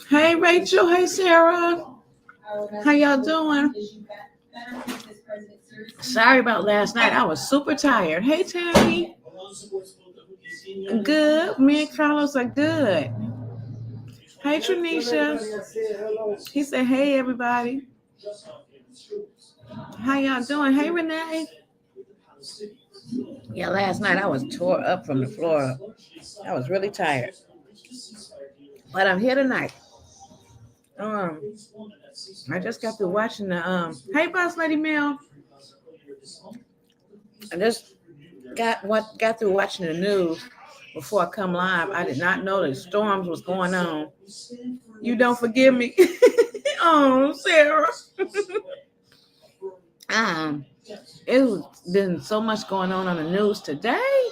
Hey, Rachel. Hey, Sarah. How y'all doing? Sorry about last night. I was super tired. Hey, Tammy. Good. Me and Carlos are good. Hey, Tranisha. He said, hey, everybody. How y'all doing? Hey, Renee. Yeah, last night I was tore up from the floor. I was really tired. But I'm here tonight. Um, I just got through watching the Hey, Boss Lady Mel. I just got through watching the news before I come live. I did not know the storms was going on. You don't forgive me. Oh, Sarah. um, it's been so much going on the news today.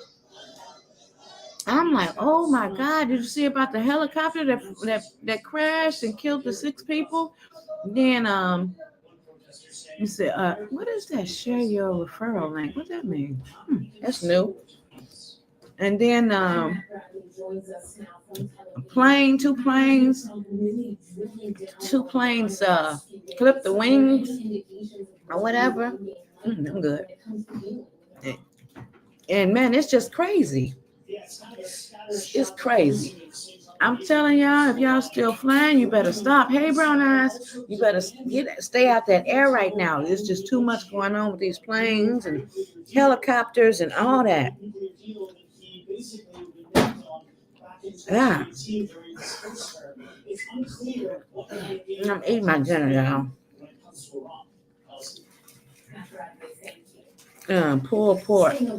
I'm like, oh my God! Did you see about the helicopter that crashed and killed the 6 people? Then you said, what is that? Share your referral link. What that mean? That's new. And then two planes clipped the wings or whatever. I'm good. And man, it's just crazy. It's crazy. I'm telling y'all, if y'all still flying, you better stop. Hey, brown eyes, you better stay out that air right now. There's just too much going on with these planes and helicopters and all that. Yeah. I'm eating my dinner, y'all. Pulled pork. We've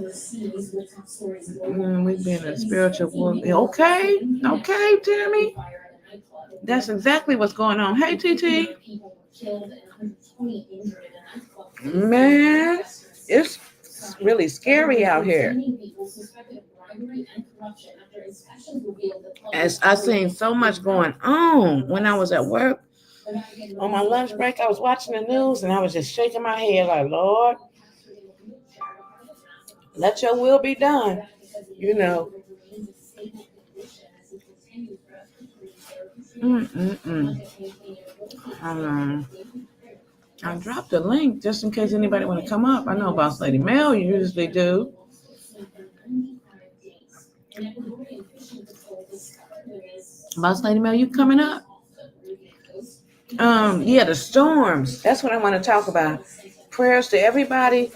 been in spiritual war. Okay, okay, Tammy. That's exactly what's going on. Hey, TT. Man, it's really scary out here. As I seen so much going on when I was at work. On my lunch break, I was watching the news and I was just shaking my head like, Lord, let your will be done. You know. I dropped a link just in case anybody want to come up. I know Boss Lady Mel usually do. Boss Lady Mel, you coming up? Yeah, the storms. That's what I want to talk about. Prayers to everybody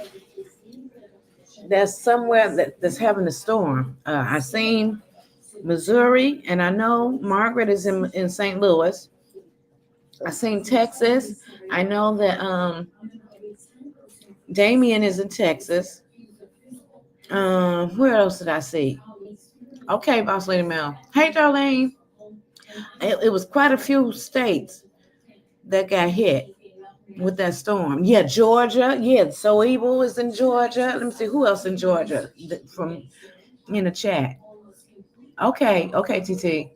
that's somewhere that's having a storm. I seen Missouri, and I know Margaret is in St. Louis. I seen Texas. I know that Damien is in Texas. Where else did I see? Okay, Boss Lady Mel. Hey, Darlene. It was quite a few states that got hit with that storm. Yeah, Georgia. Yeah, So Evil is in Georgia. Let me see who else in Georgia from in the chat. Okay, okay, TT.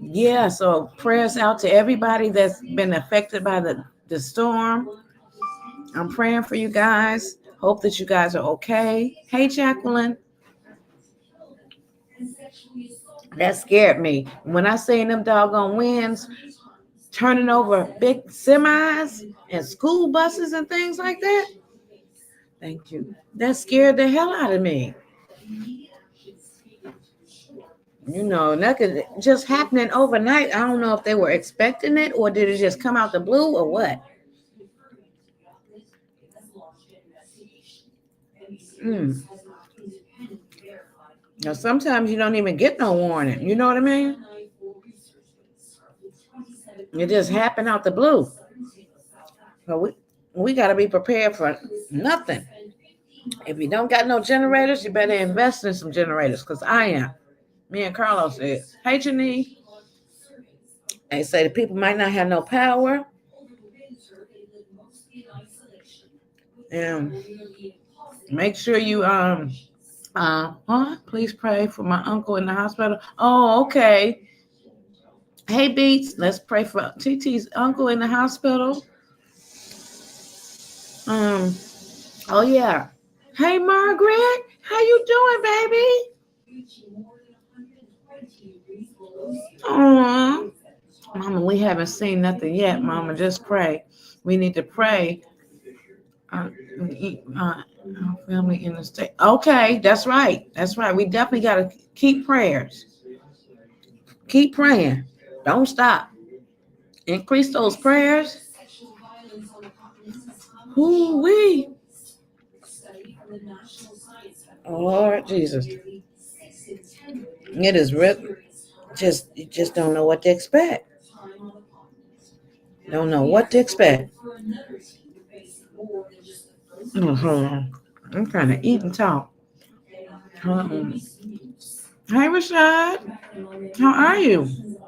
Yeah, so prayers out to everybody that's been affected by the storm. I'm praying for you guys. Hope that you guys are okay. Hey, Jacqueline. That scared me. When I seen them doggone winds turning over big semis and school buses and things like that. Thank you. That scared the hell out of me. You know, that could just happening overnight. I don't know if they were expecting it or did it just come out the blue or what. Now, sometimes you don't even get no warning. You know what I mean? It just happened out the blue. So we got to be prepared for nothing. If you don't got no generators, you better invest in some generators because I am. Me and Carlos is. Hey, Janine. They say the people might not have no power. And make sure you please pray for my uncle in the hospital. Oh, okay. Hey, Beats, let's pray for TT's uncle in the hospital. Oh yeah. Hey, Margaret, how you doing, baby? Oh, Mama, we haven't seen nothing yet, Mama. Just pray. We need to pray. Uh, our family in the state. Okay, that's right. That's right. We definitely got to keep prayers. Keep praying. Don't stop. Increase those prayers. Who we? Lord Jesus. It is real. Just you just don't know what to expect. Don't know what to expect. Oh, hold on. I'm trying to eat and talk. Hold on. Hey, Rashad. How are you?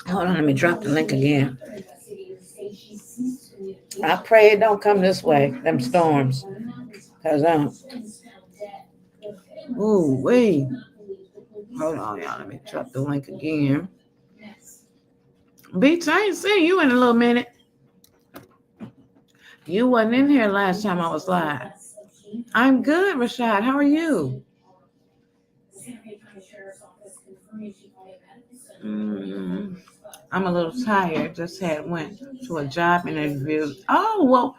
Hold on. Let me drop the link again. I pray it don't come this way. Them storms. Cause ooh wait. Hold on, y'all. Let me drop the link again. Beats, I ain't seen you in a little minute. You wasn't in here last time I was live. I'm good, Rashad. How are you? Mm, I'm a little tired. Just had went to a job interview. Oh well,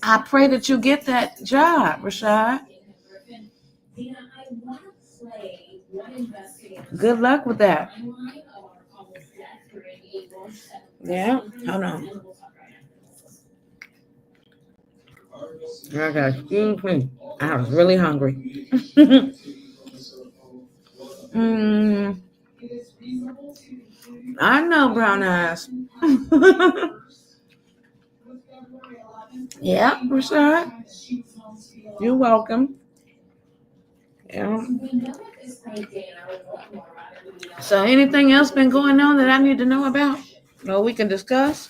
I pray that you get that job, Rashad. Good luck with that. Yeah, hold on. I got excuse me. I was really hungry. mm, I know brown eyes. Yeah, Rashad. You're welcome. Yeah. So, anything else been going on that I need to know about? Or we can discuss?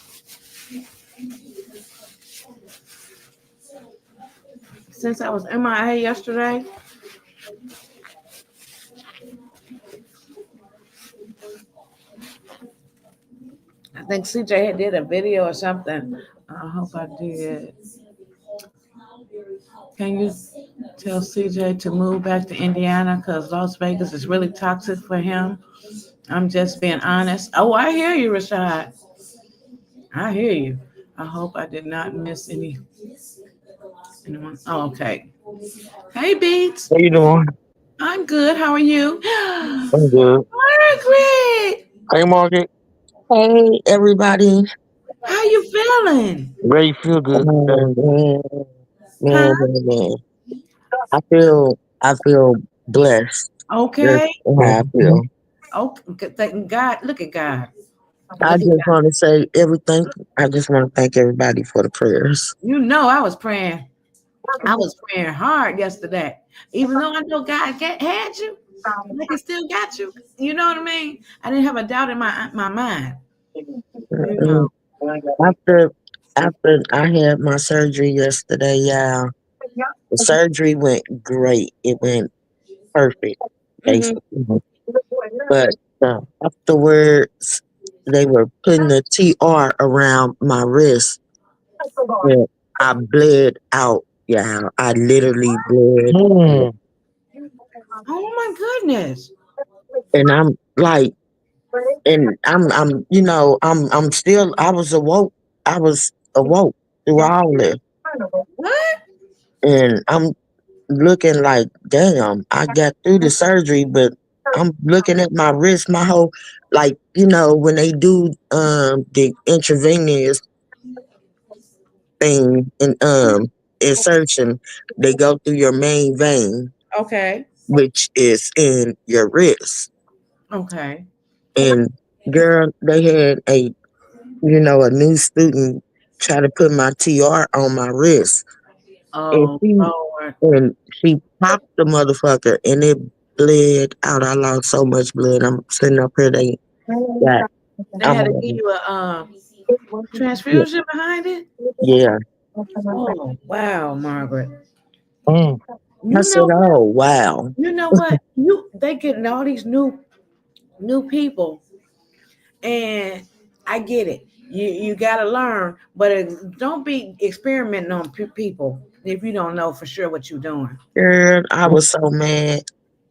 Since I was MIA yesterday, I think CJ did a video or something. I hope I did. Can you tell CJ to move back to Indiana because Las Vegas is really toxic for him? I'm just being honest. Oh, I hear you, Rashad. I hear you. I hope I did not miss anyone. Oh, okay. Hey, Beats. How you doing? I'm good. How are you? I'm good. Margaret, Hey, Market. Hey everybody. how you feeling? Ray, you feel good today? Man, man, Huh? man. I feel blessed. That's Okay. how I Mhm. feel. Oh, thank God. Look at God. I Look at just God. want to say everything. I just want to thank everybody for the prayers. You know, I was praying. I was praying hard yesterday. Even though I know God had you, like He still got you. You know what I mean? I didn't have a doubt in my mind. You know. Mm, After after I had my surgery yesterday, yeah, the surgery went great. It went perfect, Hmm. basically. But afterwards, they were putting the TR around my wrist. And I bled out. Yeah, I literally bled out. Mm. Oh my goodness. And I'm like, and I'm still, I was awoke through all this. What? And I'm looking like, damn, I got through the surgery, but I'm looking at my wrist, my whole, like, when they do, the intravenous thing and, insertion, they go through your main vein, Okay. which is in your wrist. Okay. And girl, they had a new student try to put my TR on my wrist. And Oh she Lord. and she popped the motherfucker and it bled out. I lost so much blood. I'm sitting up here, got They I'm had to give you a yeah, transfusion behind it. yeah. Oh wow, Margaret. Mm. I You said, know what? oh wow. You know what? They getting all these new people, and I get it. You got to learn, but don't be experimenting on people if you don't know for sure what you're doing. Girl, I was so mad.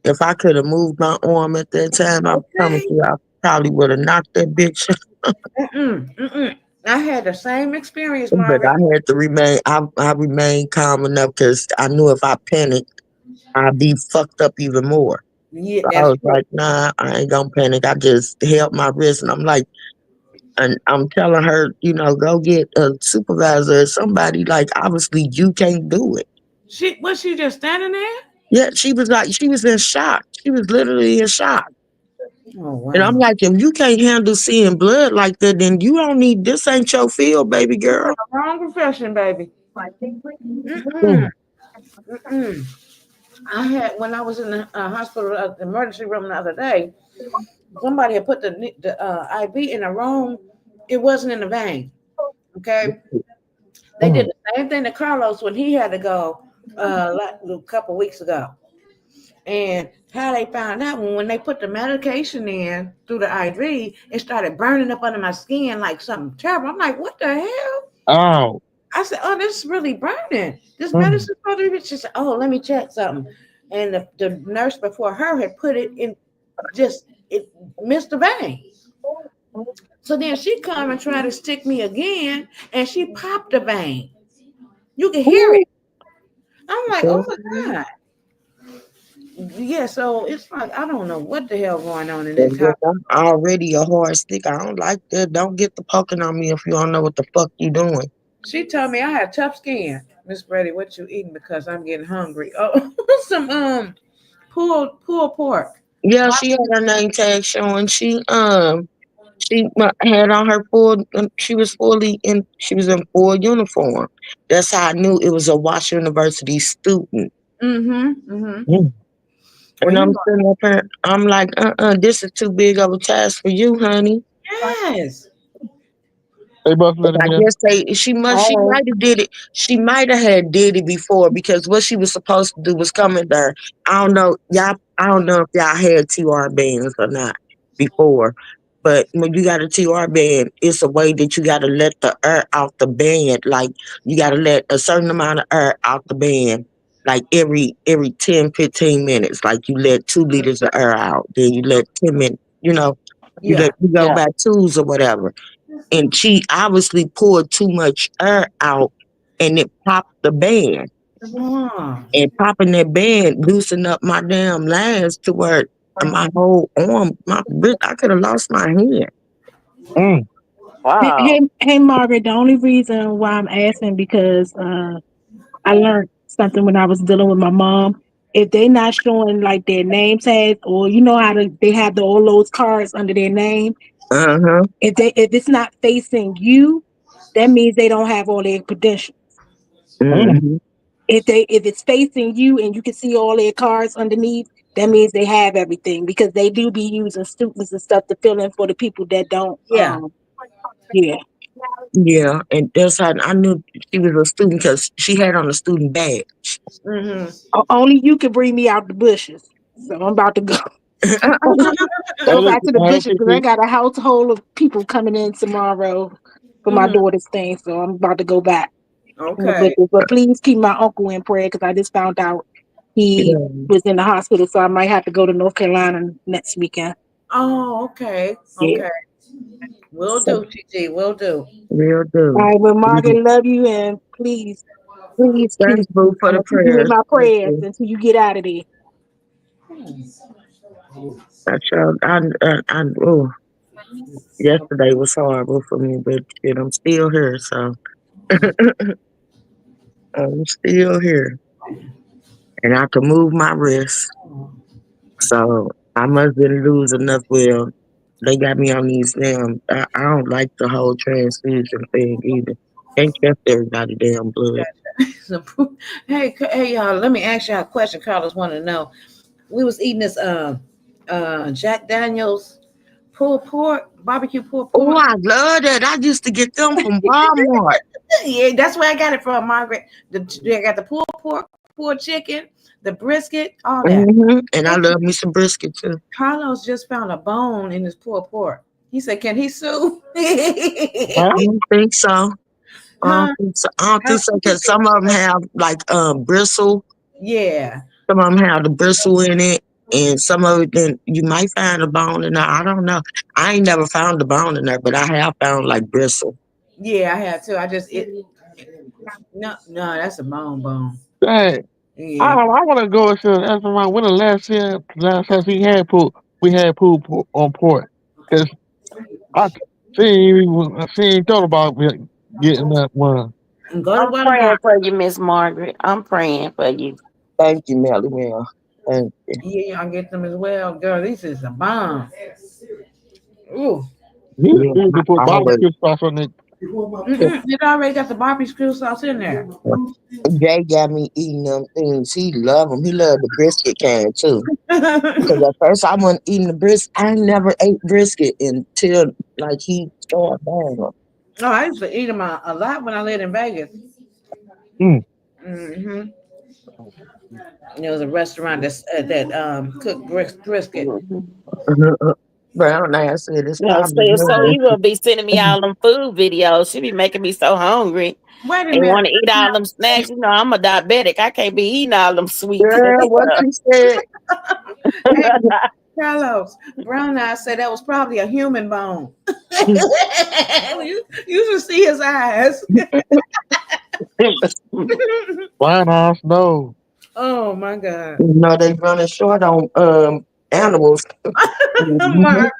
If I could have moved my arm at that time, I promise Okay. you, I probably would have knocked that bitch. Mm-mm, mm-mm. I had the same experience, But Margaret. I had to remain. I remained calm enough because I knew if I panicked, I'd be fucked up even more. Yeah, So I that's was true. like, nah, I ain't gonna panic. I just held my wrist, and I'm like, and I'm telling her, go get a supervisor or somebody. Like, obviously, you can't do it. She was she just standing there? Yeah, she was in shock. She was literally in shock. Oh And I'm wow. like, if you can't handle seeing blood like that, then you don't need this. Ain't your field, baby You in girl. the wrong profession, baby. Mm-mm, Mm, mm-mm. I had when I was in the hospital emergency room the other day. Somebody had put the IV in the wrong. It wasn't in the vein. Okay, they did mm. the same thing to Carlos when he had to go a couple weeks ago. And how they found out when they put the medication in through the IV, it started burning up under my skin like something terrible. I'm like, what the hell? Oh, I said, oh, this is really burning. This mm. medicine's supposed to be. She said, oh, let me check something. And the nurse before her had put it in, just it missed the vein. So then she come and try to stick me again, and she popped the vein. You can hear Ooh, it. I'm like, oh girl. my god. Yeah, so it's like I don't know what the hell going on in this And look, house. I'm already a hard stick. I don't like that. Don't get the poking on me if you don't know what the fuck you doing. She told me I had tough skin. Miss Brady, what you eating? Because I'm getting hungry. Oh, some pulled pork. Yeah, she had her name tag showing. She had on her full. She was fully in. She was in full uniform. That's how I knew it was a Wash University student. Mm-hmm. Mm-hmm. Mm. Well, And you I'm know, sitting up here. I'm like, this is too big of a task for you, honey. yes. Hey, boss But lady, I man. guess she Oh. might have did it. She might have had did it before because what she was supposed to do was come in there. I don't know, y'all. I don't know if y'all had TR bands or not before, but when you got a TR band, it's a way that you got to let the air out the band. Like you got to let a certain amount of air out the band. Like every 10, 15 minutes. Like you let 2 liters of air out, then you let 10 minutes. Yeah. You go Yeah. by twos or whatever, and she obviously poured too much air out and it popped the band. Oh. And popping that band loosened up my damn lines to where my whole arm, my wrist, I could have lost my hand. Mm. Hey, Wow. hey, hey, Margaret. The only reason why I'm asking because I learned something when I was dealing with my mom. If they not showing like their name tags, or you know how they have all those cards under their name, Uh-huh. if it's not facing you, that means they don't have all their credentials. Mm. Mm-hmm. If it's facing you and you can see all their cards underneath, that means they have everything because they do be using students and stuff to fill in for the people that don't. Yeah. Yeah. Yeah, and that's how I knew she was a student because she had on a student badge. Mm-hmm. Only you can bring me out the bushes. So I'm about to go. Hey, Go look, back to the I hope bushes you because I see. got a household of people coming in tomorrow for my Mm-hmm. daughter's thing. So I'm about to go back in the Okay. bushes. But please keep my uncle in prayer because I just found out he Yeah, was in the hospital. So I might have to go to North Carolina next weekend. Oh, okay. Yeah. Okay. Will So, do, TT. Will do. real all dude. right. Well, Mm. Margaret, love you. And please Thanks, boo, for the keep you in prayers. my Thank prayers you. until you get out of there. I tried, oh, yesterday was horrible for me, but shit, I'm still here, so I'm still here. And I can move my wrist. So I must didn't lose enough. Well, they got me on these damn. I don't like the whole transfusion thing either. Can't trust everybody damn blood. Hey, y'all. Let me ask y'all a question. Carlos wanted to know. We was eating this Jack Daniels pulled pork, barbecue pulled Oh, pork. I love that. I used to get them from Walmart. Yeah, that's where I got it from, Margaret. I got the pulled pork, pulled chicken, the brisket, all that. And I love me some brisket too. Carlos just found a bone in his pulled pork. He said, "Can he sue?" Huh? I don't think so. I don't Huh? think so. I don't I think so don't think because some of them have like bristle. yeah. Some of them have the bristle in it, and some of it then you might find a bone in there. I don't know. I ain't never found a bone in there, but I have found like bristle. Yeah, I had to. I just no, no, that's a bone. Hey, Yeah. I want to go to after my winter last time we had pool on port because I she ain't thought about getting that one. And go to I'm Weather praying Bar. for you, Miss Margaret. I'm praying for you. Thank you, Melly Mel. Thank you. Yeah, y'all get them as well. Girl, this is a bomb. Ooh. You Yeah, need to put I always. barbecue sauce on it. It already got the barbecue sauce in there. Jay got me eating them things. He love them. He love the brisket can too. Because Oh, at first I wasn't eating the brisket. I never ate brisket until like he started buying them. I used to eat them a lot when I lived in Vegas. Mm. hmm There was a restaurant that cooked brisket. Mhm. Brown ass said it's No, probably so good. he will be sending me all them food videos. She be making me so hungry Wait a and minute. want to eat all them snacks. You know, I'm a diabetic. I can't be eating all them sweets. Girl, what you said? Hey, Carlos, Brown Eye said that was probably a human bone. You should see his eyes. Blind ass no. Oh my God. You know they running short on animals. Mhm. Margaret.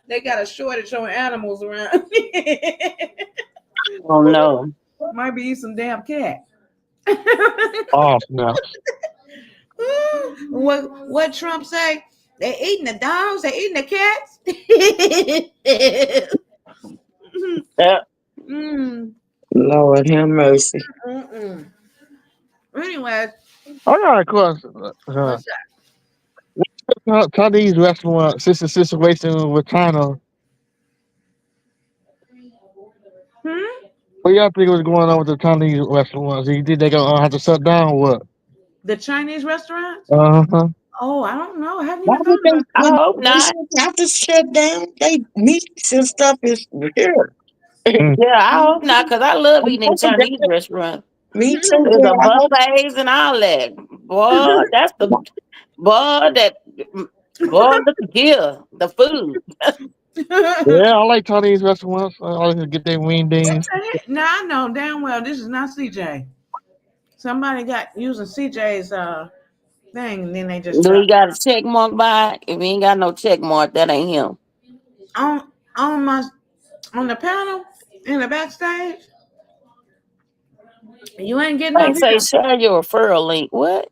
They got a shortage on animals around. Oh no. Might be some damn cat. Oh snap. What Trump say? They eating the dogs, they eating the cats. Uh, mm, Lord have mercy. mm-mm. Anyways, I got a question. what's that? Chinese restaurant situation with China. Hmm? What y'all think was going on with the Chinese restaurants? You think they gonna have to shut down or what? The Chinese restaurants? Uh-huh. Oh, I don't know. I haven't Why even thought would they about I would hope they not. should have to shut down? They meats and stuff is here. Mm. Yeah, I hope not, because I love I'm eating in hoping Chinese that restaurants. me too, that. There's girl. a I hope buffets and all that. Boy, that's the boy that boy, look here, the food. Yeah, I like Chinese restaurants. I like to get their wing dings. Now I know damn well this is not CJ. Somebody got using CJ's thing, and then they just Do shut he got a check mark by it? If he ain't got no check mark, that ain't him. on my on the panel in the backstage. You ain't getting They up say here, share your referral link. What?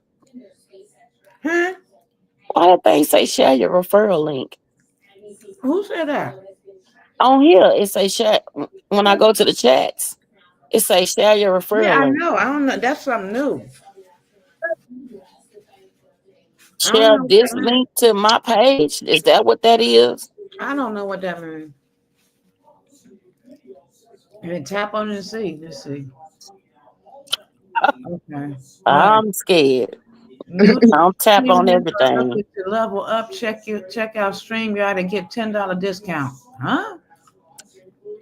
huh? Why did they say share your referral link? Who said that? On here, it say share. When I go to the chats, it say share your Yeah, referral I link. know. I don't know. That's something new. I don't Share know what this that means. link to my page. Is that what that is? I don't know what that means. And tap on it and see. Let's see. Okay. What? I'm scared. New I'll tap stream on info everything. looking to level up. Check out StreamYard and get $10 discount. Huh?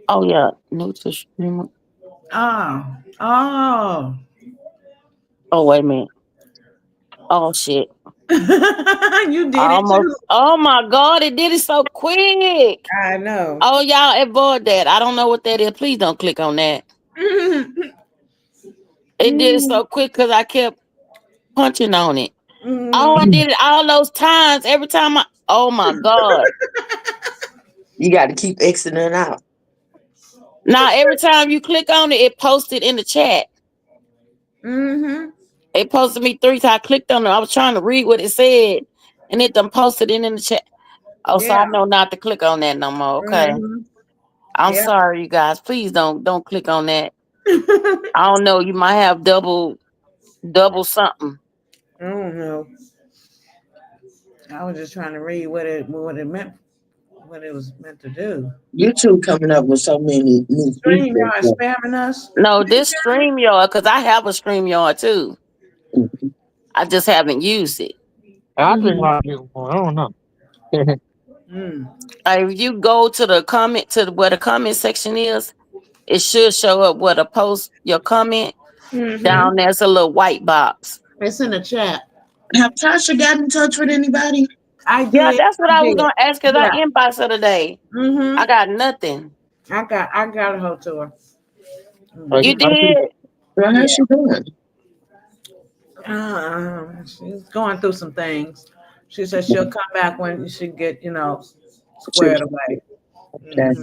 Oh yeah, new to stream. Oh. Oh. Oh wait a minute. Oh shit. You did it Almost. too. Oh my god, it did it so quick. I know. Oh y'all avoid that. I don't know what that is. Please don't click on that. It did it Mm, so quick because I kept punching on it. Oh, I mm. did it all those times. Every time I. Oh my god. you got to keep exiting out. Now every time you click on it, it posted in the chat. Mm-hmm. It posted me 3 times. I clicked on it. I was trying to read what it said, and it done posted it in the chat. Oh, so Yeah. I know not to click on that no more. Okay. Mm-hmm. I'm Yeah. sorry, you guys. Please don't click on that. I don't know. You might have double something. I don't know. I was just trying to read what it meant, what it was meant to do. YouTube coming up with so many new features. StreamYard spamming us. No, this StreamYard, because I have a StreamYard too. I just haven't used it. I think Mm-hmm. I get one. I don't know. Mm. If you go to the comment where the comment section is, it should show up where to post your comment. Mm-hmm. Down there's a little white box. It's in the chat. Have Tasha got in touch with anybody? I Yeah, did. that's what I I was did. gonna ask because I Yeah. inboxed her today. I Mm-hmm. got nothing. I got a hold to her. Like, You Mm-hmm. I think, did? Well, how's Yeah. she doing? She's going through some things. She said she'll come back when she get, She squared away. okay. Hmm.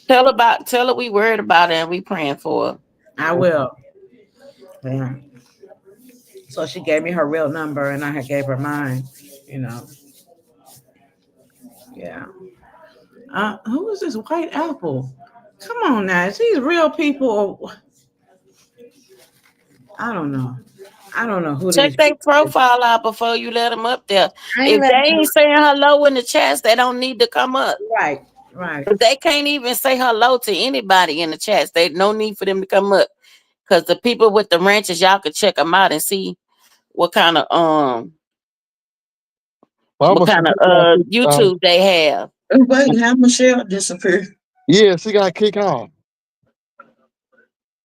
Tell her we worried about her and we praying for her. I will. Yeah. So she gave me her real number, and I had gave her mine. You know. Yeah. Who is this white apple? Come on now, is these real people? Or, I don't know. I don't know who Check these their people is. profile out before you let them up there. I ain't If they letting ain't saying hello in the chats, they don't need to come up. right, right. If they can't even say hello to anybody in the chats, they no need for them to come up. Cause the people with the ranches, y'all could check them out and see what kind of well, I'm what gonna kind of say, YouTube they have. Oh, wait, how Michelle disappeared? yeah, she got kicked off.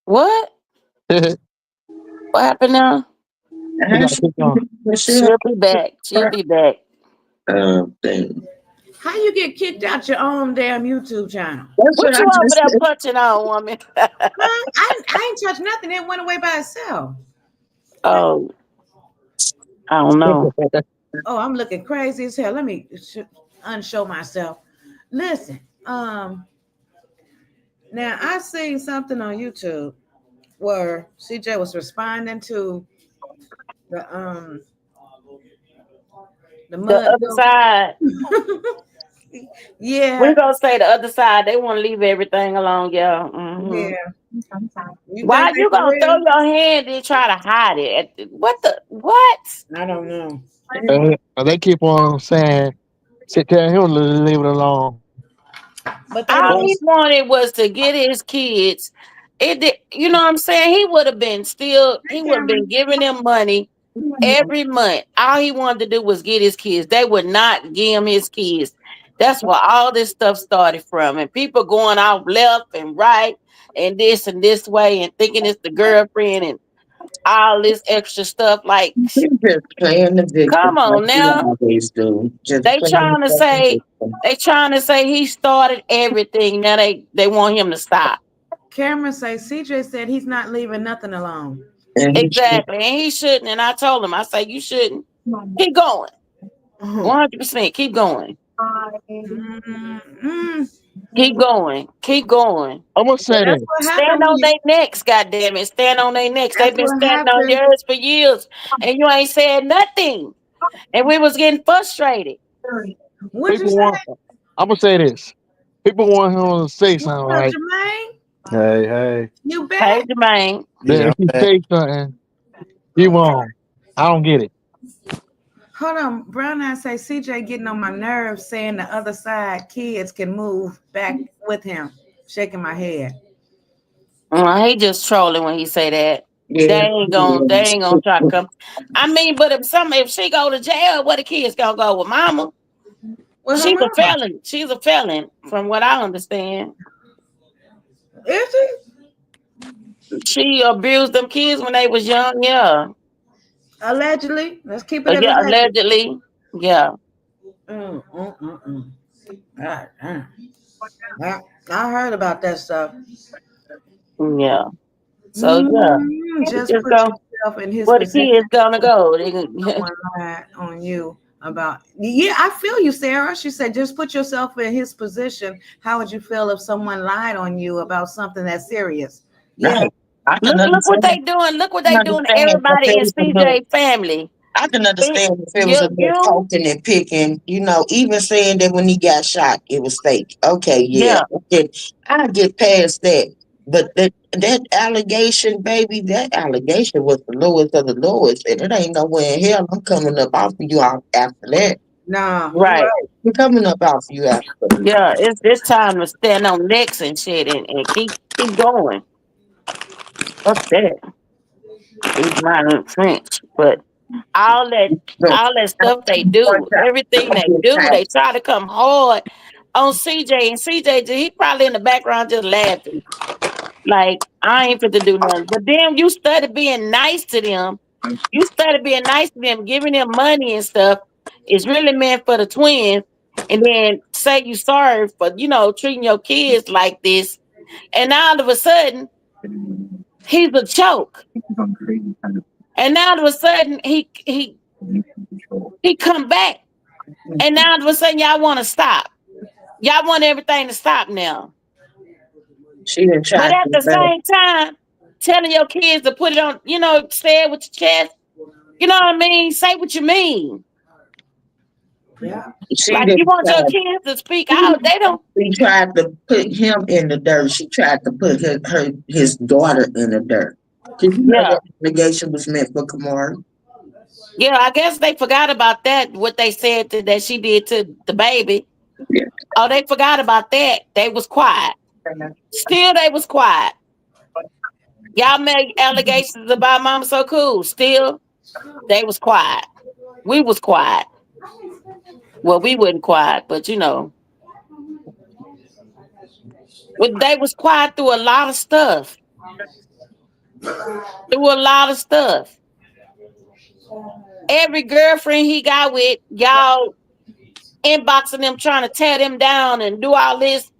What? She What happened now? How got she kicked off. Michelle? She'll be back. She'll be back. Thing. How you get kicked out your own damn YouTube channel? That's what What I you over just there said. punching on, woman? Huh? I ain't touched nothing. It went away by itself. Oh, I don't know. Oh, I'm looking crazy as hell. Let me unshow myself. Listen, now I seen something on YouTube where CJ was responding to the the The mud other side. goat. We're Yeah, gonna say the other side. They want to leave everything alone, yeah. yeah. You think Why they you for gonna throw real? your hand and try to hide it? What the what? I don't know. They keep on saying, sit tell him to leave it alone. But they All don't. he wanted was to get his kids. You know what I'm saying? He would have been still. Hey, He would have been Cameron. giving them money every month. All he wanted to do was get his kids. They would not give him his kids. That's where all this stuff started from. And people going out left and right and this way and thinking it's the girlfriend and all this extra stuff. Like, She's just playing the victim come like on she now. always do. Just They playing the trying to fucking say victim. they trying to say he started everything. Now they want him to stop. Cameron say CJ said he's not leaving nothing alone. And he should Exactly. And he shouldn't. And I told him, I say, you shouldn't. Keep going. Mhm. 100%. Keep going. Mm-mm. Keep going. Keep going. I'm gonna Well, say that's this. what Stand happened when on you. their necks, goddamn it. Stand on their necks. That's They've been what standing on happened. yours for years. And you ain't said nothing. And we was getting frustrated. What'd you People say? want. I'm gonna say this. People want him to say What's something up, like Jermaine? Hey, hey. You Hey, back? Jermaine. that. Yeah, If I'm he back. say something, he Okay. wrong. I don't get it. Hold on. Brown Eye say CJ getting on my nerves saying the other side kids can move back with him. Shaking my head. He just trolling when he say that. yeah. They ain't gonna try to come. I mean, but if she go to jail, what the kids gonna go with mama? With her She's a mama. felon. She's a felon, from what I understand. Is she? She abused them kids when they was young. Yeah, Allegedly. Let's keep it at yeah, alleged. allegedly. Yeah, Mm. God damn. I, I heard about that stuff. yeah. So yeah, Just just put go yourself in his where the position. kids gonna go. Someone lied on you about. Yeah, I feel you, Sarah. She said, just put yourself in his position. How would you feel if someone lied on you about something that's serious? Yeah. Right. I can Look what they understand. doing. Look what I can they doing to understand if everybody it in was a little. CJ family. I can It- understand if it was You, a little you, talking and picking. Even saying that when he got shot, it was fake. Okay, yeah. yeah. Okay, I get past that. But that allegation, baby, that allegation was the lowest of the lowest, and it ain't nowhere in hell I'm coming up off of you after that. Nah, you Right. right. I'm coming up off of you after that. Yeah, it's time to stand on necks and shit and keep going. Fuck that. Speak my French. But all that Look, all that I stuff they do, everything they get do, tired. they try to come hard on CJ. And CJ, he probably in the background just laughing. Like, I ain't fit to do nothing. But then you started being nice to them. You started being nice to them, giving them money and stuff. It's really meant for the twins. And then say you sorry for, treating your kids like this. And now all of a sudden, he's a joke. And now all of a sudden, he come back. And now all of a sudden, y'all want to stop. Y'all want everything to stop now. She didn't But try at to the same time, telling your kids to put it on, say it with your chest. You know what I mean? Say what you mean. Yeah. she Like you didn't want try. your kids to speak out. They don't. She tried to put him in the dirt. She tried to put his daughter in the dirt. Did you know Yeah. that allegation was meant for Kamari? Yeah, I guess they forgot about that, what they said that she did to the baby. Yeah. Oh, they forgot about that. They was quiet. Still, they was quiet. Y'all made allegations about Mama So Cool. Still, they was quiet. We was quiet. Well, we wasn't quiet, but they was quiet through a lot of stuff. Through a lot of stuff. Every girlfriend he got with, y'all inboxing them, trying to tear them down and do all this,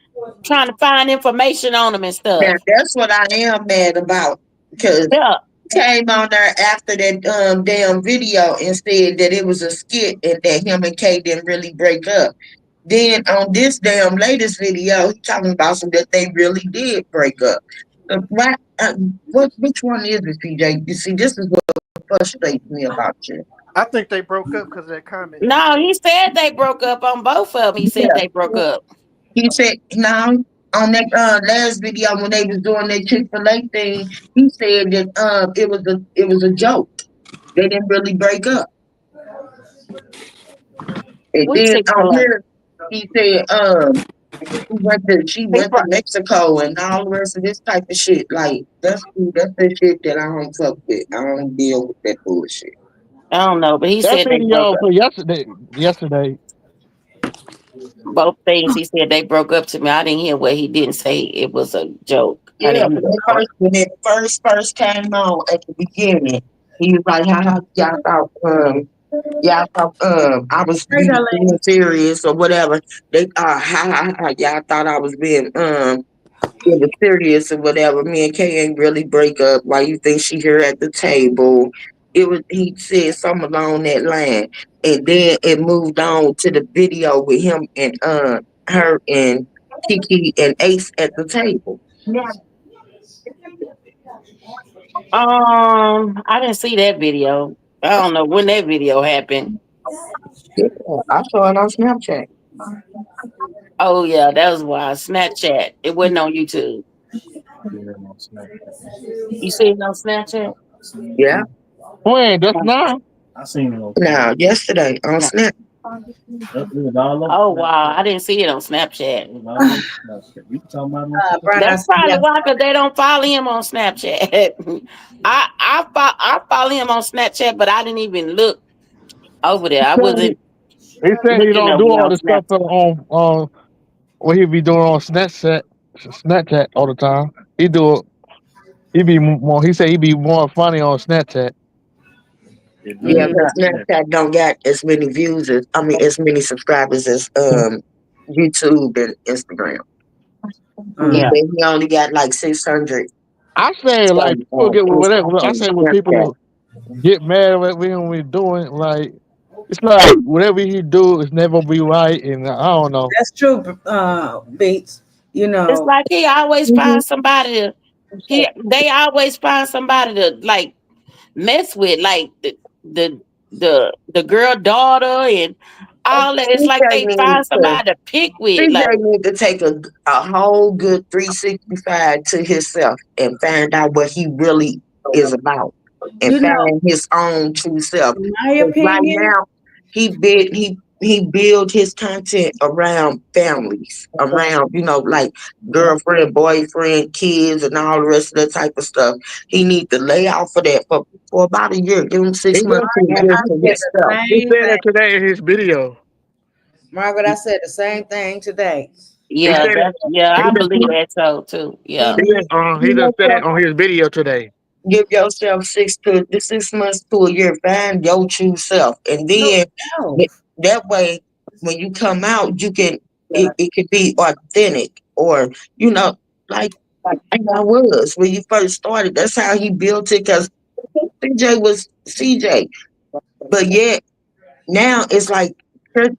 trying to find information on them and Now stuff. that's what I am mad about because Yeah. came on there after that damn video and said that it was a skit and that him and Kay didn't really break up. Then on this damn latest video, he talking about some that they really did break up. Why? Which one is it, PJ? You see, this is what frustrates me about you. I think they broke up because of that comment he No, made. he said they broke up on both of them. He said Yeah, they broke up. he said now on that last video when they was doing that Chick-fil-A thing, he said that it was a joke. They didn't really break up. And We then on Chick-fil-A. here, he said she went to Mexico and all the rest of this type of shit. Like that's the shit that I don't fuck with. I don't deal with that bullshit. I don't know, but he That said they broke video up. for yesterday. Yesterday, Both things he said they broke up to me. I didn't hear what he didn't say. It was a joke. I Yeah, didn't hear when that part. it first came on at the beginning, he was like, "How y'all thought I was Hey, being Darlene. serious or whatever. They y'all thought I was being it was serious or whatever. Me and Kay ain't really break up. Why you think she here at the table?" He said something along that line. And then it moved on to the video with him and her and Kiki and Ace at the table. I didn't see that video. I don't know when that video happened. Yeah, I saw it on Snapchat. Oh yeah, that was why Snapchat. It wasn't on YouTube. You see it on Snapchat? Yeah. when that's now. Now, yesterday on Snap. Oh wow, I didn't see it on Snapchat. Brian, I That's said, probably yeah. why, because they don't follow him on Snapchat. I follow him on Snapchat, but I didn't even look over there. I wasn't He said he looking don't over do there all on the stuff Snapchat. on what he be doing on Snapchat all the time. He do it. He be more. He say he be more funny on Snapchat. Yeah, Mm, because Snapchat don't got as many views as many subscribers as YouTube and Instagram. He yeah. said he only got like 600 I say like some people get whatever. I on say when Snapchat. people get mad at when we doing like it's like whatever he do is never be right, and I don't know. That's true, Beats. You It's know, like he always finds somebody to they always find somebody to like mess with, like the girl daughter and all that. It's like CJ they need find to somebody to pick with. CJ Like, need to take a whole good 365 to himself and find out what he really is about and you know, find his own true self. in my 'Cause right opinion, now he build his content around families, around like girlfriend, boyfriend, kids, and all the rest of that type of stuff. He need to lay off of that for about a year. Give him He 6 months just to a and year I to said the himself. he same said that thing. today in his video. Margaret, I said the same thing today. He yeah, said that's yeah, he I just believe that so too. He Yeah. He needs to he he just woke said up it on his video today. Give yourself 6 months to a year. Find your true self, and then No. that way, when you come out, you can it could be authentic, or you know, like I was when you first started. That's how he built it. Because CJ was CJ, but yet now it's like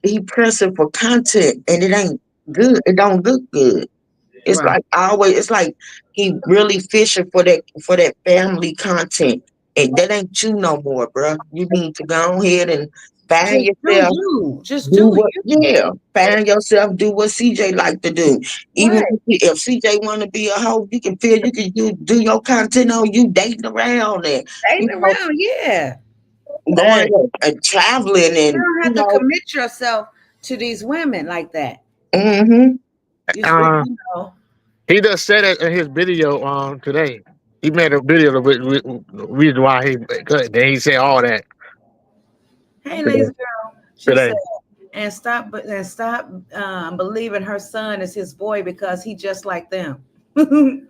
he pressing for content, and it ain't good. It don't look good. It's Right. like always. It's like he really fishing for that family content, and that ain't you no more, bro. You need to go ahead and find Just do yourself. you. Just Do do what? you. Yeah, find yourself. Do what CJ like to do. Even Right. if CJ want to be a hoe, you can feel you can do your content on you dating around and you Dating know around, yeah. going and traveling You and don't have to commit yourself to these women like that. hmm You still, Uh, he just said it in his video today. He made a video of the reason why he cut. Then he said all that hey, today. lazy girl. She said, Today. and stop believing her son is his boy because he just like them. Jacqueline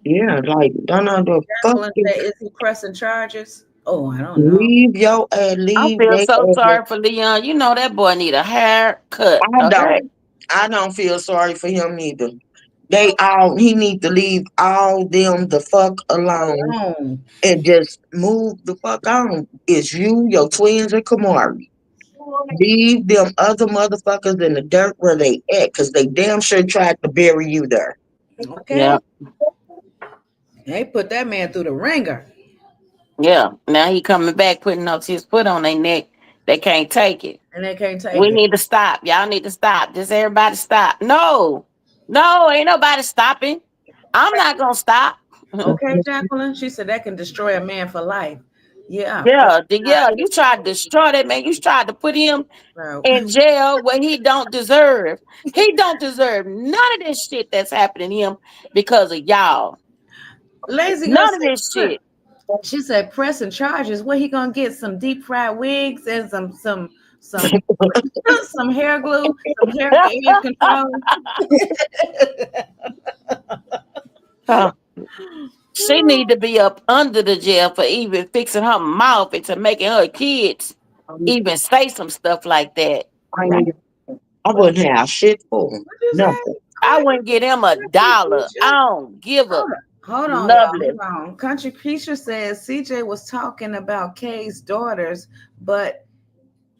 yeah, like don't know the fuck. said, is he pressing charges? Oh, I don't know. Leave your I leave feel that so ass. sorry for Leon. You know that boy need a haircut. I Okay. don't. I don't feel sorry for him either. He need to leave all them the fuck alone Alone. and just move the fuck on. It's you, your twins, and Kamari. Leave them other motherfuckers in the dirt where they at, cause they damn sure tried to bury you there. Yeah. Okay. They put that man through the ringer, Yeah. Now he coming back putting up his foot on their neck. They can't take it. and they can't take We it. need to stop. Y'all need to stop. Just everybody stop. No. No, ain't nobody stopping. I'm not gonna stop. Okay, Jacqueline. She said that can destroy a man for life. Yeah. Yeah, yeah, you tried to destroy that man. You tried to put him Bro. in jail where he don't deserve. He don't deserve none of this shit that's happening to him because of y'all. Lazy girl None of said, this "Look." shit. She said, pressing charges. Where he gonna get some deep fried wigs and some some hair glue, some hair control? Huh. She need to be up under the jail for even fixing her mouth and to making her kids even say some stuff like that. I wouldn't have shit for him. What you Nothing. say? I wouldn't get him a Country dollar. I Keisha? don't give a Hold on, y'all. lovely. Hold on. Country Keisha says CJ was talking about Kay's daughters, but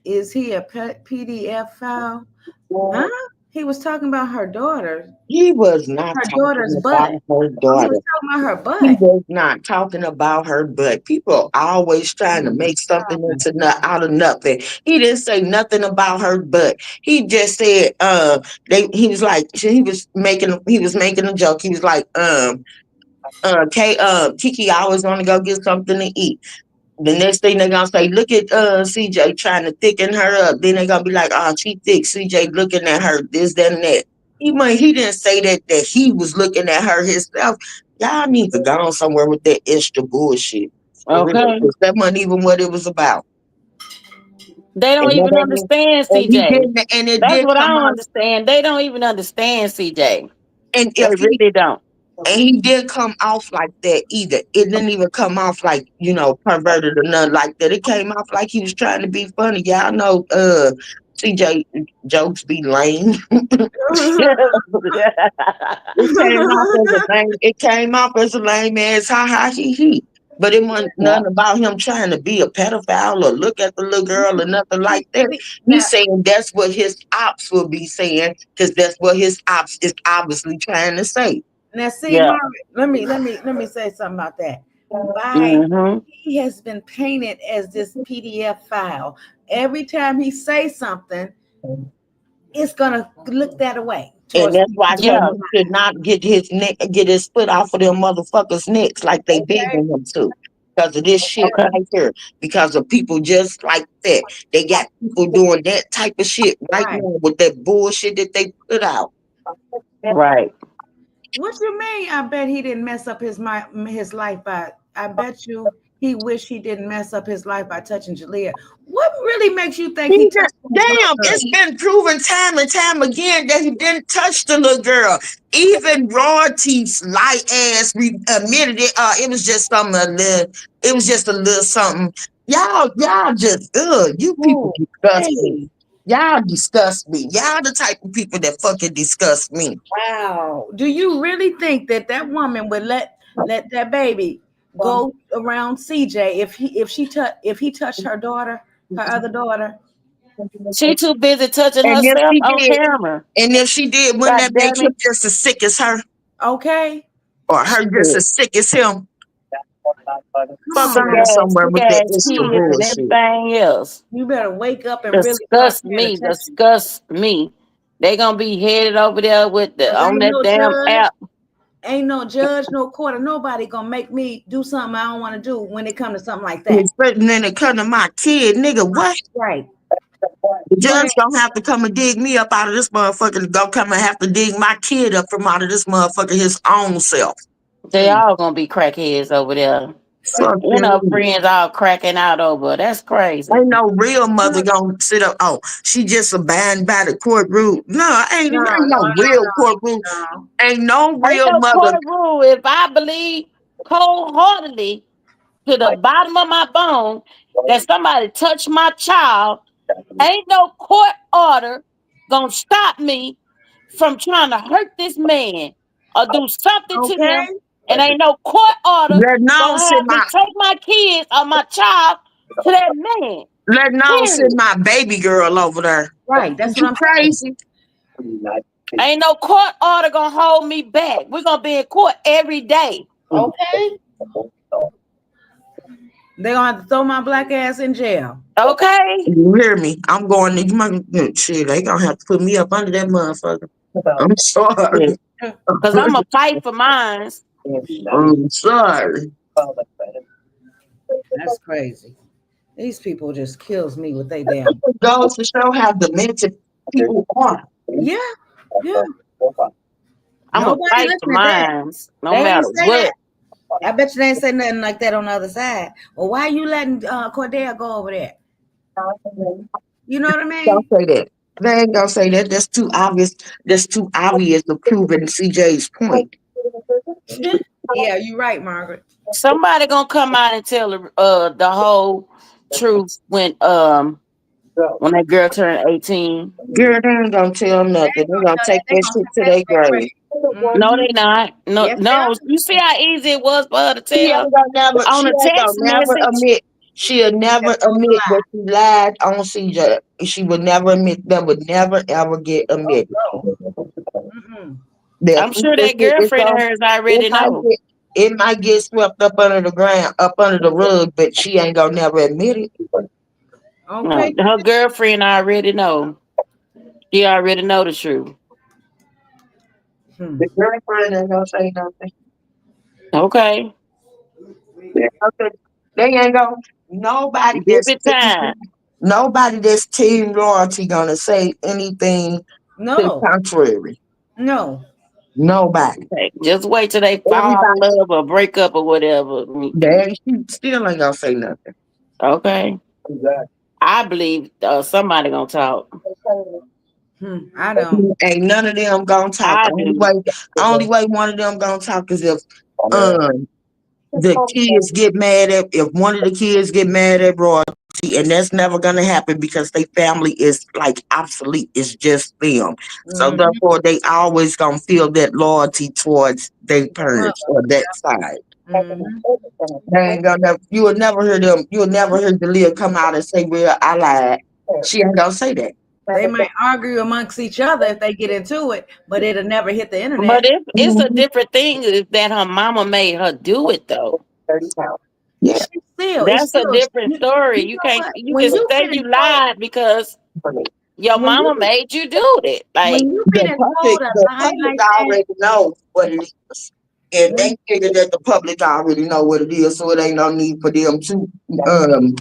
is he a PDF file? Huh? He was talking about her daughter, He was not her daughter's talking butt. about her Oh, he was daughter. talking about her He butt. was not talking about her, but people always trying to make something out of nothing. He didn't say nothing about her butt. He just said, he was like, he was making a joke. He was like, Kiki always want to go get something to eat. The next thing they're gonna say, look at CJ trying to thicken her up. Then they're gonna be like, oh, she thick. CJ looking at her, this, that, and that. He didn't say that he was looking at her himself. Y'all need to go on somewhere with that extra bullshit. For real. Okay. 'Cause that wasn't even what it was about. They don't And that even ain't understand and he CJ. didn't and it That's did what I come don't out. understand. They don't even understand CJ. And They if he really don't. And he didn't come off like that either. It didn't even come off like, perverted or nothing like that. It came off like he was trying to be funny. Y'all know CJ jokes be lame. It came off as a lame ass ha ha he he. But it wasn't Yeah. nothing about him trying to be a pedophile or look at the little girl or nothing like that. Now, He's saying that's what his ops will be saying, because that's what his ops is obviously trying to say. see, Yeah. Mara, let me say something about that. By Mm-hmm. he has been painted as this PDF file. Every time he says something, it's gonna look that way And towards that's why I people. say Yeah. he should not get his foot off of them motherfuckers' necks like they begging him to. Because of this shit Okay. right here. Because of people just like that. They got people doing that type of shit right Right. now with that bullshit that they put out. Right. What you mean? I bet he didn't mess up his life by. I bet you he wished he didn't mess up his life by touching Jalea. What really makes you think He he just, touched his little damn, it's girl? been proven time and time again that he didn't touch the little girl. Even royalties light ass admitted it. It was just something a little. It was just a little something. Y'all just you people Oh, disgust me. hey. Y'all disgust me. Y'all the type of people that fucking disgust me. Wow. Do you really think that that woman would let that baby go around CJ if he touched her daughter, her other daughter? She too busy touching And if herself she on did, camera. wouldn't God that make damn him it. just as sick as her, Okay. or her just Shit. as sick as him? Come Fuck on on now. somewhere Sick with that ass extra kids and bullshit. everything else. You better wake up and really start Disgust paying me. attention. Disgust me. They gonna be headed over there with the Cause on that damn app. ain't no judge, no court, or nobody gonna make me do something I don't want to do when it comes to something like that. Expecting them to come to my kid, nigga. What? Right. The You judge ain't don't have to come and dig me up out of this motherfucker. Go come and have to dig my kid up from out of this motherfucker his own self. They all gonna be crackheads over there. Fuck And her them. friends all cracking out over. That's crazy. Ain't no real mother look, gonna sit up. Oh, she just abiding by the court rule. No, no, ain't no, no no, real court rule. no. Ain't no Ain't real no mother. court rule. If I believe wholeheartedly to the bottom of my bone that somebody touched my child, ain't no court order gonna stop me from trying to hurt this man or do something to him. Okay. And ain't no court order Let on gonna sit have me my take my kids or my child to that man. let on sit Period. my baby girl over there. Right. That's Is what you I'm saying. crazy? Ain't no court order gonna hold me back. We're gonna be in court every day. Okay. They gonna have to throw my black ass in jail. Okay? You hear me? I'm going to shit. They gonna have to put me up under that motherfucker. I'm sorry. Because I'm gonna fight for mine. I'm sorry. That's crazy. These people just kills me with they damn. It goes to show how demented people are. Yeah. Yeah. I'm gonna Nobody fight for listen to that. mine, no They ain't matter say that. what. I bet you they ain't say nothing like that on the other side. Well, why you letting Cordell go over there? You know what I Don't mean? say that. They ain't gonna say that. That's too obvious. That's too obvious to prove CJ's point. Yeah, you're right, Margaret. Somebody gonna come out and tell the whole truth when that girl turned 18. Girl, they ain't gonna tell They nothing. They ain't gonna gonna tell take that. They that gonna shit set to that their straight grave. away. No, Mm-hmm. they not. No, Yes, they no. are. You see how easy it was for her to She tell ain't gonna never. on She a ain't gonna text never message? admit. She'll That never was a admit lie. that she lied on CJ. She would never admit. That would never ever get Oh admitted. no. Mm-mm. That I'm sure that it's girlfriend of going hers it already might know. get it might get swept up under the ground, up under the rug, but she ain't gonna never admit it. No, Okay. her girlfriend already know. She already know the truth. Hmm. The girlfriend ain't gonna say nothing. Okay. Okay. They ain't gonna nobody Give it time. nobody that's team loyalty gonna say anything to the No. contrary. No. Nobody. Okay. Just wait till they fall out of Everybody love or break up or whatever. she still ain't gonna say nothing. Okay. I believe somebody gonna talk. I don't. Ain't none of them gonna talk. I do. Only way one of them gonna talk is if um the kids get mad at if one of the kids get mad at royalty, and that's never gonna happen because their family is like obsolete. It's just them. So Mm-hmm. therefore they always gonna feel that loyalty towards their The mother. parents or that side. Mm-hmm. They ain't gonna you will never hear them, you will never hear Delia come out and say, well, I lied. She ain't gonna say that. They might argue amongst each other if they get into it, but it'll never hit the But internet. if it's a Mhm. different thing if that her mama made her do it though. Yeah. She still, it's That's a still. different story. You You know can't what? you can say you Told, lied because your when mama you made you do it. Like when you The been public told a the lie public like that, already knows what it is. And mm, they figure that the public already know what it is, so it ain't no need for them to um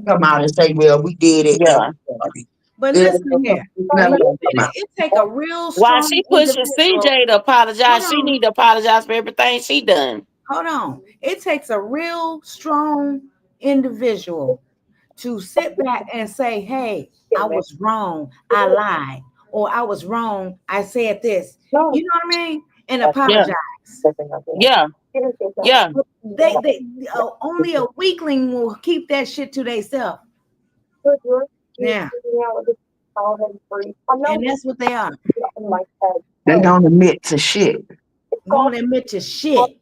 come out and say, well, we did it and yeah. we're sorry. but It ain't listen gonna here, it's when never you gonna come been, out. it take a real While strong she pushing individual. CJ to Hold apologize, she on, need to apologize for everything she done. hold on. It takes a real strong individual to sit back and say, hey, I was wrong. I lied. Or I was wrong. I said this. You know what I mean? And Yeah, apologize. yeah, yeah. Only a weakling will keep that shit to themselves. Yeah. And that's what they are. They don't admit to shit. Won't admit to shit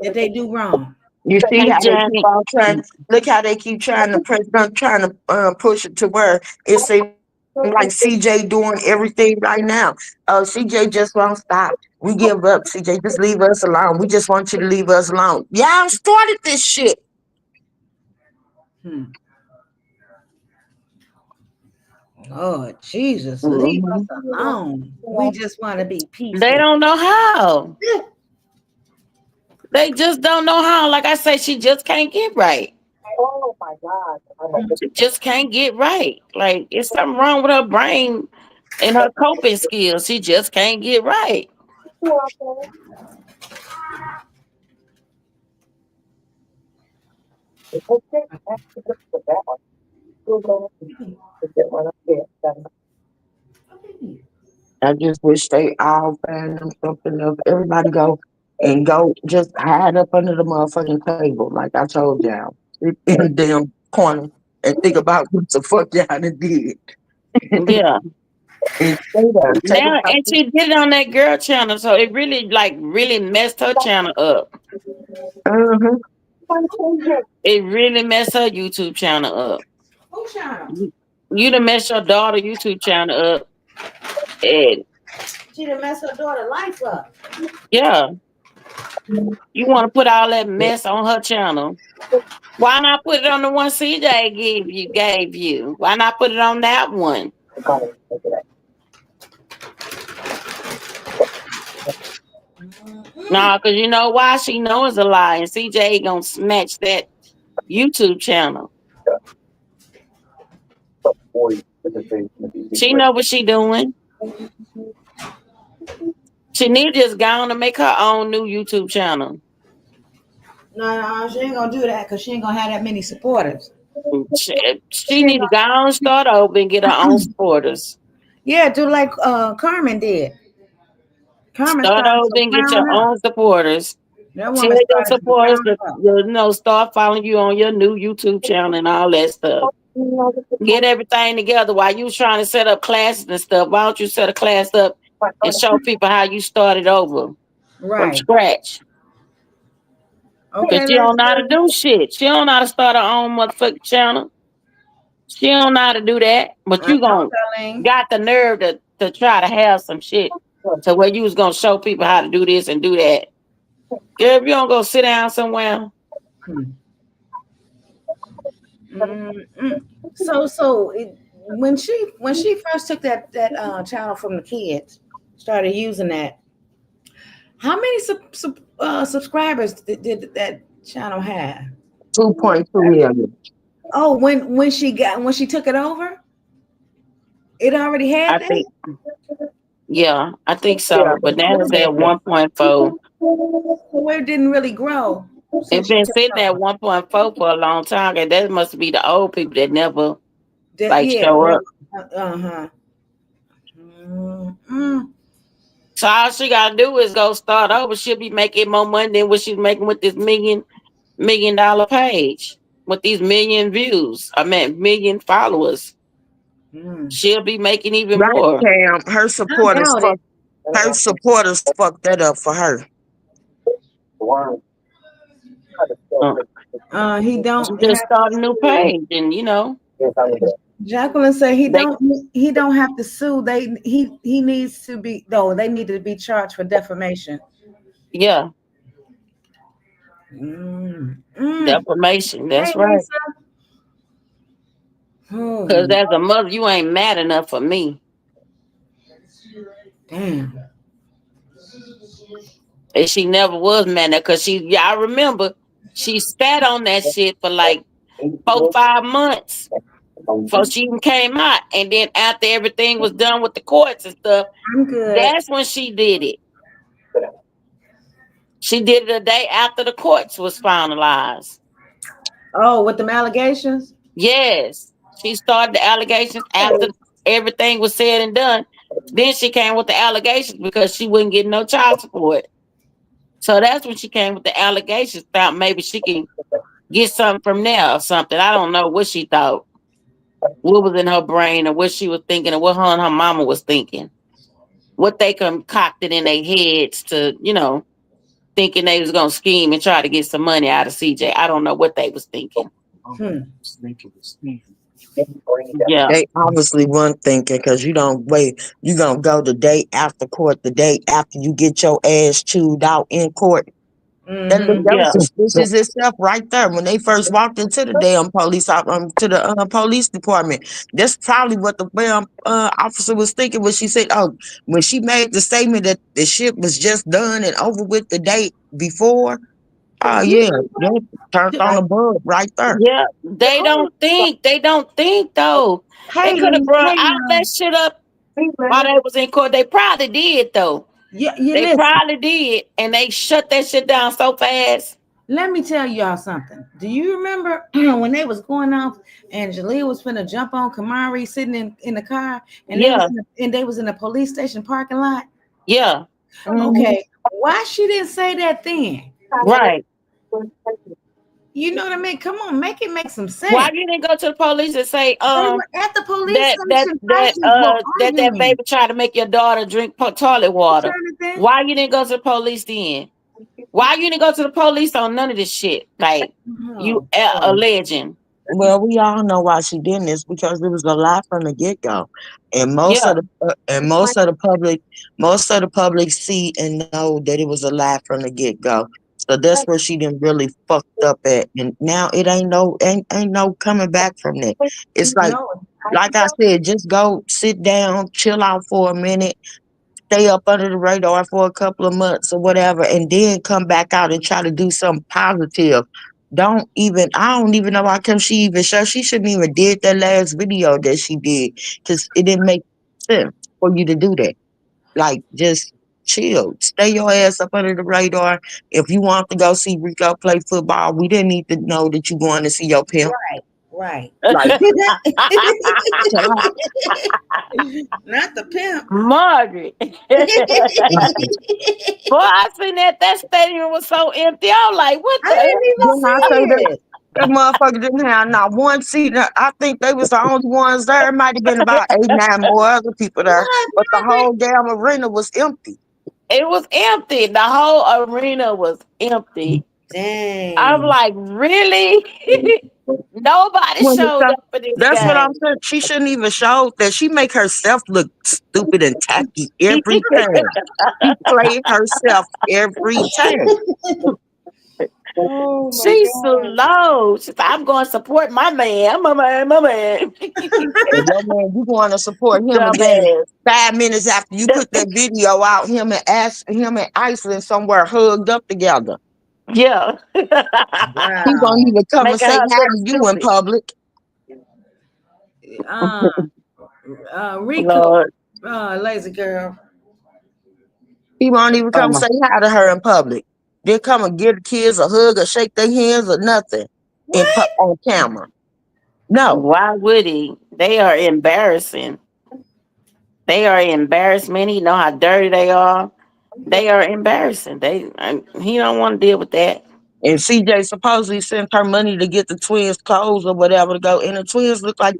that they do wrong. You see Hey, how they keep Johnny. on trying. Look how they keep trying to press, trying to push it to where it seems like CJ doing everything right now. CJ just won't stop. We give up. CJ, just leave us alone. We just want you to leave us alone. Y'all started this shit. Hmm. Lord Jesus, leave us Mhm. alone. We just want to be They peaceful. don't know how. They just don't know how. Like I say, she just can't get right. She just can't get right. Like it's something wrong with her brain and her coping skills. She just can't get right. I just wish they all find them something else. Everybody go just hide up under the motherfucking table, like I told y'all. Sit in the damn corner and think about what the fuck y'all done did. Yeah. And stay there. Take Now about and she did it on that girl channel, so it really like really messed her channel up. uh-huh. It really messed her YouTube channel up. Who Shauna? You done messed your daughter YouTube channel up. And She done mess her daughter life up. yeah, you want to put all that mess on her channel. Why not put it on the one CJ gave you? Why not put it on that one? Mm-mm. Nah, cause you know why she knows a lie, and CJ gonna smash that YouTube channel. She know what she doing. She need to just go on and make her own new YouTube channel. No, no, she ain't gonna do that because she ain't gonna have that many supporters. She need to go on and start over and get her own supporters. Yeah, do like Carmen did. Carmen Start started over from and get ground your up. own supporters. That Tell woman your started from supporters ground to up. start following you on your new YouTube channel and all that stuff. Get everything together while you was trying to set up classes and stuff. Why don't you set a class up and show people how you started over from Right. scratch? Cause Okay, she let's don't know how to do. do shit. She don't know how to start her own motherfucking channel. She don't know how to do that. But I you know, gon' Darlene. got the nerve to try to have some shit to where you was gonna show people how to do this and do that. Girl, if you don't go sit down somewhere. Hmm. Mm-mm. When she first took that channel from the kids, started using that. How many subscribers did that channel have? 2.2 million. Oh, when she took it over, it already I had that. think yeah, I think Yeah. so. But now it's at 1.4. So it didn't really grow It since she been took it sitting at over. 1.4 for a long time. And that must be the old people that never like Yeah, show up. uh-huh. Mm-mm. So all she gotta do is go start over. She'll be making more money than what she's making with this million dollar page with these million views. I mean million followers. Mm. She'll be making even Right, more. Cam. I doubt it. Her supporters fucked that up for her. Uh, He she don't just have to start a new sue. page, and Jacqueline said they he don't have to sue. He needs to be no. They need to be charged for defamation. yeah, Mm. Mm. defamation. Hey That's right. Lisa. Oh Because as a mother, you ain't mad enough for me. damn. And she never was mad enough because I remember she sat on that shit for like 4, 5 months before she even came out. And then after everything was done with the courts and stuff, I'm good. that's when she did it. She did it a day after the courts was finalized. Oh, with them allegations? Yes, she started the allegations after everything was said and done. Then she came with the allegations because she wouldn't get no child support. So that's when she came with the allegations. Thought maybe she can get something from there or something. I don't know what she thought, what was in her brain, or what she was thinking, or what her and her mama was thinking. What they concocted in their heads to, thinking they was gonna scheme and try to get some money out of CJ. I don't know what they was thinking. Hmm. Yeah, They obviously weren't thinking because you don't wait. You gonna go the day after court, the day after you get your ass chewed out in court. That was yeah, suspicious itself right there. When they first walked into the damn to the police department, that's probably what the damn officer was thinking when she said, "Oh, when she made the statement that the shit was just done and over with the day before." Oh You yeah, know that turned on what? the bulb right there. yeah. They Hold don't think. They don't think though. They could have brought hey all now. that shit up while they was in court. They probably did though. Yeah, you They listen. probably did, and they shut that shit down so fast. Let me tell y'all something. Do you remember when they was going off and Jaleel was finna jump on Kamari sitting in the car and Yeah, they was in the police station parking lot? yeah, Mhm. Okay. Why she didn't say that then? right. You know what I mean? Come on, make it make some Why sense. you didn't go to the police and say, They were at the police that that station that fighting, well, uh that arguing. baby tried to make your daughter drink toilet water? Jonathan. Why you didn't go to the police then? Why you didn't go to the police on none of this shit? Like you Oh, a boy. legend. Well, we all know why she did this because it was a lie from the get go, and Yeah, most of the public see and know that it was a lie from the get go. So that's where she didn't really fucked up at, and now it ain't no coming back from that. It's No. like I said, just go sit down, chill out for a minute, stay up under the radar for a couple of months or whatever, and then come back out and try to do something positive. I don't even know how come she even she shouldn't even did that last video that she did because it didn't make sense for you to do that. Like, just chill, stay your ass up under the radar. If you want to go see Rico play football, we didn't need to know that you going to see your pimp. Right. Right. Like, chill out. Not the pimp. Margaret. Boy, I seen that stadium was so empty. I was like, what I the didn't even Then I say see it. that motherfucker didn't have not one seat. I think they was the only ones there. It might have been about 8, 9 more other people there, What, but the Margaret? whole damn arena was empty. it was empty. The whole arena was empty. I'm Dang. like, really? Nobody When the showed stuff, up for this that's what I'm game. saying. She shouldn't even show that. She make herself look stupid and tacky every time. She play herself every time. Oh my She's slow. She's like, I'm going to support my man. My man, my man. And your man, you going to support him, and then Dumbass. 5 minutes after you put that video out, him and Iceland somewhere hugged up together. Yeah. He won't God. even come and Making say her hi look to you in stupid. public. Wow. Rico, Lord. lazy girl. He won't even come Oh, say hi to her in public. They come and give the kids a hug or shake their hands or nothing What? on camera. No. why would he? They are embarrassing. They are embarrassment. He know how dirty they are. They are embarrassing. He don't want to deal with that. And CJ supposedly sent her money to get the twins clothes or whatever to go. And the twins look like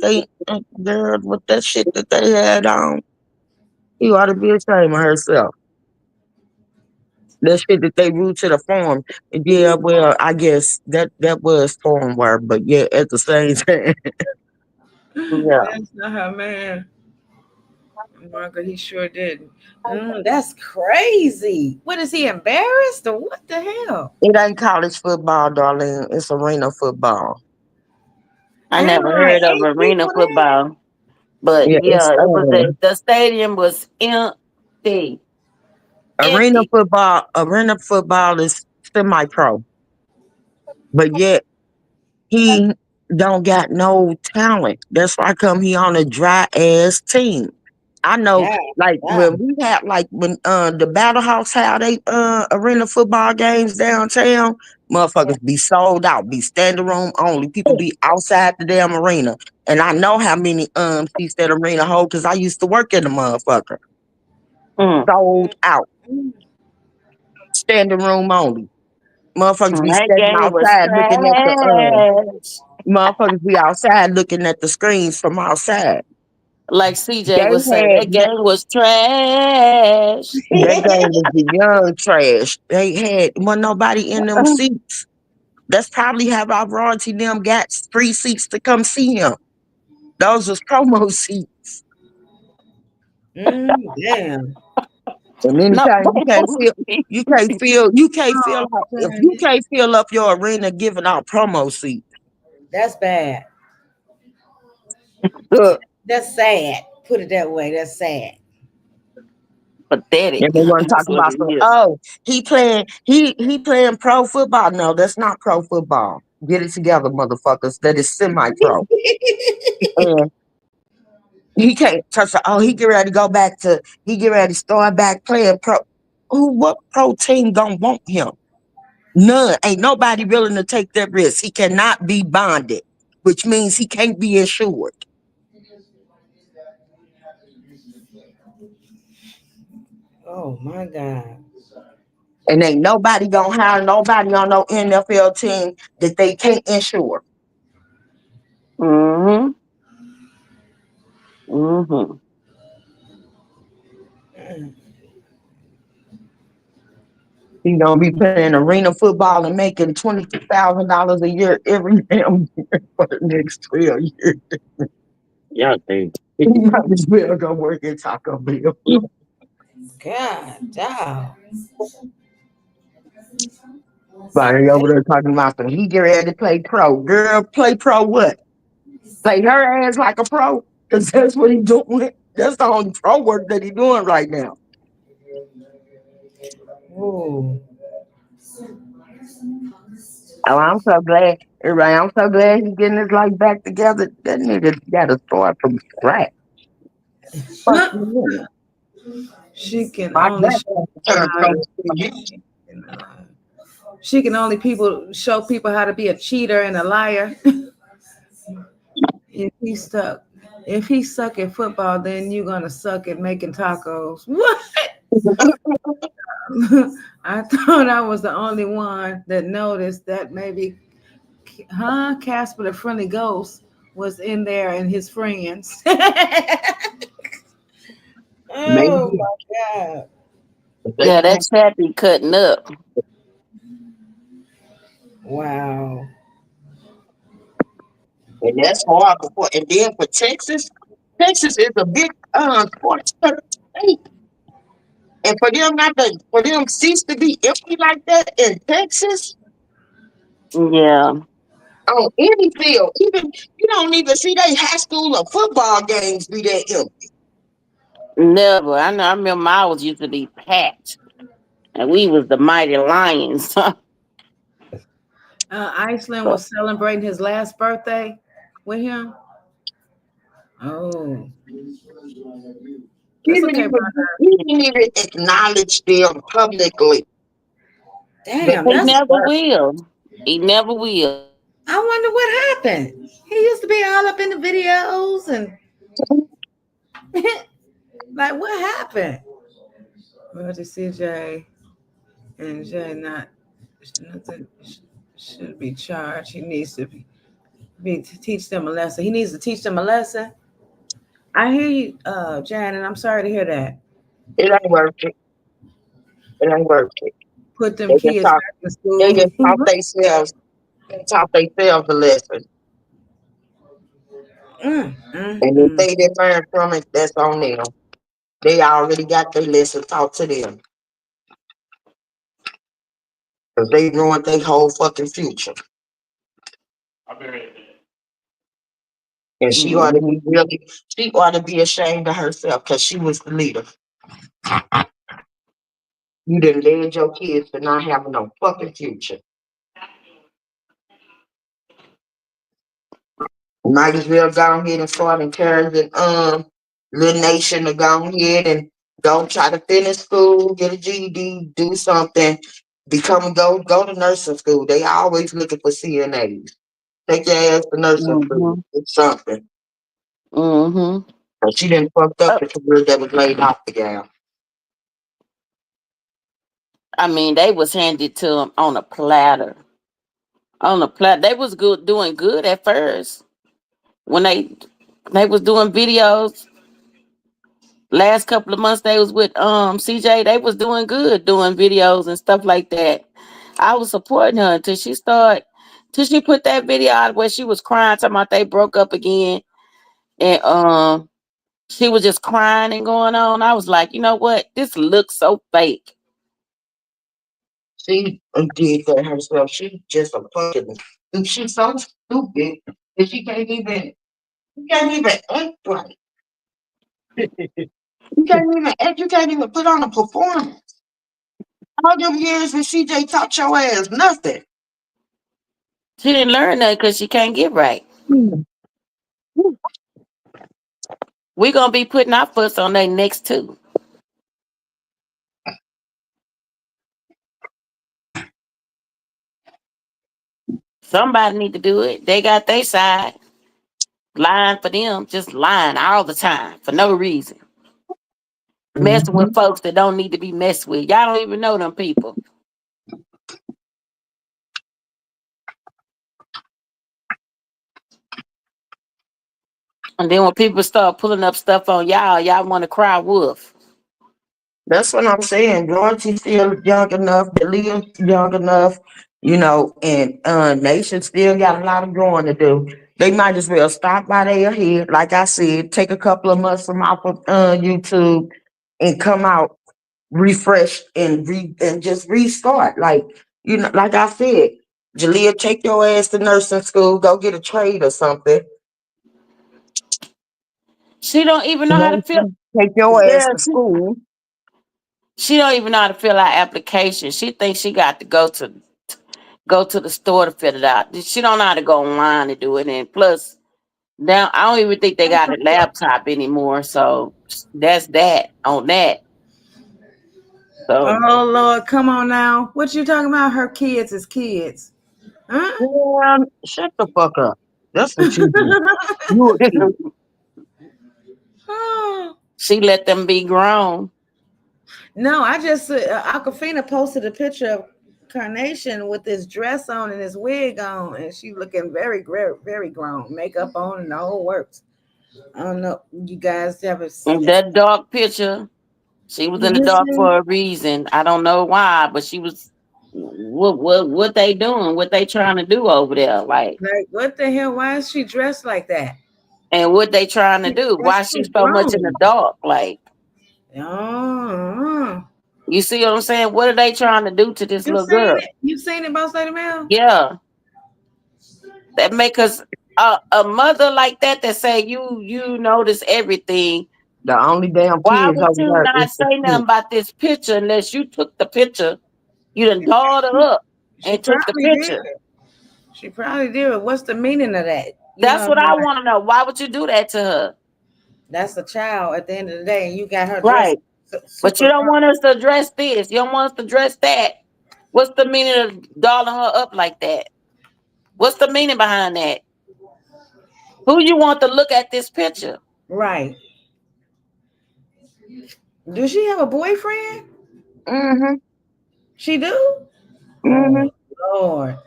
girl, with that shit that they had on. You ought to be ashamed of herself. That shit that they rude to the farm. And yeah, well, I guess that was farm work, but yeah, at the same time. Yeah. That's not her man. Margaret, he sure didn't. That's crazy. What is he embarrassed or what the hell? It ain't college football, darling. It's arena football. I Ain't never like heard of 8 people arena there. football. But Yeah, yeah, it was the stadium was empty. Empty. arena football is semi pro. But yet he don't got no talent. That's why come he on a dry ass team. I know, God, like God. when we had, like when the Battle House had they arena football games downtown, motherfuckers be sold out, be standing room only. People be outside the damn arena, and I know how many seats that arena hold because I used to work in the motherfucker. Mm. Sold out, standing room only. Motherfuckers be That standing game was outside looking at the trash. motherfuckers be outside looking at the screens from outside. Like They CJ would say, had that game was trash. that game was the young trash. They had wasn't nobody in them seats. That's probably how our royalty them got free seats to come see him. Those was promo seats. Damn. And No, anytime you can't feel Oh, if you man. can't fill up your arena giving out promo seats. That's bad. Look, That's sad. Put it that way. That's sad. pathetic. and they want to talk That's what about it some, is. oh, he playing pro football. No, that's not pro football. Get it together, motherfuckers. That is semi pro. And he can't touch the, oh, he get ready to start back playing pro. What pro team gonna want him? None. Ain't nobody willing to take that risk. He cannot be bonded, which means he can't be insured. Oh my God. And ain't nobody gonna hire nobody on no NFL team that they can't insure. Mm-hmm. Mm-hmm. He gonna be playing arena football and making $22,000 a year every damn year for the next 12 years. Yeah, they. He might as well go work at Taco Bell. God, dog. Somebody over there talking about some, he get ready to play pro. Girl, play pro what? Play her ass like a pro? Because that's what he doing. That's the only pro work that he doing right now. Ooh. Oh, I'm so glad. Everybody, I'm so glad he's getting his life back together. That nigga got to start from scratch. Fuck you. She can My only show grandpa people turned how pro. to she can only people show people how to be a cheater and a liar. if he's stuck. If he suck at football, then you're gonna suck at making tacos. What? I thought I was the only one that noticed that maybe, Casper the Friendly Ghost was in there and his friends. Oh Maybe. my God. They Yeah, that gonna, chat be cutting up. Wow. and that's hard before. And then for Texas, Texas is a big sports state. And for them seats to be empty like that in Texas Yeah, on any field, even you don't even see they high school or football games be that empty. never. I know. I remember ours used to be packed, and we was the mighty lions. Iceland So, was celebrating his last birthday with him. Oh, He that's didn't okay, even brother. he didn't even acknowledge them publicly. But Damn, he that's. never will. He never will. I wonder what happened. He used to be all up in the videos and like, what happened? Well, to CJ and Jay not nothing should be charged. He needs to teach them a lesson. He needs to teach them a lesson. I hear you, Jan, and I'm sorry to hear that. it ain't worth it. It ain't worth it. Put them They just kids talk. back in They school. just taught themselves a lesson. Mm, mm, And if mm. they didn't learn from it, that's on them. They already got their lesson taught to them. Because they ruined their whole fucking future. And Mhm. she ought to be ashamed of herself because she was the leader. You done led your kids to not having no fucking future. Might as well go ahead and start encouraging Little nation to go ahead and go try to finish school, get a GED, do something, go to nursing school. They always looking for CNAs. Take your ass to nursing school. Mm-hmm. It's something. Mm-hmm. But she didn't fucked up Uh, the career that was laid off the gal. I mean, they was handed to them on a platter. On a platter. They was good, doing good at first when they was doing videos. Last couple of months they was with CJ. They was doing good, doing videos and stuff like that. I was supporting her till she put that video out where she was crying, talking about they broke up again, and she was just crying and going on. I was like, you know what? This looks so fake. She did that herself. She just a fucking. She's so stupid that she can't even act right. You can't even act. You can't even put on a performance. All them years that CJ taught your ass nothing. She didn't learn that because she can't get right. Hmm. We gonna be putting our foot on their necks too. Somebody need to do it. They got their side. Lying for them, just lying all the time for no reason. Messing with Hmm. folks that don't need to be messed with. Y'all don't even know them people. And then when people start pulling up stuff on y'all want to cry wolf. That's what I'm saying. Royalty's still young enough. Delia's young enough. And Nation still got a lot of growing to do. They might as well stop by their head. Like I said, take a couple of months from off of YouTube and come out refreshed and just restart. Like I said, Jalea, take your ass to nursing school, go get a trade or something. She don't even know how to fill. Nation, take your ass Girl, to school. she don't even know how to fill out application. She thinks she got to go to the store to fill it out. She don't know how to go online to do it. And plus, now I don't even think they got a laptop anymore. So that's that on that. So Oh Lord, come on now. What you talking about? Her kids is kids. Huh? Man, shut the fuck up. That's what you do. You a kid. Oh. she let them be grown. No, I just Aquafina posted a picture of Carnation with this dress on and this wig on, and she looking very, very, very grown, makeup on and the whole works. I don't know, you guys ever? And that dark picture, she was in the You dark see, for a reason. I don't know why, but she was. What they doing? What they trying to do over there? Like, like what the hell? Why is she dressed like that? and what they trying to do? That's Why she too so much in the grown. dark? Like, Oh, you see what I'm saying? What are they trying to do to this you little seen girl? it? You seen it, Boss Lady Mel? Yeah, that make us a mother like that say you notice everything. The only damn Why kids would over you there not is the say nothing kids. about this picture unless you took the picture? You done dolled her up She and took the probably did. picture. She probably did. What's the meaning of that? You That's know, what I want to know. Why would you do that to her? that's a child at the end of the day, and you got her dressed Right. But you super don't grown. want us to address this. You don't want us to address that. What's the meaning of dolling her up like that? What's the meaning behind that? Who you want to look at this picture? Right. Does she have a boyfriend? Mm-hmm. She do? Mm-hmm. Oh, Lord.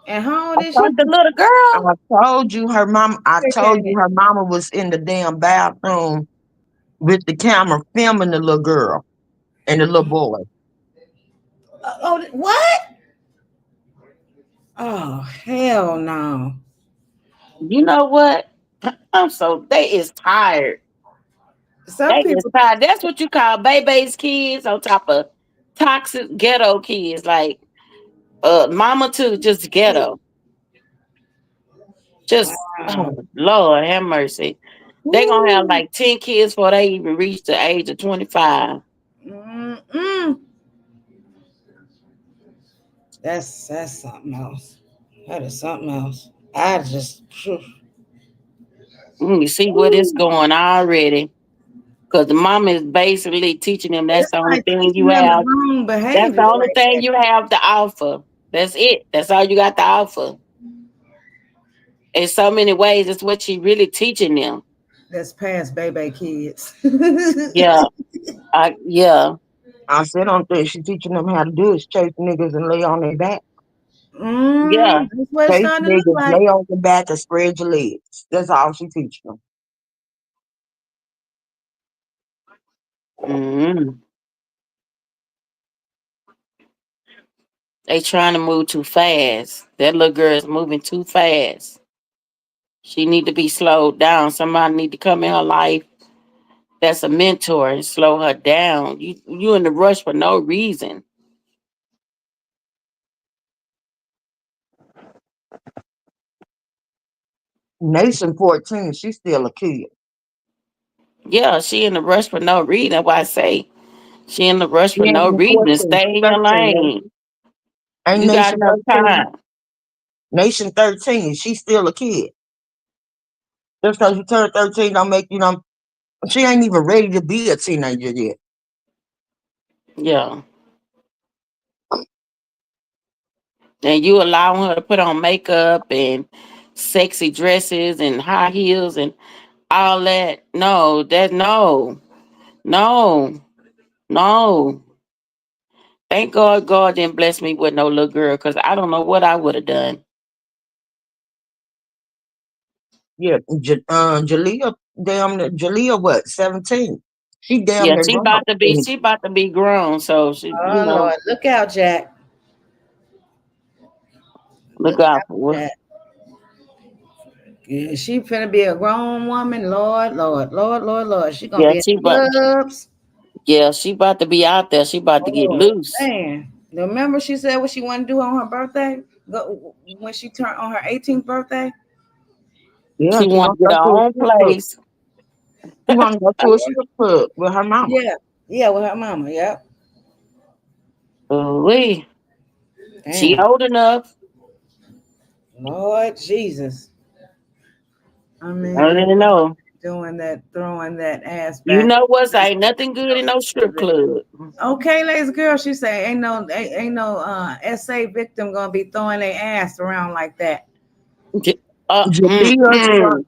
And how I old is she? With told the you. little I girl? told you her mom. I told you Okay. her mama was in the damn bathroom with the camera filming the little girl and the little boy. Oh, what? Oh, hell no. You know what? They is tired. Some They is people, tired. That's what you call baby's kids on top of toxic ghetto kids. Like mama too, just ghetto. Just wow. oh Lord have mercy. They gonna have Woo. like 10 kids before they even reach the age of 25. Mm-mm. That's something else. That is something else. I just, phew. You see what is Woo. going already. Because the mama is basically teaching them that's It's the only like thing you teaching them the have. wrong That's behavior the only right thing there. you have to offer. That's it. That's all you got to offer. In so many ways, it's what she really teaching them. That's past baby kids. Yeah. Yeah. I said, don't think she teaching them how to do is chase niggas and lay on their back. Yeah. That's what it's Chase starting to look niggas, like. lay on your back and spread your legs. That's all she teaching them. Hmm. They trying to move too fast. That little girl is moving too fast. She need to be slowed down. Somebody need to come in her life that's a mentor and slow her down. You in the rush for no reason. Nation 14, she's still a kid. Yeah, she in the rush for no reason. That's why I say she in the rush She for ain't no even reason. 14, Stay she's in your 13. lane. Ain't You got Nation enough 13? time. Nation 13, she's still a kid. Just because you turn 13 don't make you know, she ain't even ready to be a teenager yet. Yeah. And you allowing her to put on makeup and sexy dresses and high heels and all that. No, no. Thank God didn't bless me with no little girl because I don't know what I would have done. Yeah, Jalea, Jalea what, 17? She damn Yeah, near grown. she about to be grown. So Oh Lord, look out, Jack. look Look out out, for her. Jack. Yeah, she finna be a grown woman. Lord, Lord, Lord, Lord, Lord. She gonna Yeah, be in she the about clubs. she about to be out there. She about to get Oh loose. man. Remember she said what she wanted to do on her birthday? Go, when she turned on her 18th birthday? Yeah, She she want gonna to get go her to a own strip club. place. She wanna go to a strip club with her mama. Yeah. Yeah, with her mama. Yep. Ooh-wee. She Damn. old enough. Lord Jesus. I I mean, already know. doing that, throwing that ass You back. know what's ain't nothing good in no strip club. Okay, ladies, girl, she say ain't no SA victim gonna be throwing their ass around like that. Jalea's front,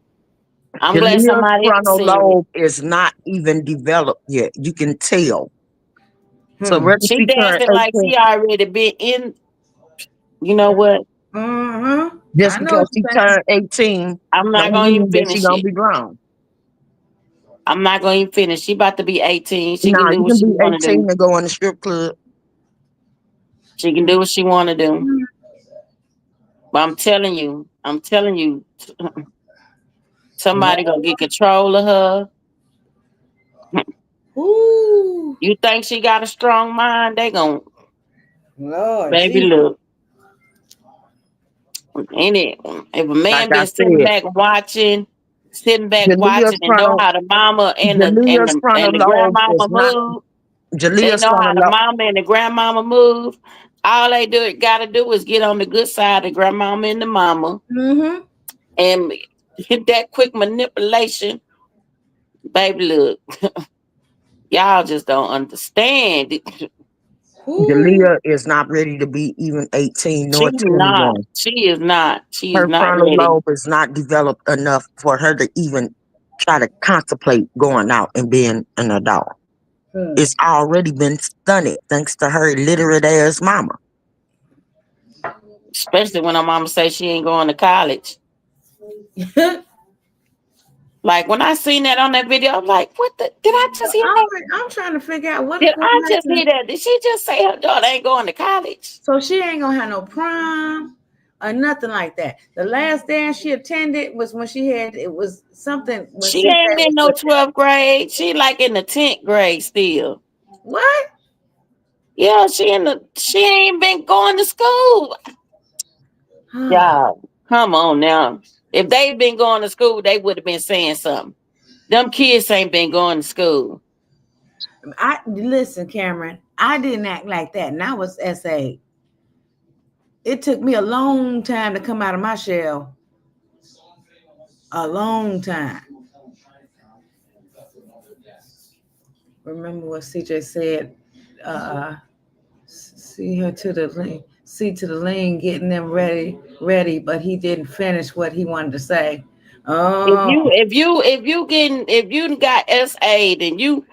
I'm glad Jalea's somebody else frontal seen it. lobe is not even developed yet. You can tell. So Hmm. whether She she turned dancing like 18, she already been in. You know what? Mm-hmm. just I know what because you're she saying. turned 18, I'm not don't gonna even mean that she finish gonna it. be grown. I'm not gonna even finish. She about to be 18. She can Nah, do you what can she be wanna 18 do. and go in the strip club. She can do what she wanna do. But I'm telling you, somebody gonna get control of her. Ooh, You think she got a strong mind? They gonna Lord baby Jesus. look. Ain't it? If a Like man I been said, sitting back Jalea's watching and know frontal, how the mama and Jalea's frontal the lobe is grandmama not, move, they Jalea's know how frontal the lobe, mama and the grandmama move. All they gotta do is get on the good side of grandmama and the mama Mm-hmm. and hit that quick manipulation. Baby, look, y'all just don't understand. Ooh. Jalea is not ready to be even 18 nor She's not. 21. She is not. She is Her not frontal ready. lobe is not developed enough for her to even try to contemplate going out and being an adult. Hmm. It's already been stunted thanks to her literate ass mama. Especially when her mama say she ain't going to college. Like when I seen that on that video, I'm like, what the did I just hear that? I'm trying to figure out what Did I just hear happened. that? Did she just say her daughter ain't going to college? So she ain't gonna have no prom or nothing like that. The last dance she attended was when she had it was something when She Sensei ain't was in no with her. 12th grade. She like in the 10th grade still. What? Yeah, she ain't been going to school. Yeah, come on now. If they been going to school, they would have been saying something. Them kids ain't been going to school. I listen, Cameron. I didn't act like that, and I was SA. It took me a long time to come out of my shell. A long time. Remember what CJ said? Uh, see her to the lane, see to the lane, getting them ready, but he didn't finish what he wanted to say. If Oh, you if you if you getting if you got SA, then you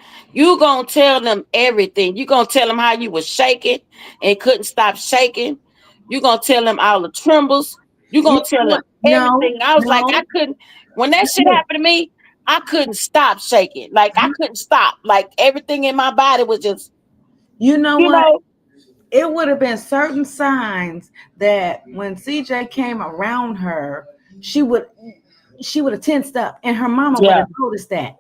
gonna tell them everything. You gonna tell them how you was shaking and couldn't stop shaking. You gonna tell them all the trembles. You you gonna know tell them what? No, everything. I was like, I no. couldn't. When that shit Listen, happened to me, I couldn't stop shaking. Like I couldn't stop. Like everything in my body was just, you know you what? know, It would have been certain signs that when CJ came around her, she would she would have tensed up, and her mama would yeah, have noticed that.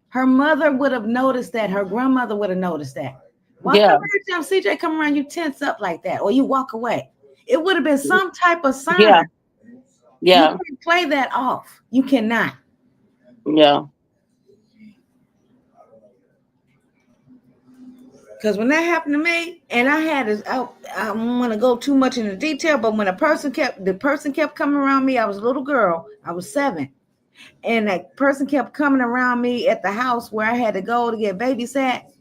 Her mother would have noticed that. Her grandmother would have noticed that. Why come yeah, every time CJ come around, you tense up like that, or you walk away? It would have been some type of yeah, sign. You yeah, can't play that off. You cannot. yeah. Because when that happened to me, and I had this, I don't want to go too much into detail, but when the person kept coming around me, I was a little girl, I was 7, and that person kept coming around me at the house where I had to go to get babysat,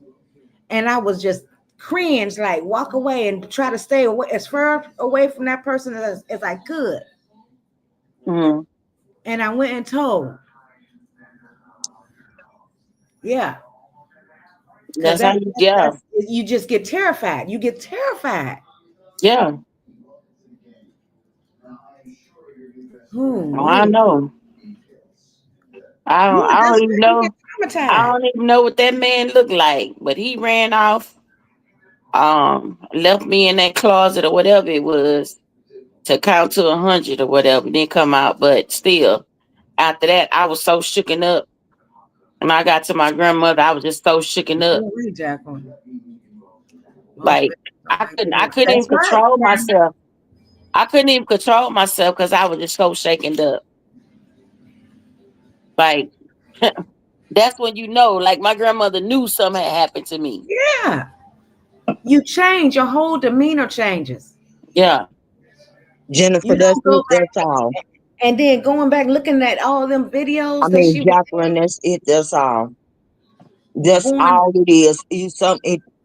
and I was just cringe, like walk away and try to stay away, as far away from that person as I could. Mm. And I went and told, yeah, because That's how you, yeah, that's you just get terrified. You get terrified. yeah. Ooh, Oh, I wait. know. Yeah, I that's don't even when you know. get I traumatized. don't even know what that man looked like, but he ran off, left me in that closet or whatever it was to count to 100 or whatever, then come out. But still, after that, I was so shooken up. When I got to my grandmother, I was just so shooken up. Oh, wait, Jacqueline. Most Like babies don't make I it. couldn't even That's right. control myself. I couldn't even control myself because I was just so shaken up. Like that's when you know, like my grandmother knew something had happened to me. Yeah. You change, your whole demeanor changes. Yeah. Jennifer, You that's don't it. go That's back all. and then going back looking at all them I videos that mean, she was Jacqueline, that's it. That's all. That's going. all it is.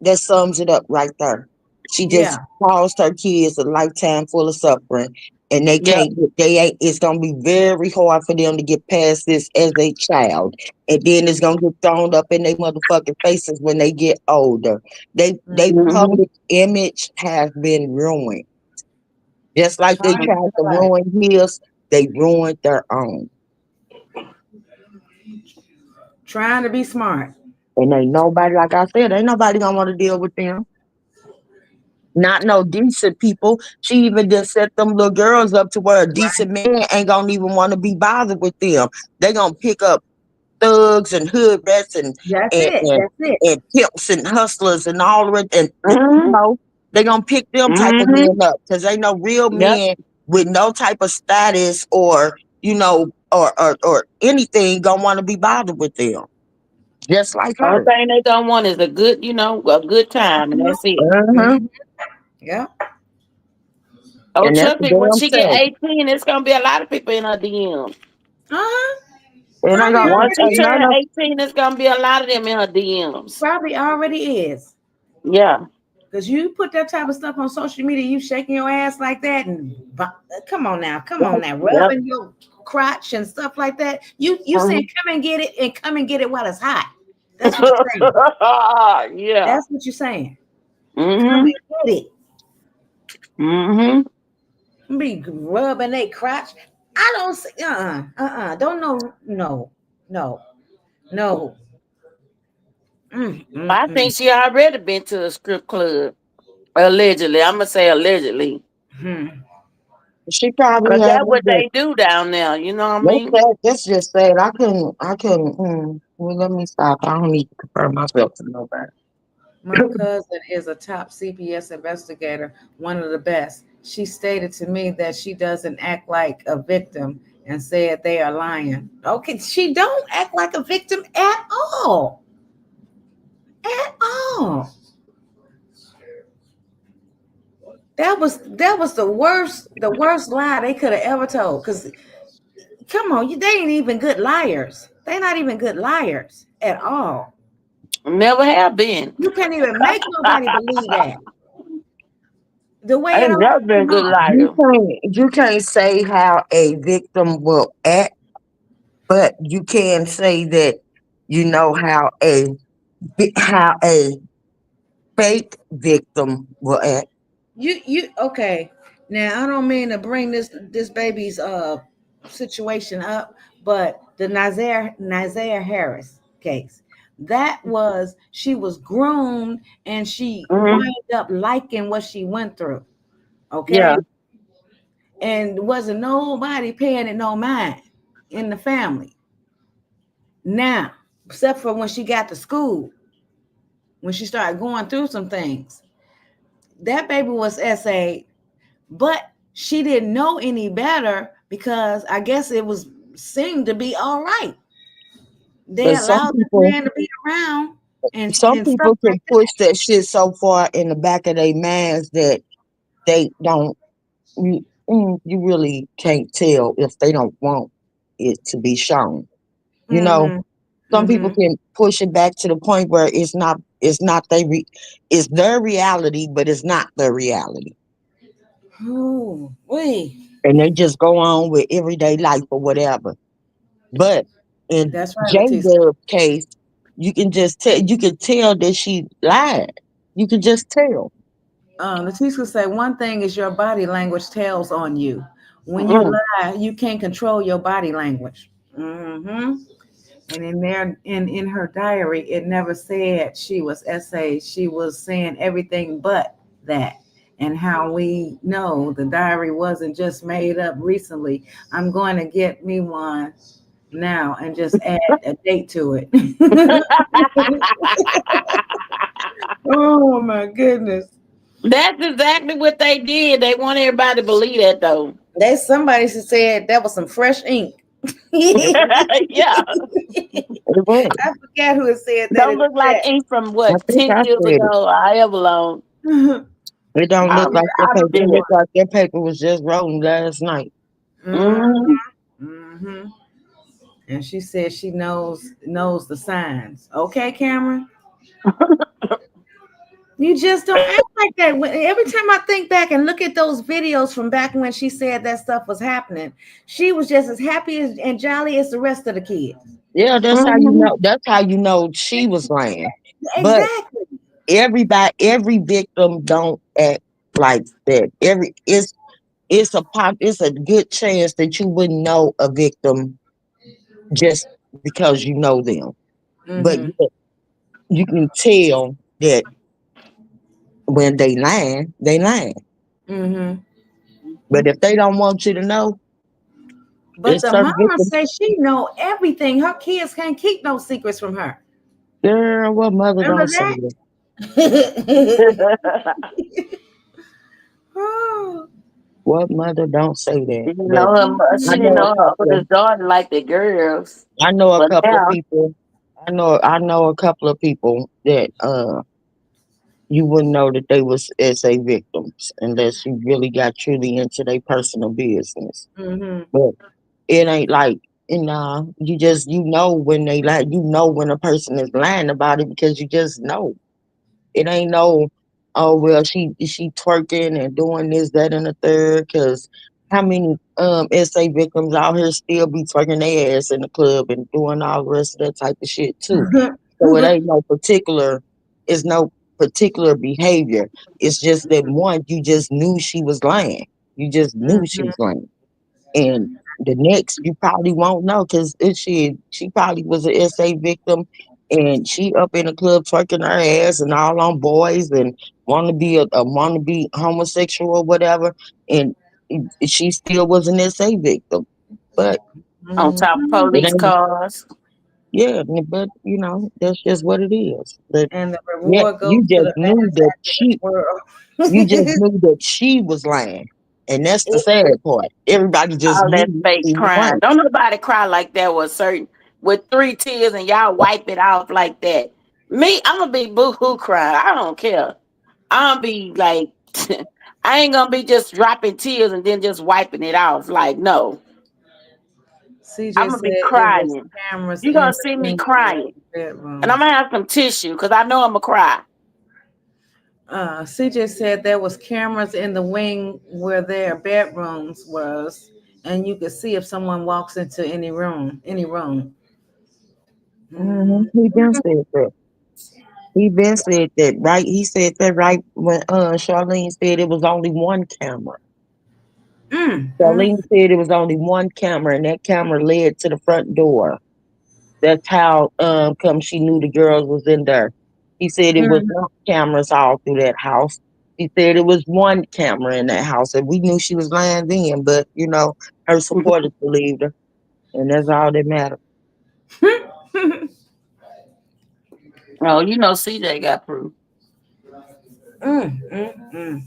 That sums it up right there. She Yeah. just caused her kids a lifetime full of suffering, and they Yeah. can't. They ain't. It's gonna be very hard for them to get past this as a child, and then it's gonna get thrown up in their motherfucking faces when they get older. They Mhm. Hmm. public image has been ruined, just like they Trying to tried to survive. ruin his. They ruined their own, Trying to be smart. and ain't nobody. Like I said, ain't nobody gonna want to deal with them. Not no decent people. She even just set them little girls up to where a decent man ain't gonna even want to be bothered with them. They gonna pick up thugs and hood rats That's and it. and, That's it. and pimps and hustlers and all of it. And Hmm. they gonna pick them type of Hmm. men up because they know real Yep. men with no type of status or or anything gonna want to be bothered with them. Just like Only her. thing they don't want is a good, a good time, and that's it. Uh-huh. Mhm. Yeah. Oh, And that's trust the me, when damn she get thing. 18, it's gonna be a lot of people in her DM. Uh-huh. And I Probably gonna Once she already ain't is. none turn of 18, it's gonna be a lot of them in her DMs. Probably already is. Yeah. Because you put that type of stuff on social media, you shaking your ass like that, and come on now, Yep. rubbing your crotch and stuff like that. You Hmm. saying come and get it and come and get it while it's hot. That's what you're saying. Yeah. That's what you're saying. Come Hmm. and get it. Hmm. Be rubbing a crotch. I don't see. Don't know. No. No. No. Mm, mm, I think mm, she already been to a strip club. Allegedly. I'm gonna say allegedly. hmm. she probably Cause has. that's what they do down there, you know what I That's mean? sad. That's just sad. I couldn't. Well, let me stop. I don't need to compare myself to nobody. My cousin is a top CPS investigator, one of the best. She stated to me that she doesn't act like a victim and said they are lying. Okay, she don't act like a victim at all. At all. That was the worst lie they could have ever told. Cause come on, they ain't even good liars. They not even good liars at all. Never have been. You can't even make nobody believe that. The way I it ain't all never been a came good off. liar. You can't say how a victim will act, but you can say that you know how a fake victim will act. You okay. Now I don't mean to bring this baby's situation up, but the Nazir Harris case. That was she was groomed and she Hmm. wound up liking what she went through. Yeah. Okay. And wasn't nobody paying it no mind in the family. Now, except for when she got to school, when she started going through some things. That baby was SA, but she didn't know any better because I guess it was seemed to be all right. They But allowed this man to be around some and stuff people like can push that shit so far in the back of their minds that they don't. You really can't tell if they don't want it to be shown. that. You know, some people Mm-hmm. can push it back to the point where it's their reality, but it's not their reality, Oh, wait. and they just go on with everyday life or whatever. But in That's right, J Leticia. Dub's case, you can tell that she lied. You can just tell. Leticia said one thing is your body language tells on you. When you Mm. lie, you can't control your body language. Mm-hmm. And in her diary, it never said she was SA. She was saying everything but that. And how we know the diary wasn't just made up recently. I'm going to get me one now and just add a date to it. Oh my goodness. That's exactly what they did. They want everybody to believe that, though. There's somebody who said that was some fresh ink. Yeah. It was. I forgot who had said that Don't in look like ink from I what, think 10 I years said it. ago, or however long. the It don't look I'm, like that I'm paper. It sure. look like that paper was just rolling last night. chat. Hmm. Hmm. And she said she knows the signs. Okay, Cameron. You just don't act like that. Every time I think back and look at those videos from back when she said that stuff was happening, she was just as happy and jolly as the rest of the kids. Yeah, that's how you Hmm. know. That's how you know she was lying. But Exactly. every victim don't act like that. It's a good chance that you wouldn't know a victim just because you know them. But Mm-hmm. you can tell that when they lying. Mm-hmm. But if they don't want you to know, But it's the certain mama victims. says she know everything. Her kids can't keep no secrets from her. Girl, what mother Remember don't say that? that? Oh. What mother don't say that? She didn't But know I she didn't know a Mhm. know her couple of oldest daughter like the girls. I know a But couple of now, people. I know a couple of people that you wouldn't know that they was SA victims unless you really got truly into their personal business. Mhm. But it ain't like you know when they lie, you know when a person is lying about it because you just know. It ain't no, oh well, she twerking and doing this, that, and the third. Because how many SA victims out here still be twerking their ass in the club and doing all the rest of that type of shit too? So it ain't no particular. It's no particular behavior. It's just that one, you just knew she was lying. You just knew she was lying. And the next, you probably won't know because she probably was a SA victim, and she up in the club twerking her ass and all on boys and want to be homosexual or whatever, and she still was an SA victim. But on top of Mhm. it police ain't, cars. yeah, but that's just what it is. But And the yeah, reward goes to the best actor in the world. you just knew that she was lying, and that's the sad part. Everybody just All that knew fake she was crying. lying. Don't nobody cry like that with 3 tears and y'all wipe it off like that. Me, I'm gonna be boo-hoo crying. I don't care. I'm gonna be like I ain't gonna be just dropping tears and then just wiping it off. Like, no. CJ I'm gonna said be it was crying. cameras You in gonna the see me wing crying, and I'm bedrooms. gonna have some tissue because I know I'm gonna cry. CJ said there was cameras in the wing where their bedrooms was, and you could see if someone walks into any room, any room. He been Mm-hmm. said that. He been said that, right? He said that right when Charlene said it was only one camera. Mm-hmm. Charlene said it was only one camera, and that camera led to the front door. That's how come she knew the girls was in there. He said it was not cameras all through that house. He said it was one camera in that house, and we knew she was lying then, but her supporters believed her, and that's all that mattered. Oh, you know, CJ got proof. Mm-hmm.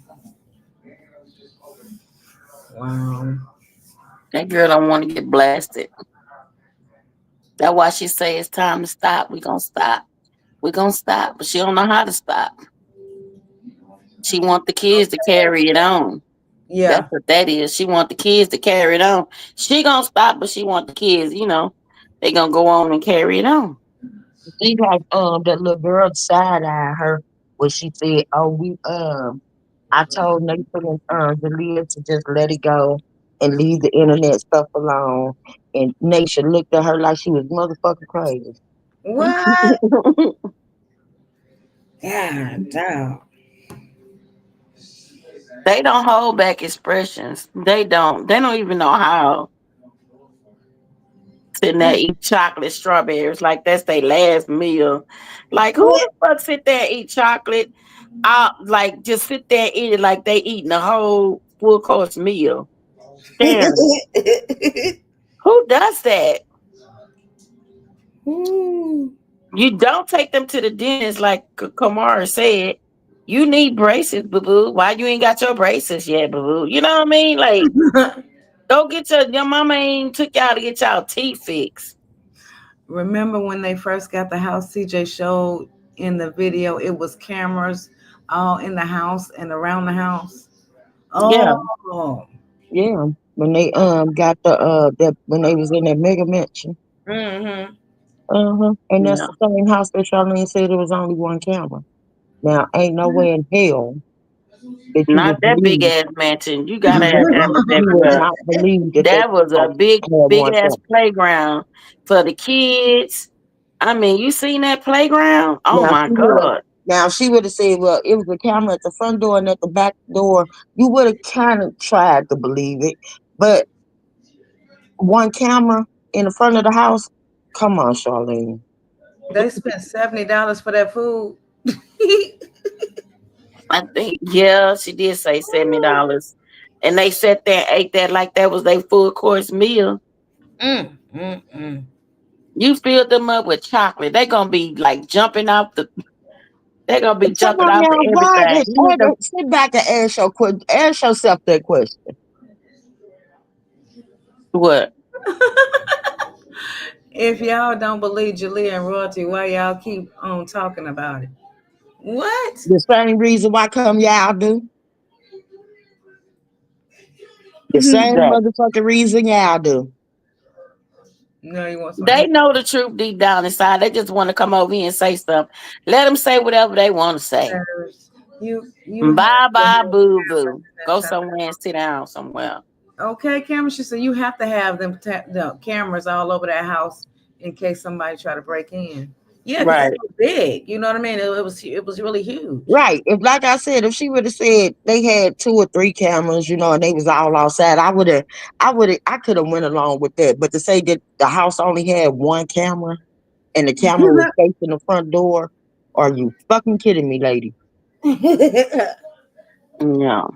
Wow. That girl don't want to get blasted. That's why she say it's time to stop. We gonna stop. We gonna stop, but she don't know how to stop. She want the kids to carry it on. That's Yeah. what that is. She want the kids to carry it on. She gonna stop, but she want the kids. They gonna go on and carry it on. She like that little girl side eye her when she said, "Oh, I told Nathan and Jalea to just let it go and leave the internet stuff alone." And Nation looked at her like she was motherfucking crazy. What? God damn. They don't hold back expressions. They don't. They don't even know how. Sitting there eat chocolate strawberries like that's their last meal. Like who What? the fuck sit there and eat chocolate? Like just sit there and eat it like they eating a whole full course meal. Damn. Who does that? Ooh. You don't take them to the dentist like Kamara said. You need braces, boo boo. Why you ain't got your braces yet, boo boo? You know what I mean? Like, go get your mama ain't took y'all to get y'all teeth fixed. Remember when they first got the house? CJ showed in the video. It was cameras all in the house and around the house. Yeah, Oh. Yeah, when they got that when they was in that mega mansion. Mm-hmm. And that's yeah. the same house that Charlene said there was only one camera. Now, ain't no way in hell that you Not would that big believe ass mansion. You gotta have cameras you would everywhere. not believe that that That was a house big, had big one ass camera. playground for the kids. I mean, you seen that playground? Oh Now my she would have god. now she would have said, well, it was a camera at the front door and at the back door. You would have kind of tried to believe it, but one camera in the front of the house. Come on, Charlene. They spent $70 for that food. I think yeah, she did say $70. And they sat there and ate that like that was their full course meal. Mm. You filled them up with chocolate. They gonna be like jumping out the they gonna be Come jumping on out now, to why everything. did You need to sit back and ask yourself that question? what? If y'all don't believe Jalea and Royalty, why y'all keep on talking about it? What? The same reason why come y'all do. The same That motherfucking reason y'all do. No, you want some they know the truth deep down inside. They just want to come over here and say something. Let them say whatever they want to say. answers. You have Bye to bye have boo cameras boo. in that Go child. somewhere and sit down somewhere. Okay, camera. She said you have to have the cameras all over that house in case somebody try to break in. Yeah, because it's Right. so big. You know what I mean? It was really huge. Right. If like I said, if she would have said they had two or three cameras, and they was all outside, I could have went along with that. But to say that the house only had one camera and the camera was facing the front door, are you fucking kidding me, lady? No.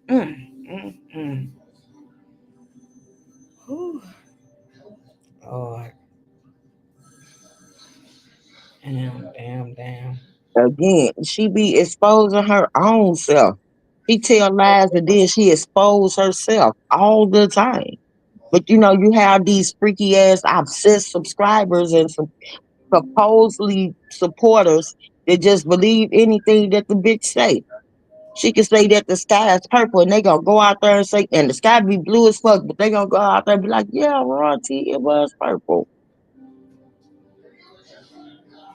Mm. Whew. Oh, damn. Again, she be exposing her own self. She tell lies and then she expose herself all the time. But you have these freaky ass obsessed subscribers and some supposedly supporters that just believe anything that the bitch say. She can say that the sky is purple, and they gonna go out there and say, and the sky be blue as fuck, but they gonna go out there and be like, yeah, royalty, it was purple.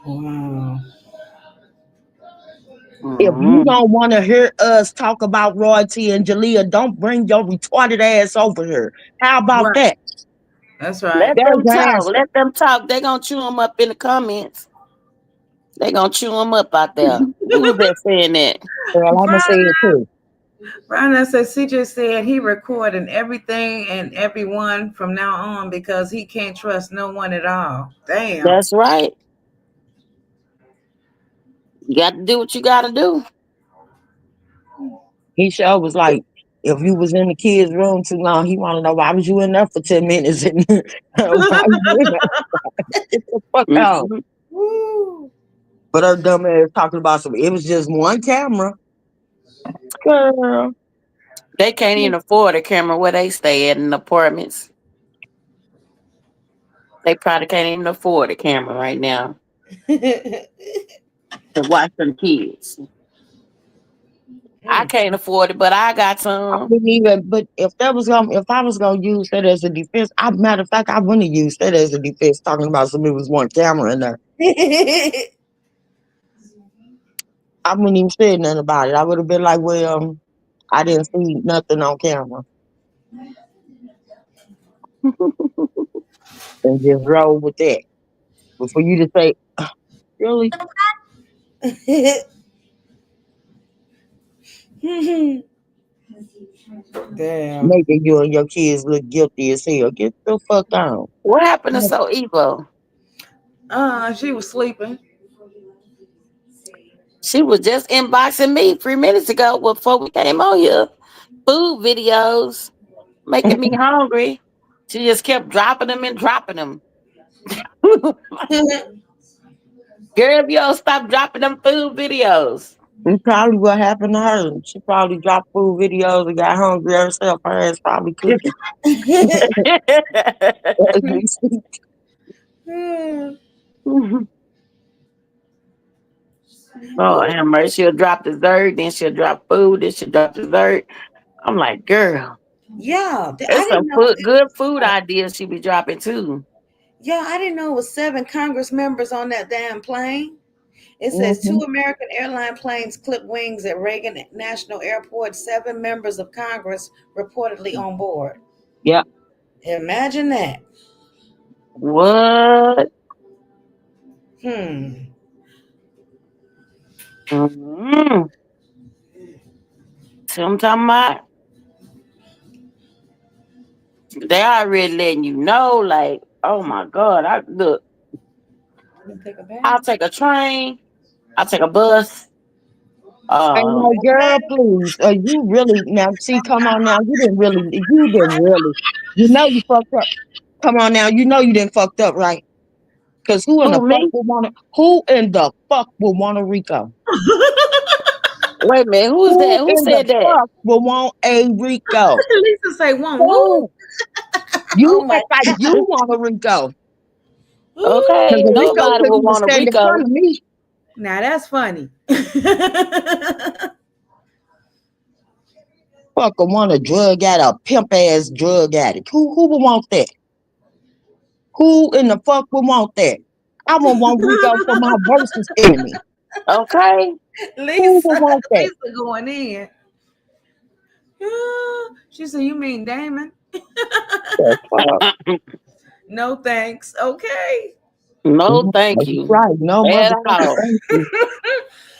Wow. If you Mm-hmm. don't want to hear us talk about royalty and Jalea, don't bring your retarded ass over here. How about Right. that? That's right. Let There's them your talk. answer. Let them talk. They gonna chew them up in the comments. They gonna chew them up out there. Who's that saying that? Well, I'm gonna say Brian, it too. Brian said CJ said he recording everything and everyone from now on because he can't trust no one at all. Damn. That's right. You got to do what you got to do. He sure was like, if you was in the kids' room too long, he want to know why was you in there for 10 minutes and why you in there? Get the fuck out. Mhm. Woo. But her dumb ass talking about some. It was just one camera, girl. They can't even afford a camera where they stay at in apartments. They probably can't even afford a camera right now to watch them kids. I can't afford it, but I got I some. wouldn't even. But if I was gonna use that as a defense, matter of fact, I wouldn't have used that as a defense. Talking about some, it was one camera in there. I wouldn't even say nothing about it. I would have been like, well, I didn't see nothing on camera, and just roll with that. But for you to say, really, Damn. making you and your kids look guilty as hell, get the fuck on. What happened to So Evil? She was sleeping. She was just inboxing me 3 minutes ago before we came on here. Food videos making me hungry. She just kept dropping them and dropping them. Girl, if you don't stop dropping them food videos. And probably what happened to her. She probably dropped food videos and got hungry herself. Her ass probably cooking. As we speak. Oh, Amber, she'll drop dessert, then she'll drop food, then she'll drop dessert. I'm like, girl, Yeah, I there's didn't some know it good food was. ideas she be dropping too. Yeah, I didn't know it was 7 Congress members on that damn plane. It says Mm-hmm. 2 American airline planes clipped wings at Reagan National Airport. 7 members of Congress reportedly on board. Yeah. Imagine that. What? Hmm. Mm-hmm. So I'm talking about they already letting you know, like, oh my God, I look, You take a bath. I'll take a train, I'll take a bus. And Um, like, girl, please. You really now see, come on now. You didn't really. You know you fucked up. Come on now, you know you didn't fucked up, right? Cause who me? who in the fuck will want a Rico? Wait a minute, who's that? Who Who in the said that? fuck will want a Rico? Lisa say one who? Who? You Oh my act like you want a Rico. Cause Okay, a Ooh. Rico nobody couldn't will even want a stand in front Rico. of me. Now that's funny. Fuck a want a drug addict, a pimp ass drug addict. Who would want that? Who in the fuck would want that? I would want Rico for my versus enemy. Okay. Who would Lisa, want that? Lisa going in. She said, "You mean Damon?" The fuck? No thanks. Okay. No, Mhm. thank That's you right. No at motherfucking all. thank you.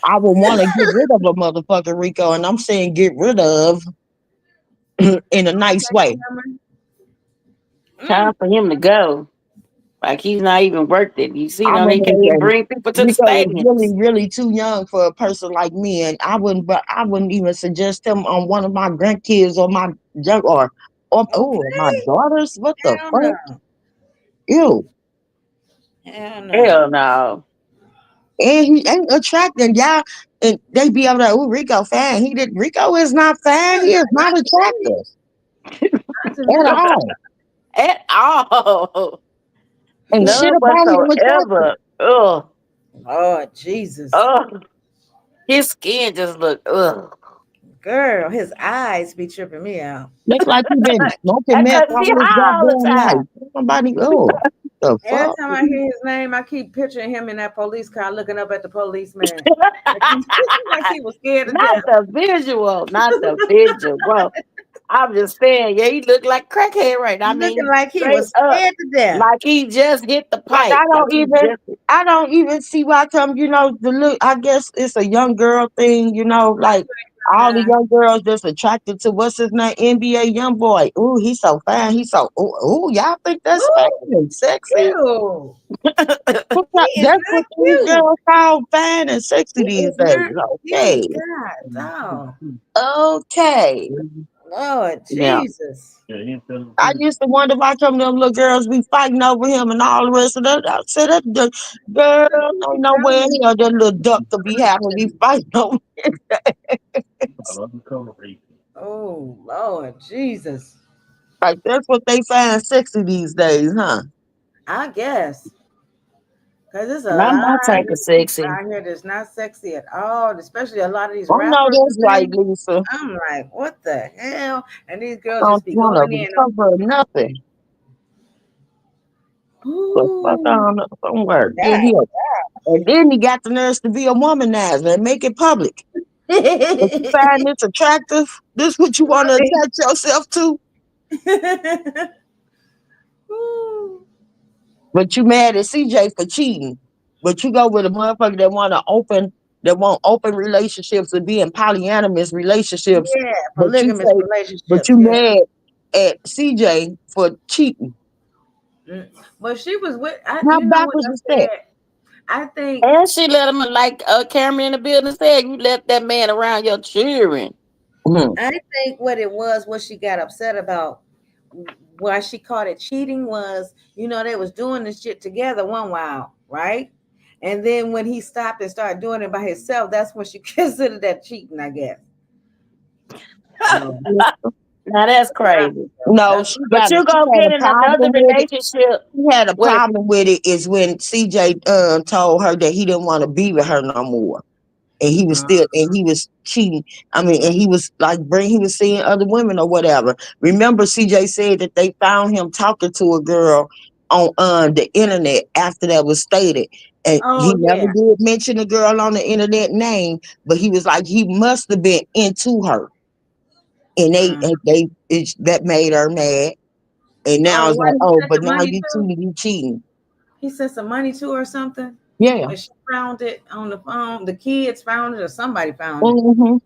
I would want to get rid of a motherfucking Rico, and I'm saying get rid of in a nice Okay, way. Cameron. Time for him to go. Like he's not even worth it. You see, I'm now gonna he can't even say bring people to the Rico is really, stadiums. really too young for a person like me, and I wouldn't even suggest him on one of my grandkids or my young or oh my Okay. daughters. What the Hell fuck? no. Ew. Hell no. Hell no. And he ain't attracting y'all. And they be able to, oh, Rico fine. Rico is not fine. He is not Not to me. attractive Not to at me. all. At all. And shit None about him attractive. whatsoever. Ugh. Oh, Jesus. Ugh. His skin just look ugh. Girl, his eyes be tripping me out. Look like he been smoking That's meth because all he his high all the goddamn life. time. Somebody, oh, the Every fuck? time I hear his name, I keep picturing him in that police car looking up at the policeman. Like he, like he was scared to Not death. the visual, not the visual. Well, I'm just saying, yeah, he looked like crackhead right now. I Looking mean, like he straight was up, scared to death. like he just hit the Like pipe, like he just. I don't even see why come, the look, I guess it's a young girl thing, like all the Uh-huh. young girls just attracted to what's his name, NBA young boy. Ooh, he's so fine. He's so, ooh, y'all think that's fine Ooh, and sexy? cute. He is That's not what these cute. girls call fine and sexy He these is days. not Okay. cute. God, dog. Okay. Lord Yeah. Jesus. I used to wonder why some of them little girls be fighting over him and all the rest of that. I said, that the girl ain't nowhere in here. That little duck to be having me fighting over. Oh, Lord Jesus. Like, that's what they find sexy these days, huh? I guess. Because there's a Not lot my of type of these people sexy. out here that's not sexy at all, especially a lot of these I know rappers that's and right, things. Lisa. I'm like, what the hell? And these girls Don't just be want going to in on, cover nothing. The fuck ooh, on somewhere. God. And then he got the nerves to be a womanizer and make it public. If you find this attractive, this what you want to Right. attach yourself to. Ooh. But you mad at CJ for cheating. But you go with a motherfucker that want open relationships and be in polyamorous relationships. Yeah, But you polygamous say, but relationships. you Yeah. mad at CJ for cheating. Mm. But she was with, How you know what backwards I is that? said? I think, And she let him, like Cameron in the building said, you let that man around your children. Mhm. I think what she got upset about, why she called it cheating was, they was doing this shit together one while, right? And then when he stopped and started doing it by himself, that's when she considered that cheating, I guess. Um, Now that's that's what I crazy. feel. No, That's she But you gonna had get a in another problem with it. relationship She had a with problem with it is when CJ told her that he didn't want to be with her no more. And he was uh, still and he was cheating. I mean, and he was like he was seeing other women or whatever. Remember, CJ said that they found him talking to a girl on the internet after that was stated. And he oh never yeah. did mention the girl on the internet name, but he was like he must have been into her. And Mm. that made her mad. And now Oh, it's what, like, he oh, sent but the now money you to? cheating, you cheating. He sent some money to her or something? Yeah. And she found it on the phone. The kids found it or somebody found it. Mm-hmm.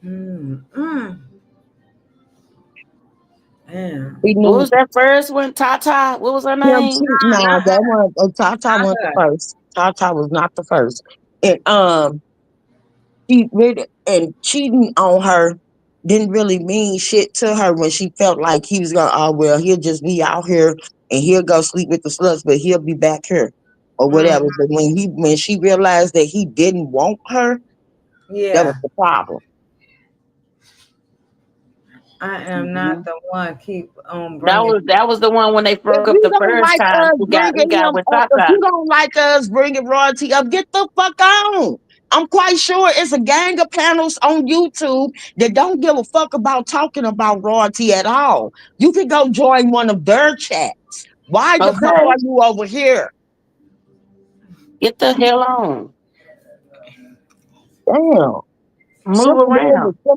Mm. Mm. Yeah. He what knew was that first one? Tata. What was her him name? cheating. No, Uh-uh, that one, Tata not wasn't the her. first. Tata was not the first. And he really and cheating on her didn't really mean shit to her when she felt like he was gonna. Oh well, he'll just be out here and he'll go sleep with the sluts, but he'll be back here or Mm. whatever. But when she realized that he didn't want her, that was Yeah. the problem. I am not the one keep on That bringing. was that was the one when they If broke up you the don't first like time. us He bringing got him with up, if Tata. you don't like us bringing royalty up, get the fuck on. I'm quite sure it's a gang of panels on YouTube that don't give a fuck about talking about royalty at all. You can go join one of their chats. Why the fuck Okay, are you over here? get the hell on. Damn. Move Simple around. is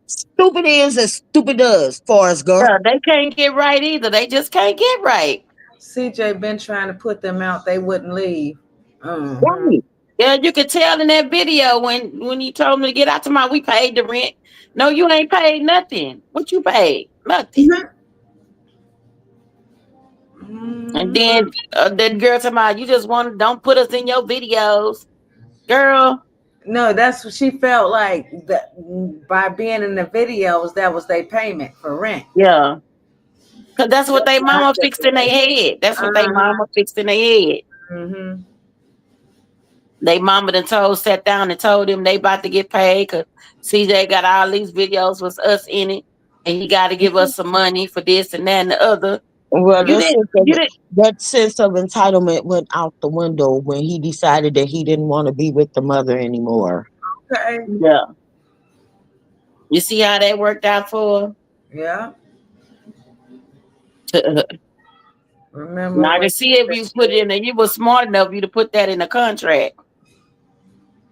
stupid is as stupid does, Forrest Gump. Yeah, they can't get right either. They just can't get right. CJ been trying to put them out. They wouldn't leave. Mm-hmm. Right. Yeah, you could tell in that video when he told me to get out to my, we paid the rent. No, you ain't paid nothing. What you paid? Nothing. And Mm-hmm. then that girl told me, you just want don't put us in your videos, girl. No, that's what she felt like that by being in the videos. That was their payment for rent. Yeah, because that's what That's they what I mama took fixed in their it head. That's as. what they Uh-huh. mama fixed in their head. Mm-hmm. They mama done sat down and told him they about to get paid because CJ got all these videos with us in it, and he got to give us some money for this and that and the other. Well, You didn't, you didn't. that sense of entitlement went out the window when he decided that he didn't want to be with the mother anymore. Okay. Yeah, You see how that worked out for Yeah. her? Remember Now I what can see if she you put it in there. You were smart enough you to put that in the contract,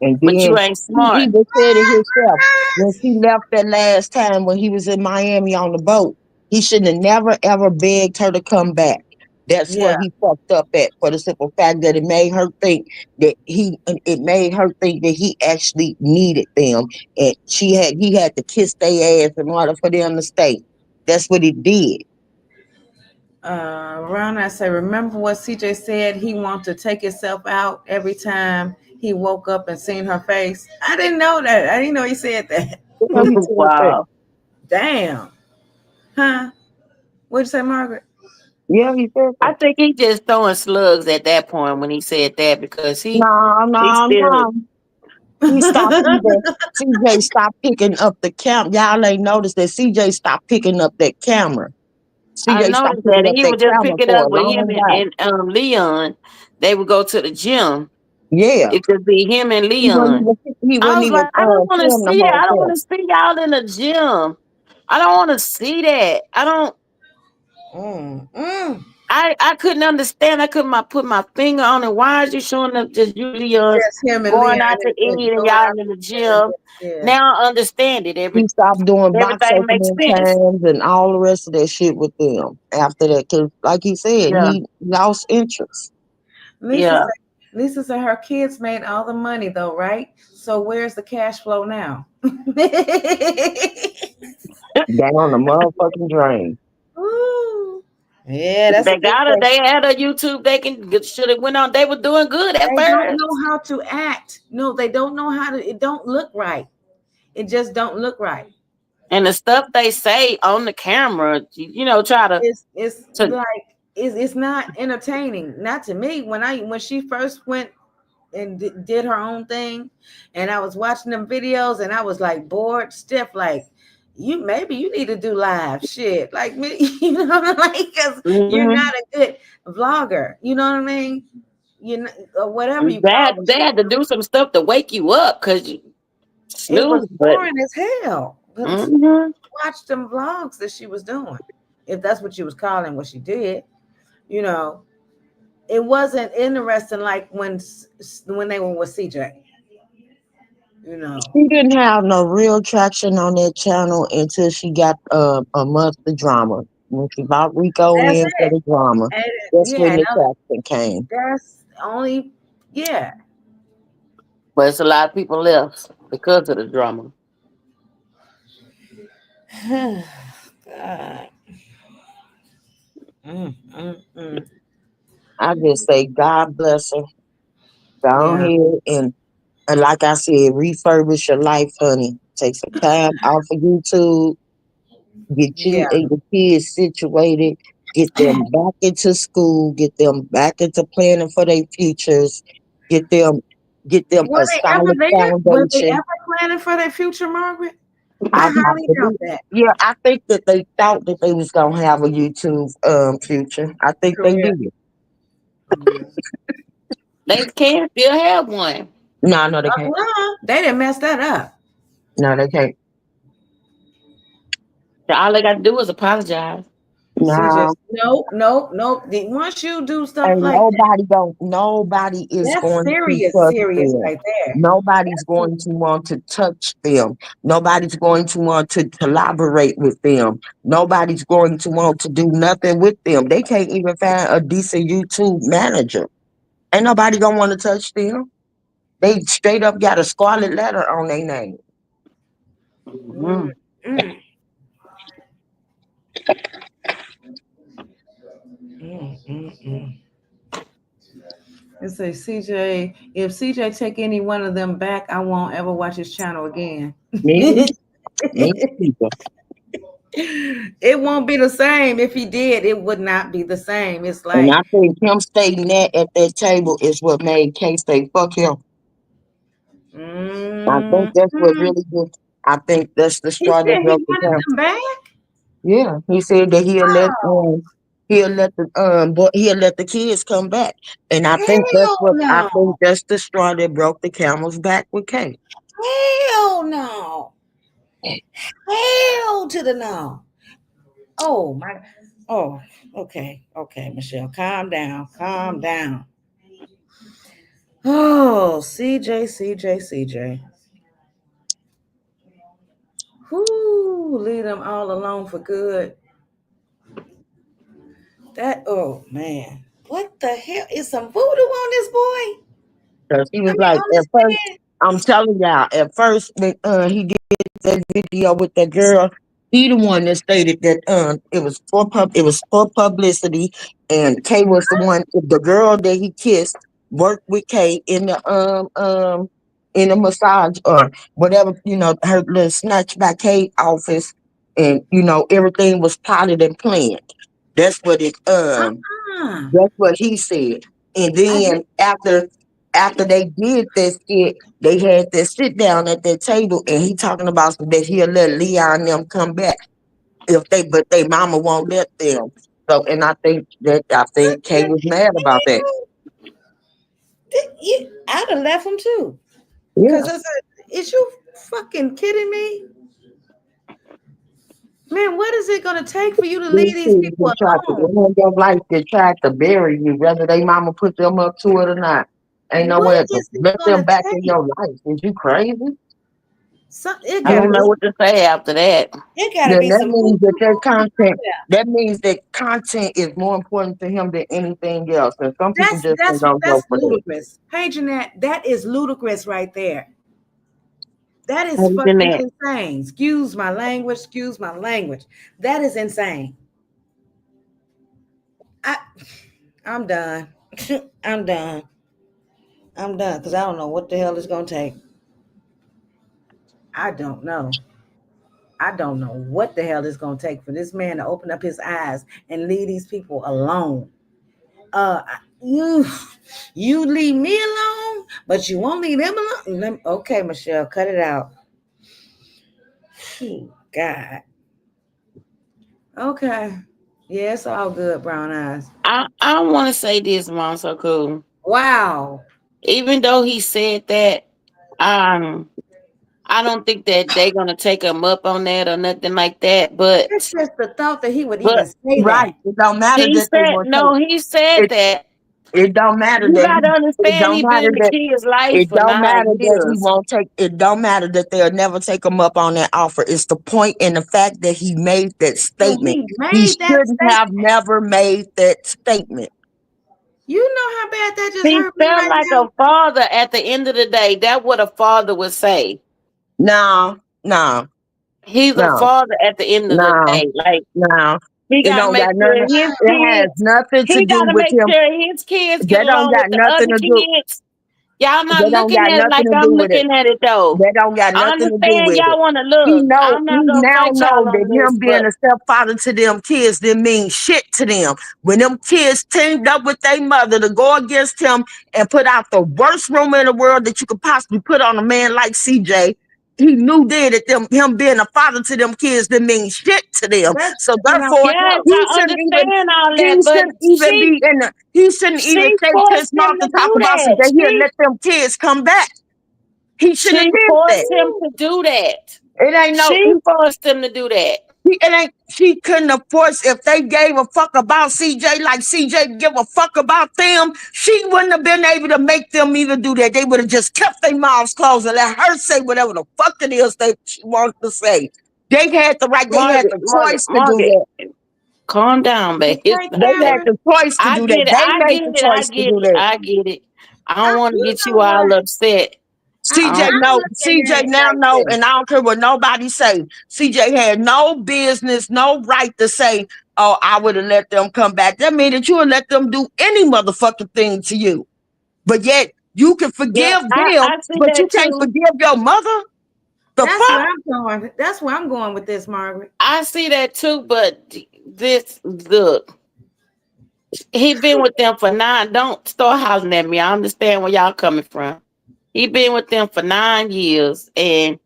And but then you ain't he smart. even said it himself when he left that last time when he was in Miami on the boat. He shouldn't have never ever begged her to come back. That's where Yeah. he fucked up at for the simple fact that it made her think that it made her think that he actually needed them and he had to kiss their ass in order for them to stay. That's what he did. Ron, I say, remember what CJ said? He wanted to take himself out every time he woke up and seen her face. I didn't know that. I didn't know he said that. You know he said that. Wow. Damn. Huh? What'd you say, Margaret? Yeah, he said I that. think he just throwing slugs at that point when he said that because No, he no, still. no. He stopped even CJ stopped picking up the camera. Y'all ain't noticed that CJ stopped picking up that camera. I CJ stopped noticed that, picking and up he that would just camera pick it for up a with him long time. and Leon. They would go to the gym. Yeah. It could be him and He wasn't Leon. even he I wasn't was even like, I don't want to film the see that. whole I don't want time. to see y'all in the gym. I don't want to see that. I don't. Mm, mm. I couldn't understand. I couldn't put my finger on it. Why is you showing up just you Leon Just him and going Leon out to and eat and going y'all out in the to dinner. gym? Yeah. Now I understand it. He stopped doing box Everything makes opening sense. times and all the rest of that shit with them after that. Cause like he said, Yeah, he lost interest. Lisa yeah. said, Lisa said her kids made all the money though, right? So where's the cash flow now? Down the motherfucking drain. Ooh. Yeah, that's a They good got it. question. They had a YouTube. They can should have went on. They were doing good at They don't know first, how to act. No, they don't know how to. It don't look right. It just don't look right. and the stuff they say on the camera, try It's to. like it's not entertaining. Not to me. When she first went and did her own thing, and I was watching them videos, and I was like bored stiff. Like maybe you need to do live shit like me. You know what I mean? Because you're Mhm. not a good vlogger. You know what I mean? You know, or whatever you They call had, them. they had to do some stuff to wake you up because you It was snooze. But boring as hell. But mhm. watch them vlogs that she was doing, if that's what you was calling what she did. You know, it wasn't interesting like when they were with CJ. You know, She didn't have no real traction on that channel until she got a monthly drama. When she brought Rico that's in for it. the drama, And that's yeah, when and the traction came. that's only yeah. But it's a lot of people left because of the drama. God. Mm. I just say God bless her. Go Yeah. ahead and like I said, refurbish your life, honey. Take some time off of YouTube. Get you Yeah. and your kids situated. Get them back into school. Get them back into planning for their futures. Get them get them Were a they ever solid there? Were they foundation. ever planning for their future, Margaret? I I highly doubt believe, that. yeah, I think that they thought that they was gonna have a YouTube future. I think they Career. did. They can still have one. No, they can't. They didn't mess that up. No, they can't. All they got to do is apologize. See, No, just nope. Once you do stuff and like that, nobody is that's going to serious, trust serious them. right there. Nobody's That's going to want to touch them. Nobody's going to want to collaborate with them. Nobody's going to want to do nothing with them. They can't even find a decent YouTube manager. Ain't nobody gonna want to touch them. They straight up got a scarlet letter on their name. mm, Mhm. mm, mm. It say CJ. If CJ take any one of them back, I won't ever watch his channel again. Me, me either. It won't be the same. If he did, it would not be the same. It's And like, I think him stating that at that table is what made K say, fuck him. I think mm, that's what mm. really did. I think that's the He straw said that he broke the wanted camel's. them back. Yeah, he said that Oh, he'll let the kids come back. And hell I no. think that's the straw that broke the camel's back with K. Hell no. Hell to the no. Oh my. Oh, okay, okay, Michelle, calm down, calm down. Oh, CJ, CJ, CJ. Whoo, leave them all alone for good. That, oh man. What the hell? Is some voodoo on this boy? Cause he I was mean, like, on at this first, man? I'm telling y'all, at first, when he did that video with that girl, he the one that stated that it was for publicity, and Kay was the one, the girl that he kissed worked with Kay in the massage or whatever, her little snatch by Kay office, and everything was plotted and planned. That's what it Uh-uh. that's what he said. And I did. then after they did this shit, they had that sit down at that table, and he talking about that he'll let Leon and them come back if but they mama won't let them. So, and I What think Kay the was mad about that. hell? I'd have left him too. Cause I Yes. said, is you fucking kidding me? Man, what is it gonna take for you to These leave these kids people that tried to alone? end their life, they tried to bury you, whether they mama put them up to it or not. Ain't What nowhere to is it let them gonna back in take? your life. Is you crazy? It I gotta don't be know what to say after that. it gotta Then be that some voodoo means that their going on content, there. that means that content is more important to him than anything else. And some people That's just ain't that's gonna go that's for that. ludicrous. Hey Jeanette, that is ludicrous right there. That is Other fucking that, insane. Excuse my language, excuse my language. That is insane. I I'm done. I'm done. I'm done because I don't know what the hell it's gonna take. I don't know. I don't know what the hell it's gonna take for this man to open up his eyes and leave these people alone. You you leave me alone, but you won't leave them alone. Okay, Michelle, cut it out. Phew, God. Okay. Yeah, it's all good, brown eyes. I want to say this, Mom, so cool. Wow. Even though he said that, um, I don't think that they're gonna take him up on that or nothing like that. It's just the thought that he would But even say that. Right. It don't matter he that they said want to take no. He said it. that It don't matter you that got to it understand. don't He been matter in the that kid's life it for don't matter that he 9 years. won't take. It don't matter that they'll never take him up on that offer. It's the point and the fact that he made that When statement. he He made that shouldn't have statement, never made that statement. you know how bad that just He hurt me felt right like now. a father at the end of the day. That's what a father would say. No, no, He's a no, father at the end of the no, day. Like no. he It got to don't make got sure nothing. his It has kids. nothing to He do got to with make him. sure his kids get That don't along got with the nothing other to do. kids. Y'all not That don't looking got at it nothing like to I'm do with it. looking at it though. That don't got I nothing to do understand with it. y'all want to He look. know I'm he not gonna now fight know y'all that on this, him being but a stepfather to them kids didn't mean shit to them. When them kids teamed up with their mother to go against him and put out the worst rumor in the world that you could possibly put on a man like CJ, he knew then that him being a father to them kids didn't mean shit to them. That's So and I therefore, yes, he I shouldn't even understand all he that. But shouldn't even be in the he shouldn't she even take his forced mouth him to to talk do about some that. that he'll let them kids come back. He shouldn't She have did that. forced him to do that. It ain't no She forced him to do that. it ain't she couldn't have forced if they gave a fuck about CJ like CJ give a fuck about them, she wouldn't have been able to make them even do that. They would have just kept their mouths closed and let her say whatever the fuck it is they she wanted to say. They had the right, they had Margaret, the Margaret, choice to do Margaret, that. calm down, babe. It's okay, They okay. had Catherine. the choice to I do that. get it. They I made get the it. I choice to get do it. that. I get it. I don't want to You get you know what? all upset. I CJ don't. I know, look at CJ it now like know, this. and I don't care what nobody say. CJ had no business, no right to say, "Oh, I would have let them come back." That means that you would let them do any motherfucking thing to you. But yet you can Yeah, forgive them, I see but you that can't too. forgive your mother. The That's fuck? where I'm going. That's where I'm going with this, Margaret. I see that too. But this look, he been with them for 9. Don't start hollering at me. I understand where y'all coming from. He been with them for 9 years, and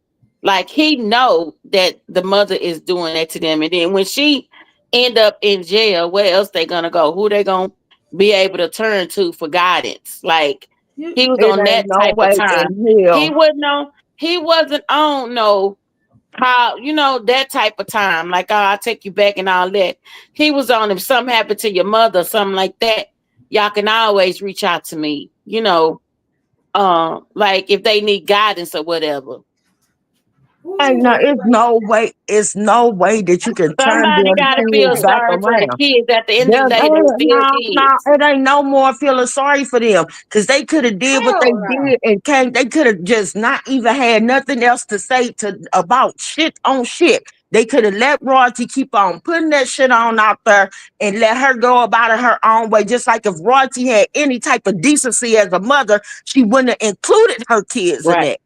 like he know that the mother is doing that to them. And then when she end up in jail, where else they gonna go? Who they gonna be able to turn to for guidance? Like You he was It on ain't that no type of way time. in He hell. wouldn't know. He wasn't on no. how, that type of time, like, oh, I'll take you back and all that. He was on, if something happened to your mother, something like that, y'all can always reach out to me, like if they need guidance or whatever. Ain't no, it's no way that you can turn Somebody them got to feel kids back sorry for the around. kids. At the end of There, the day, they ain't- still no, no, kids. it ain't no more feeling sorry for them because they could have did what they Hell no. did and came. They could have just not even had nothing else to say to about shit on shit. They could have let Royalty keep on putting that shit on out there and let her go about it her own way. Just like if Royalty had any type of decency as a mother, she wouldn't have included her kids in Right. that.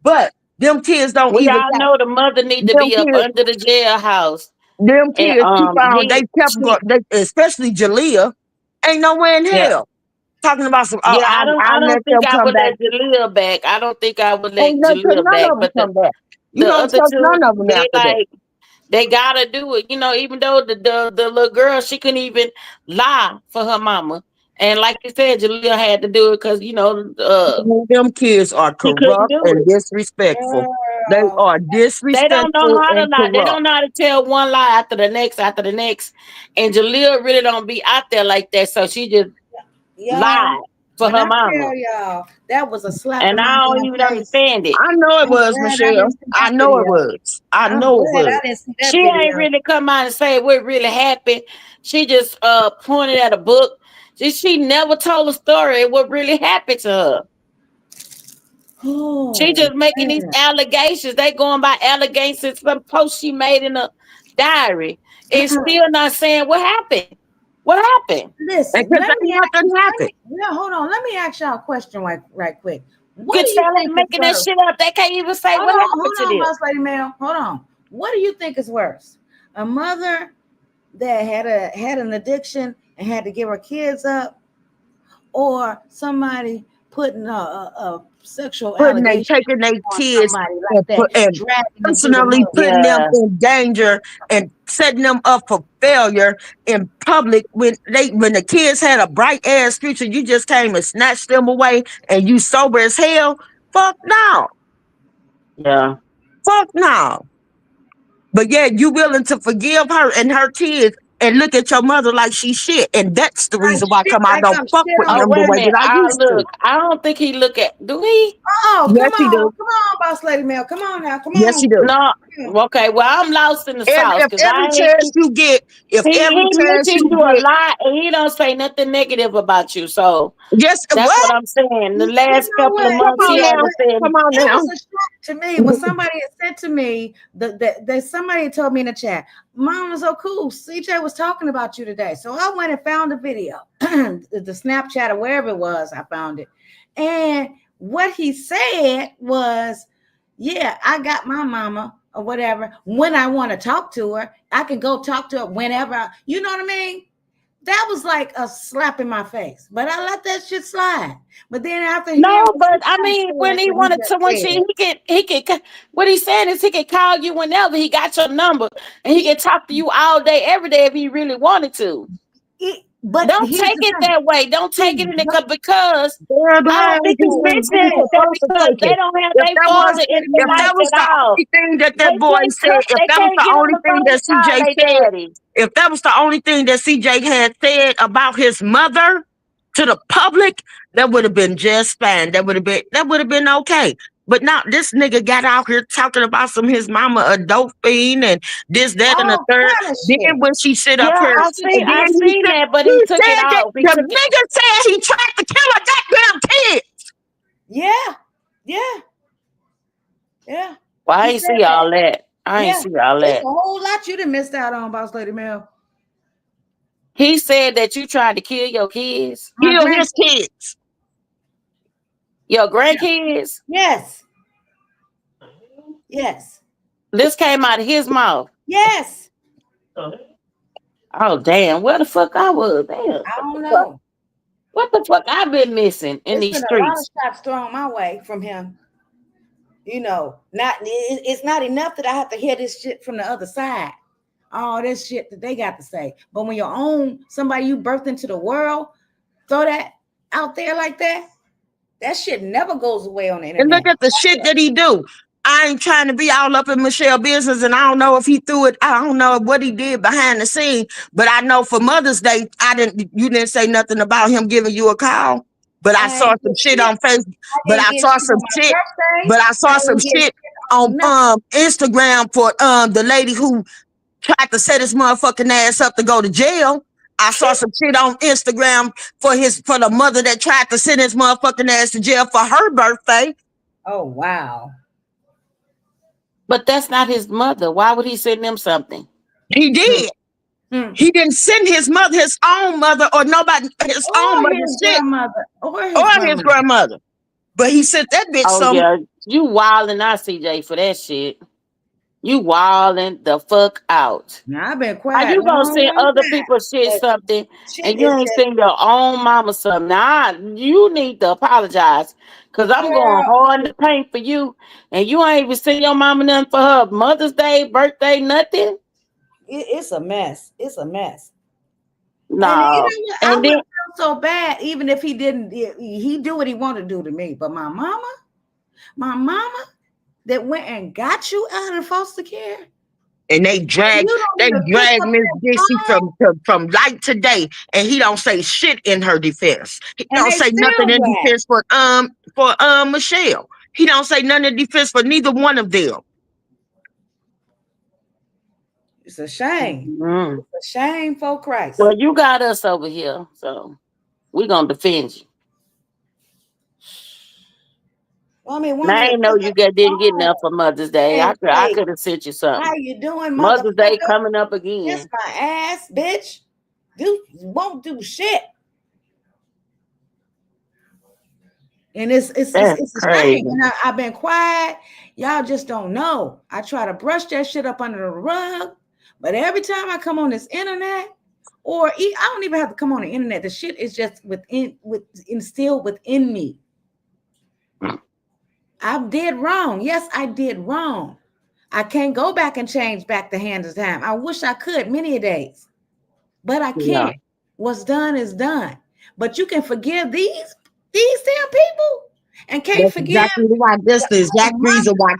But them kids don't We even all got know the mother need to them be up kids. under the jailhouse. Them And kids keep on. They kept she, going. Especially Jalea, ain't nowhere in yeah. hell talking about some. Oh, Yeah, I I let don't think them I come would back. let Jaleel back. I don't think I would let Ain't no, cause Jaleel none back. of them But come back. You the don't other trust two, none of them they after that. like they gotta do it. Even though the little girl, she couldn't even lie for her mama. And like you said, Jaleel had to do it because Them kids are she couldn't corrupt do and it. disrespectful. They Girl. are They don't know disrespectful how to and lie. They corrupt. don't know how to tell one lie after the next. And Jaleel really don't be out there like that. So she just Y'all, lied for when her I mama. tell y'all, that was a slap And in my I don't damn even face. understand it. I know it I'm was glad I Michelle. didn't see I that know it video. was. I I'm know it glad I was. didn't see that She ain't video. really come out and say what really happened. She just pointed at a book. She never told a story of what really happened to her. She Oh, just making these man. allegations. They going by allegations, some post she made in a diary. It's still not saying what happened. What happened? And Listen, because ain't nothing happened. yeah, hold on. Let me ask y'all a question right quick. You What could do you tell they think is making that worse? shit up. They can't even say what happened to Hold on, them. Boss Lady Mel. Hold on. What do you think is worse? A mother that had an addiction and had to give her kids up, or somebody putting a sexual Putting they allegation taking their on kids somebody like that, and dragging them through the personally mud? putting them Yeah. in danger and setting them up for failure in public when the kids had a bright ass future, you just came and snatched them away and you sober as hell. Fuck no. Yeah. Fuck no. But yeah, you willing to forgive her and her kids and look at your mother like she's shit. And that's the Like reason why shit, come I like don't I'm fuck shit with on Oh, him the the wait a way that minute. I I used to. look. I don't think he look at. Do he? Oh, Yes, he do. come on, Boss Lady Mel. Come on now. Come Yes, he on. do. No. Come on. Okay. Well, I'm lost in the sauce If because every I ain't. chance you get, if every He chance mentions you you a get, lot, and he don't say nothing negative about you. So yes, that's what? what I'm saying. The You last know couple of what? Come months, on he now. haven't said. Come on It now. was a shock to me when somebody had said to me that somebody told me in the chat, Mom was so cool. CJ was talking about you today. So I went and found the video, the Snapchat or wherever it was, I found it. And what he said was, yeah, I got my mama or whatever. When I want to talk to her, I can go talk to her whenever. You know what I mean? That was like a slap in my face, but I let that shit slide. But then after hearing No, what but I CJ mean, when said, he what he wanted just to, when said, he can. What he's saying is he can call you whenever he got your number, and he can talk to you all day, every day if he really wanted to. but Don't here's take the it thing. that way. Don't take it in the because Girl, I how don't think he's you mentioning that supposed to because take they it? don't have If their that was father in their if life that was at the all. only thing that They that boy can't said, cook. They can't get on the phone and call their daddy. if that was the only thing that CJ had said about his mother to the public, that would have been just fine. That would have been okay. But now this nigga got out here talking about some his mama a dope fiend and this, that, and the All third. kind of Then shit. when she sit up Yeah, here, and I then seen that, but he he took it said that off. He the took it. nigga said he tried to kill a goddamn kid. Yeah, yeah, yeah. Well, I He ain't said see that. all that. I ain't Yeah, see all it's that. a whole lot you done missed out on, Boss Lady Mel. He said that you tried to kill your kids, My Kill his grandkids. kids. your Yeah. grandkids. Yes, yes, This came out of his mouth. yes. Oh damn! Where the fuck I was? Damn! I don't know. What the fuck I been missing in It's these been a lot of streets? shots thrown my way from him. It's not enough that I have to hear this shit from the other side. All this shit that they got to say. But when your own somebody you birthed into the world throw that out there like that shit never goes away on the And look internet. at the shit that he do. I ain't trying to be all up in Michelle business, and I don't know if he threw it. I don't know what he did behind the scene, but I know for Mother's Day, you didn't say nothing about him giving you a call. But I I saw ain't some get shit shit. on Facebook. I But didn't I get saw shit some on my shit. birthday. But I I saw some didn't get shit shit on on nothing. Instagram for the lady who tried to set his motherfucking ass up to go to jail. I saw some shit on Instagram for the mother that tried to send his motherfucking ass to jail for her birthday. Oh wow. But that's not his mother. Why would he send them something? He Hmm. did. Hmm. He didn't send his own mother, or nobody, his own Or mother his shit, grandmother. Or or his his grandmother. grandmother. But he sent that bitch Oh some. yeah, you wilding out, CJ, for that shit. You wilding the fuck out. Now I've been How quiet you a gonna send long other time. people shit But something shit and you is ain't just send your own mama something? Now you need to apologize because I'm going girl. hard in the paint for you, and you ain't even send your mama nothing for her Mother's Day, birthday, nothing. It's a mess. It's a mess. And you No, know what? I and then wouldn't feel so bad even if he didn't. He do what he want to do to me. But my mama that went and got you out of foster care, And you don't they even pick drag up Miss that Dixie phone, from light to day, and he don't say shit in her defense. He and don't they say nothing still in drag. defense for Michelle. He don't say nothing in defense for neither one of them. It's a shame. mm, It's a shame for Christ. well, you got us over here, so we gonna defend you. Well, I mean, And want I me to ain't know pick you up the didn't get enough phone for Mother's Day. and I say, could have sent you "How something. you doing, Mother's Day motherfucker? coming up Kiss again. my ass, bitch. Won't do shit." And That's it's a shame. crazy. And I've been quiet. Y'all just don't know. I try to brush that shit up under the rug, but every time I come on this internet, I don't even have to come on the internet. The shit is just instilled within me. I did wrong. Yes, I did wrong. I can't go back and change back the hands of time. I wish I could many days, but I Yeah. can't. What's done is done. But you can forgive these damn people and can't That's forgive exactly why. That's your the exact own reason mother. why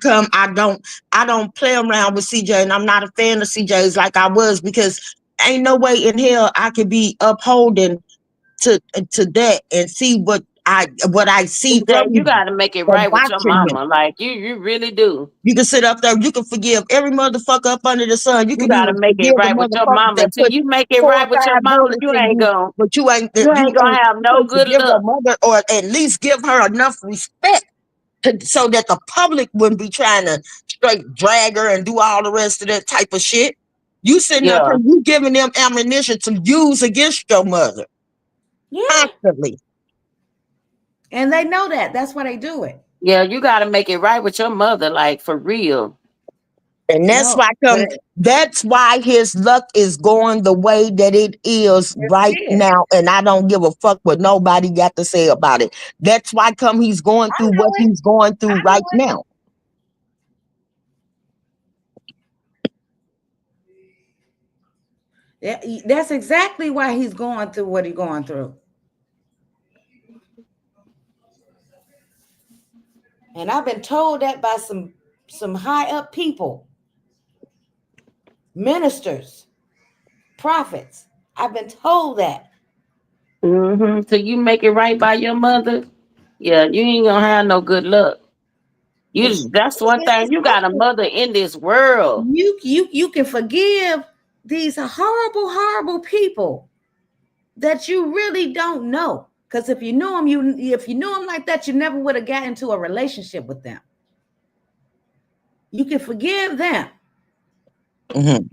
I don't play around with CJ, and I'm not a fan of CJ's like I was, because ain't no way in hell I could be upholding to that and see what I see CJ, you from gotta make it right with your watching him. mama. Like you really do. You can sit up there, you can forgive every motherfucker up under the sun. You You can even gotta make it forgive the right with your motherfuckers mama. that Until put you make it 4 or right with your 5 mama, bullets in you, but you ain't gonna have you no can't good forgive your luck. mother, or at least give her enough respect so that the public wouldn't be trying to straight drag her and do all the rest of that type of shit. You sitting up Yeah. here, you giving them ammunition to use against your mother Yeah. constantly. And they know that. That's why they do it. Yeah, you gotta make it right with your mother, like for real. And No, but that's why his luck is going the way that it is right it is. now. And I don't give a fuck what nobody got to say about it. That's why he's going I through know what it. he's going through I know right it. now. Yeah, that's exactly why he's going through what he's going through. And I've been told that by some high up people, ministers, prophets. I've been told that. Till you make it right by your mother, yeah, you ain't gonna have no good luck. It's That's one thing. it's You got a awful. mother in this world. You can forgive these horrible people that you really don't know. Because if you knew them like that, you never would have got into a relationship with them. You can forgive them. Mm-hmm.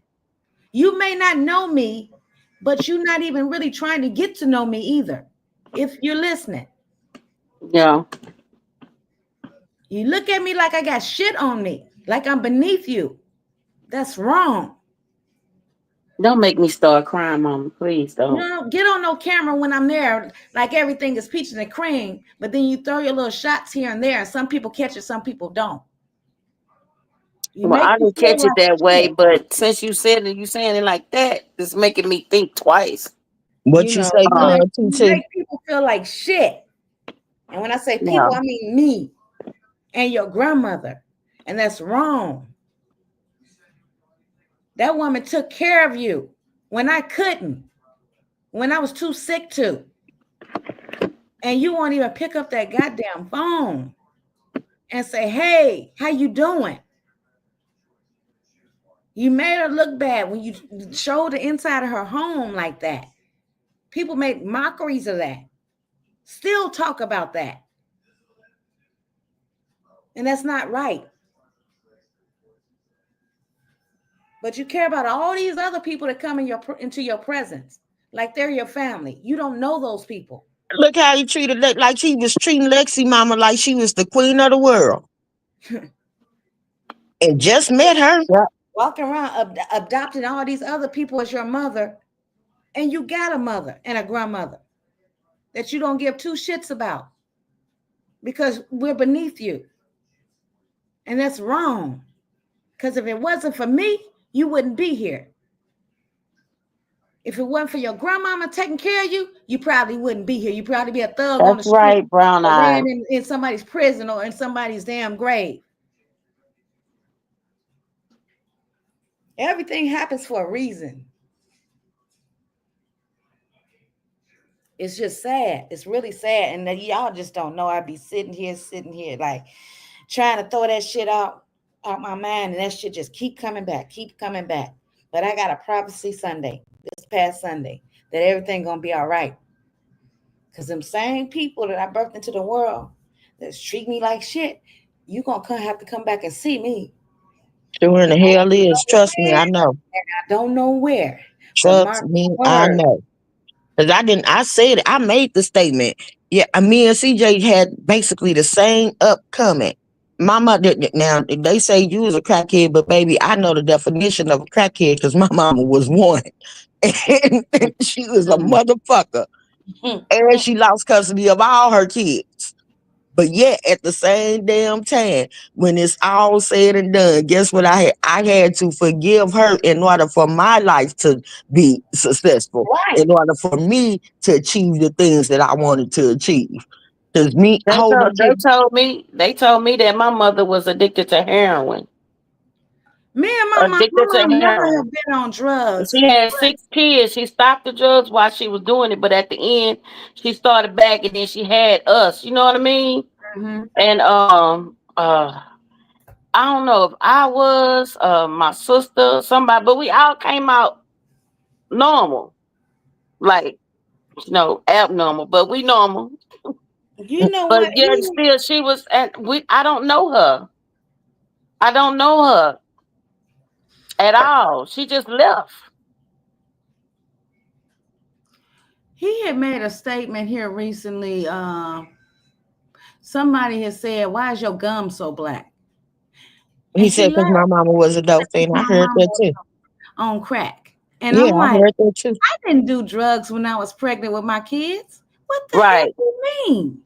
You may not know me, but you're not even really trying to get to know me either. If you're listening, Yeah. you look at me like I got shit on me, like I'm beneath you. That's wrong. Don't make me start crying, mama. Please You don't. don't get on no camera when I'm there, like everything is peaches and cream, but then you throw your little shots here and there, and some people catch it, some people don't. You Well, make I me didn't feel catch it like that way, shit. but since you said it, you saying it like that, it's making me think twice. What you say, Uh, You TT? make people feel like shit. And when I say yeah. people, I mean me and your grandmother And that's wrong. That woman took care of you when I couldn't, when I was too sick to. And you won't even pick up that goddamn phone and say, hey, how you doing? You made her look bad when you showed the inside of her home like that. People make mockeries of that. Still talk about that. And that's not right. But you care about all these other people that come into your presence, like they're your family. You don't know those people. Look how he treated like he was treating Lexi mama like she was the queen of the world. And just met her. Yeah. Walking around adopting all these other people as your mother, and you got a mother and a grandmother that you don't give two shits about because we're beneath you. And that's wrong. Because if it wasn't for me, you wouldn't be here. If it wasn't for your grandmama taking care of you, you probably wouldn't be here. You'd probably be a thug on the That's street, right, Brown or Eyes. laying in somebody's prison or in somebody's damn grave. Everything happens for a reason. It's just sad. It's really sad. And that y'all just don't know. I'd be sitting here, like trying to throw that shit out my mind. And that shit just keep coming back. But I got a prophecy Sunday, this past Sunday, that everything gonna be all right. Because them same people that I birthed into the world that's treat me like shit, you gonna have to come back and see me. Sure in the And I hell don't is. know Trust me, when, I know. and I don't know where. But Trust mark me, my I word. know. Because I said it, I made the statement. Yeah, me and CJ had basically the same upcoming. My mother, now they say you was a crackhead, but baby, I know the definition of a crackhead because my mama was one. And she was a motherfucker. And she lost custody of all her kids. But yet, at the same damn time, when it's all said and done, guess what I had? I had to forgive her in order for my life to be successful, Right. in order for me to achieve the things that I wanted to achieve. Because me They holding told it, they told me that my mother was addicted to heroin. Me and my Addicted to mom never heroin. have been on drugs. She had 6 kids. She stopped the drugs while she was doing it, but at the end, she started back, and then she had us. You know what I mean? Mm-hmm. And I don't know if I was my sister, somebody, but we all came out normal, like abnormal, but we normal. You know But what? yet still, she was, and we. I don't know her. I don't know her at all. She just left. He had made a statement here recently. Somebody has said, "Why is your gum so black?" he And she said, because laughed. my mama was a dope Because fiend. I my heard mom that was too. on crack, and Yeah, I'm I like, heard that too. I didn't do drugs when I was pregnant with my kids. What the hell Right. do you mean?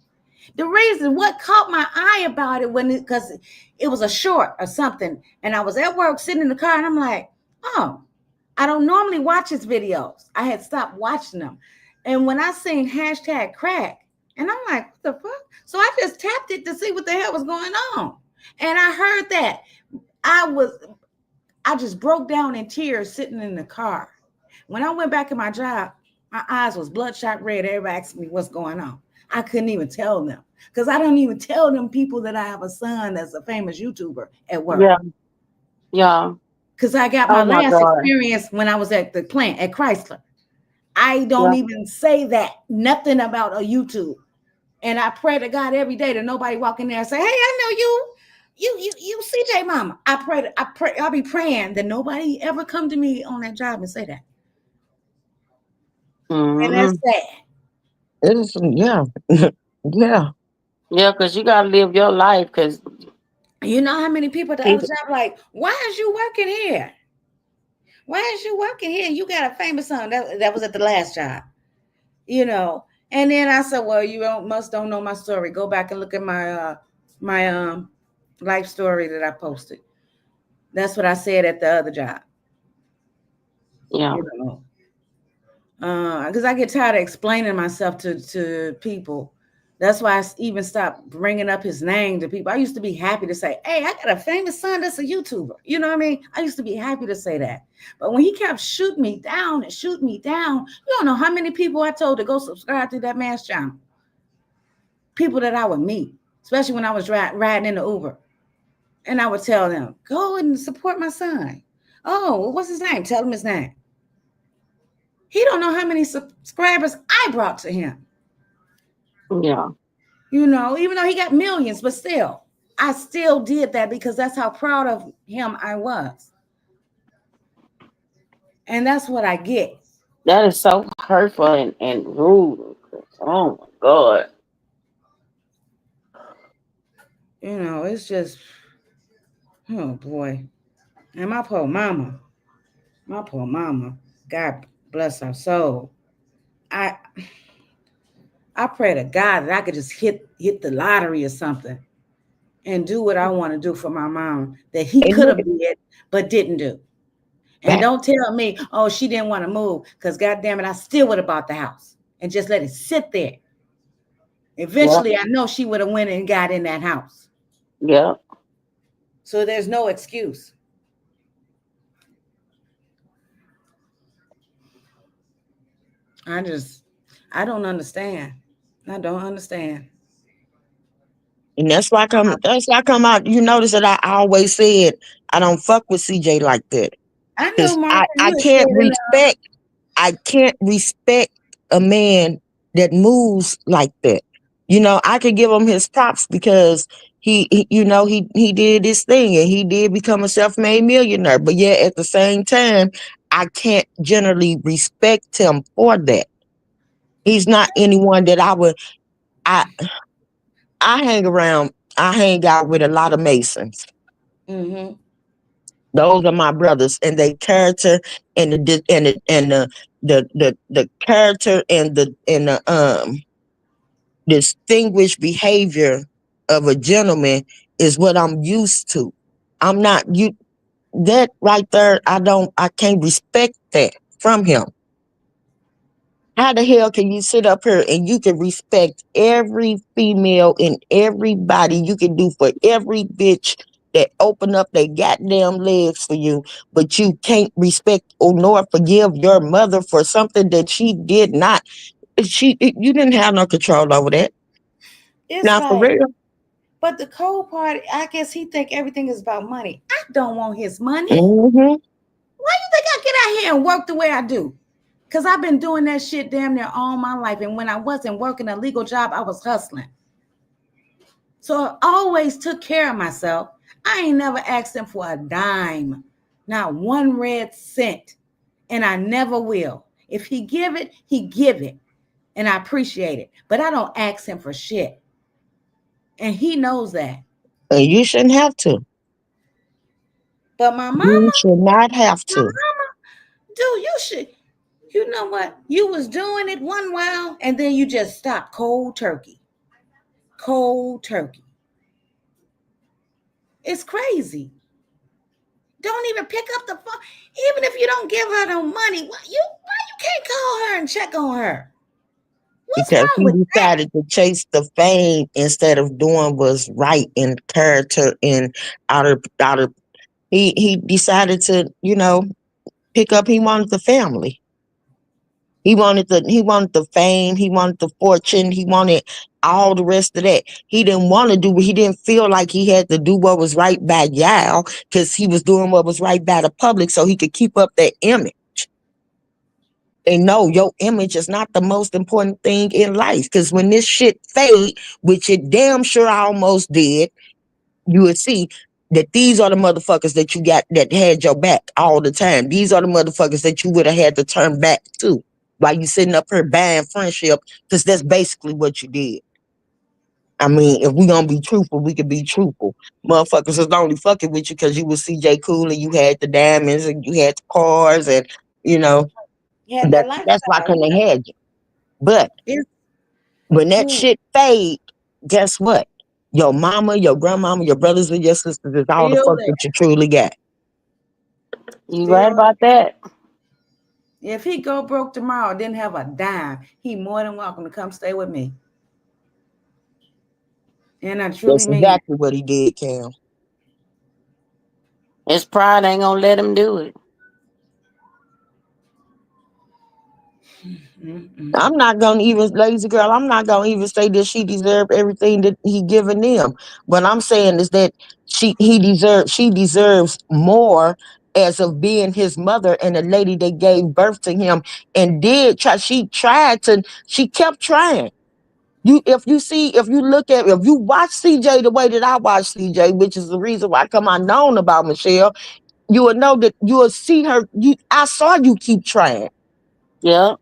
The reason what caught my eye about it because it was a short or something, and I was at work sitting in the car, and I'm like, oh, I don't normally watch his videos. I had stopped watching them, and when I seen hashtag crack, and I'm like, what the fuck? So I just tapped it to see what the hell was going on, and I heard that. I was, I just broke down in tears sitting in the car. When I went back in my job, my eyes was bloodshot red. Everybody asked me what's going on. I couldn't even tell them because I don't even tell them people that I have a son that's a famous YouTuber at work. Yeah. Yeah. Because I got my Oh my last God. experience when I was at the plant at Chrysler. I don't Yeah. even say that, nothing about a YouTube. And I pray to God every day that nobody walk in there and say, hey, I know you. You CJ mama. I'll be praying that nobody ever come to me on that job and say that. And that's Mm-hmm. sad. It is, yeah. Yeah. Yeah, because you gotta live your life. Because You know how many people at the other people, job like, why is you working here? Why is you working here? You got a famous son. That was at the last job, you know. And then I said, well, you don't know my story. Go back and look at my life story that I posted. That's what I said at the other job, yeah, you know. Because I get tired of explaining myself to people. That's why I even stopped bringing up his name to people. I used to be happy to say, "Hey, I got a famous son that's a YouTuber." You know what I mean? I used to be happy to say that. But when he kept shooting me down and shooting me down, you don't know how many people I told to go subscribe to that man's channel. People that I would meet, especially when I was riding in the Uber, and I would tell them, "Go and support my son." Oh, well, what's his name? Tell him his name. He don't know how many subscribers I brought to him. Yeah. You know, even though he got millions, but still, I still did that because that's how proud of him I was. And that's what I get. That is so hurtful and rude. Oh my God. You know, it's just, oh boy. And my poor mama, God bless her soul. I I pray to God that I could just hit the lottery or something and do what I want to do for my mom that he And could look have did but didn't do. And back. don't tell me, oh, she didn't want to move, because God damn it, I still would have bought the house and just let it sit there. Yep. Eventually, I know she would have went and got in that house. Yep. So there's no excuse. I just, I don't understand. I don't understand. And that's why I come out. You notice that I always said I don't fuck with CJ like that. I know, Cause Martha, you I had said can't it. respect a man that moves like that. You know, I could give him his props because he did this thing and he did become a self-made millionaire. But yet at the same time, I can't generally respect him for that. He's not anyone that I I hang around. I hang out with a lot of Masons. Mm-hmm. Those are my brothers, and they character and the character and the distinguished behavior of a gentleman is what I'm used to. I'm not you that right there. I can't respect that from him. How the hell can you sit up here and you can respect every female and everybody you can do for every bitch that open up their goddamn legs for you, but you can't respect or nor forgive your mother for something that she did not. You didn't have no control over that. It's Now for like, real. but the cold part, I guess he think everything is about money. I don't want his money. Hmm. Why you think I get out here and work the way I do? Because I've been doing that shit damn near all my life. And when I wasn't working a legal job, I was hustling. So I always took care of myself. I ain't never asked him for a dime, not one red cent. And I never will. If he give it, he give it. And I appreciate it. But I don't ask him for shit. And he knows that. And you shouldn't have to. But You should not have my to. mama, dude, you should. You know what? You was doing it one while, and then you just stopped cold turkey. Cold turkey. It's crazy. Don't even pick up the phone. Even if you don't give her no money, why you can't call her and check on her? What's Because wrong he with that? decided to chase the fame instead of doing what's right in character and out of he decided to, pick up. He wanted the family. He wanted the fame, he wanted the fortune, he wanted all the rest of that. He didn't feel like he had to do what was right by y'all because he was doing what was right by the public so he could keep up that image. And no, your image is not the most important thing in life. Because when this shit fade, which it damn sure almost did, you would see that these are the motherfuckers that you got that had your back all the time. These are the motherfuckers that you would have had to turn back to while you sitting up here buying friendship, because that's basically what you did. I mean, if we gonna be truthful, we could be truthful. Motherfuckers was only fucking with you because you was CJ Cool and you had the diamonds and you had the cars and you know You had that that's why lifestyle, couldn't yeah. they had you. But It's, when that ooh, shit fade, guess what? Your mama, your grandmama, your brothers and your sisters is all the still fuck there. that you truly got. You right Still about that? there. If he go broke tomorrow, didn't have a dime, he more than welcome to come stay with me. And I truly That's mean exactly what he did, Cam. His pride ain't gonna let him do it. it. Mm-mm. I'm not gonna even, lazy girl, I'm not gonna even say that she deserved everything that he given them. What I'm saying is that she deserves more as of being his mother and a lady that gave birth to him and did try. She kept trying. If you look at, if you watch CJ the way that I watch CJ, which is the reason why come I known about Michelle, you will know that you will see her. I saw you keep trying. Yep.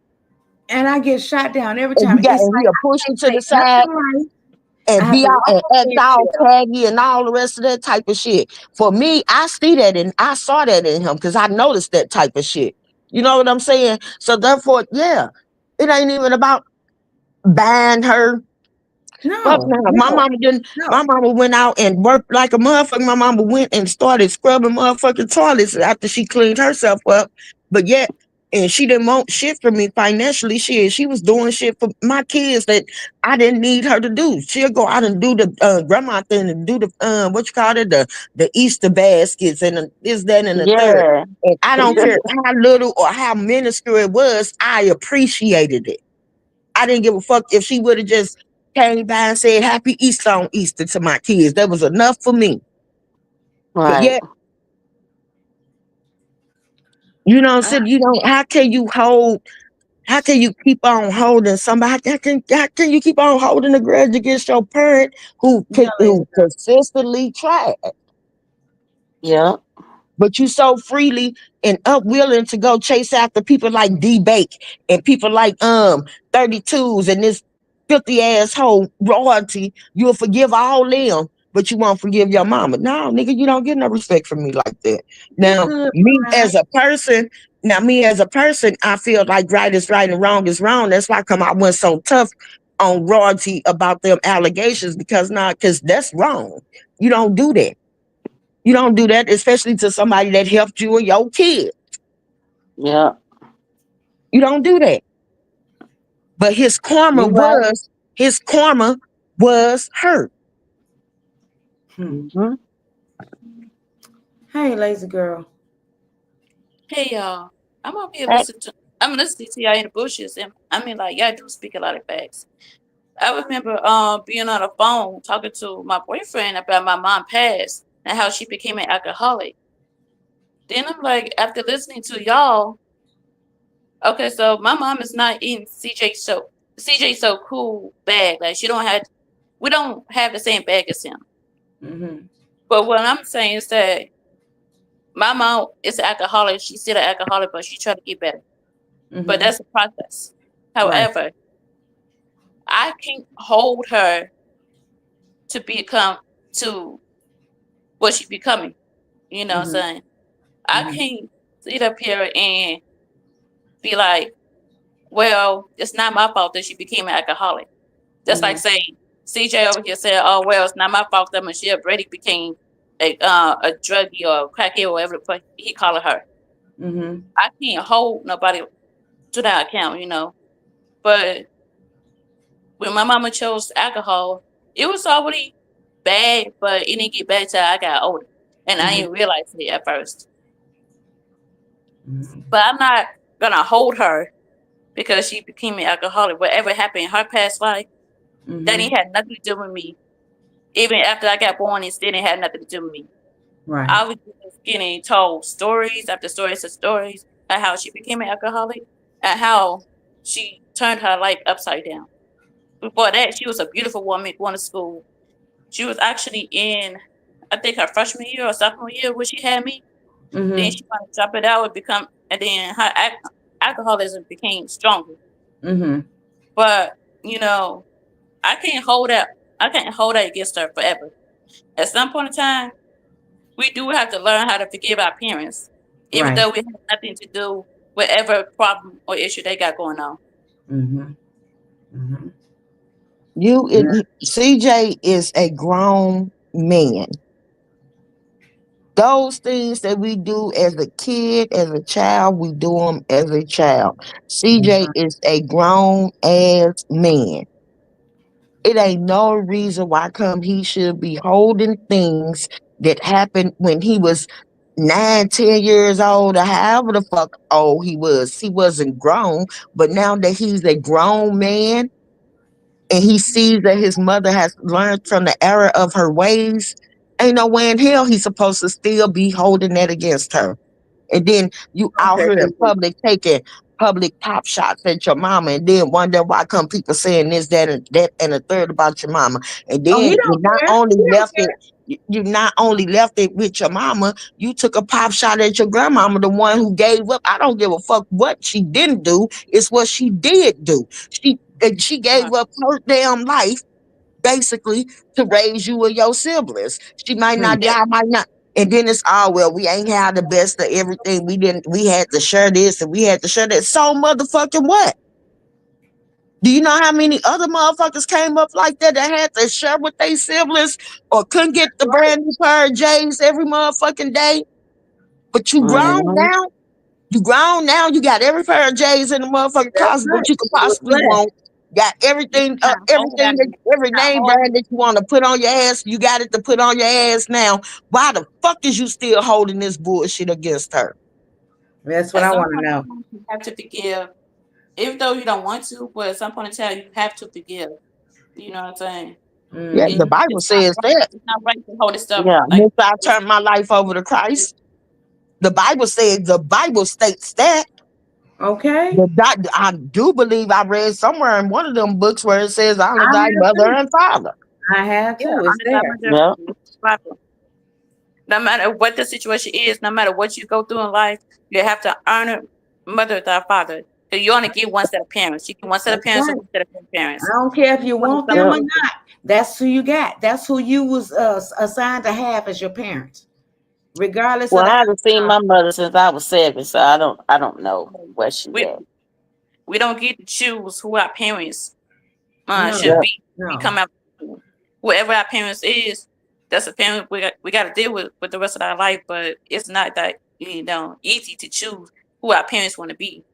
And I get shot down every And time. you got, It's and like he'll I push you can't to say the side nothing right. I and have be to out and walk act in all shit. caggy and all the rest of that type of shit. For me, I see that and I saw that in him because I noticed that type of shit. You know what I'm saying? So therefore, yeah, it ain't even about buying her. Fuck No, no. My no, mama didn't. no. My mama went out and worked like a motherfucker. My mama went and started scrubbing motherfucking toilets after she cleaned herself up. But yet, and she didn't want shit from me financially. She was doing shit for my kids that I didn't need her to do. She'll go out and do the grandma thing and do the what you call it, the Easter baskets and this, that, and the third. Yeah. And I don't care how little or how minuscule it was. I appreciated it. I didn't give a fuck if she would have just came by and said Happy Easter on Easter to my kids. That was enough for me. But Right. yet, you know, I, said you know, how can you keep on holding somebody? How can you keep on holding a grudge against your parent yeah, lazy who girl. consistently tried? Yep. But you so freely and unwilling to go chase after people like D Bake and people like 32s and this filthy asshole royalty, you'll forgive all them, but you won't forgive your mama. No, nigga, you don't get no respect from me like that. You Now, could, right? me as a person, I feel like right is right and wrong is wrong. That's why come I went so tough on royalty about them allegations because that's wrong. You don't do that. You don't do that, especially to somebody that helped you and your kid. Yep. You don't do that. But You right. his karma was hurt. Hmm. Mm-hmm. Hey, lazy girl. Hey y'all, I'm gonna be listening to. I'm listening to y'all in the bushes, and I mean, like y'all do speak a lot of facts. I remember being on the phone talking to my boyfriend about my mom passed and how she became an alcoholic. Then I'm like, after listening to y'all, okay, so my mom is not eating CJ so cool bag. Like she don't have, we don't have the same bag as him. Mm-hmm. But what I'm saying is that my mom is an alcoholic. She's still an alcoholic, but she trying to get better. But Mm-hmm. that's a process. Right. However, I can't hold her to become to what she's becoming. You know what I'm Mm-hmm. saying? I Mm-hmm. can't sit up here and be like, well, it's not my fault that she became an alcoholic. Just like Mm-hmm. saying CJ over here said, oh well, it's not my fault that Michelle Brady became a druggie or a crackhead or whatever the fuck he calling her. Mm-hmm. I can't hold nobody to that account, you know. But when my mama chose alcohol, it was already bad, but it didn't get bad till I got older. And I Mm-hmm. didn't realize it at first. Mm-hmm. But I'm not gonna hold her because she became an alcoholic. Whatever happened in her past life, that Mm-hmm. ain't had nothing to do with me. Even after I got born, it still didn't have nothing to do with me. Right. I was just getting told stories after stories of stories of how she became an alcoholic and how she turned her life upside down. Before that, she was a beautiful woman going to school. She was actually in, I think, her freshman year or sophomore year when she had me. Then Mm-hmm. she wanted to drop it out and become, and then her alcoholism became stronger. Mm-hmm. But you know, I can't hold that. I can't hold that against her forever. At some point in time, we do have to learn how to forgive our parents, even Right. though we have nothing to do with whatever problem or issue they got going on. Mm-hmm. Mm-hmm. CJ is a grown man. Those things that we do as a kid, as a child, we do them as a child. CJ is a grown ass man. It ain't no reason why come he should be holding things that happened when he was 9, 10 years old, or however the fuck old he was. He wasn't grown, but now that he's a grown man and he sees that his mother has learned from the error of her ways, ain't no way in hell he's supposed to still be holding that against her. And then you out Okay, here in public taking public pop shots at your mama, and then wonder why come people saying this, that, and a third about your mama. And oh, he then don't care. He don't care. you not only left it with your mama, you took a pop shot at your grandmama, the one who gave up. I don't give a fuck what she didn't do. It's what she did do. She gave Right. up her damn life basically to raise you and your siblings. She might Hmm. not, y'all might not. And then it's all, well, we ain't had the best of everything. We had to share this and we had to share that. So motherfucking what? Do you know how many other motherfuckers came up like that had to share with their siblings or couldn't get the brand new pair of J's every motherfucking day? But you grown Mhm. now. You grown now. You got every pair of J's in the motherfucking That's closet right. that you could You was possibly blessed. want. Got You everything, cannot hold everything that. that You every cannot name hold. brand that you want to put on your ass. You got it to put on your ass now. Why the fuck is you still holding this bullshit against her? That's what At I some want to point know. in time, you have to forgive, even though you don't want to. But at some point in time, you have to forgive. You know what I'm saying? Yeah, Hmm. the Bible It's not says right. that. It's not right to hold this stuff Yeah. like Once I this. turn my life over to Christ, the Bible states that. Okay. I do believe I read somewhere in one of them books where it says honor I thy have mother too. and father. I have Yeah, too. It's honor God, there. mother, Yeah. father. No matter what the situation is, no matter what you go through in life, you have to honor mother thy father. Because you only get one set of parents. You get one set of That's parents or right. one set of I parents. don't care if you You want to want them Yeah. or separate them. not. That's who you got. That's who you was assigned to have as your parents, regardless of Well, the I haven't seen outcome. my mother since I was 7, so I don't know where she We at. we don't get to choose who our parents should No, Yeah. be. We no. come out whoever our parents is. That's a parent we got to deal with the rest of our life. But it's not that easy to choose who our parents want to be.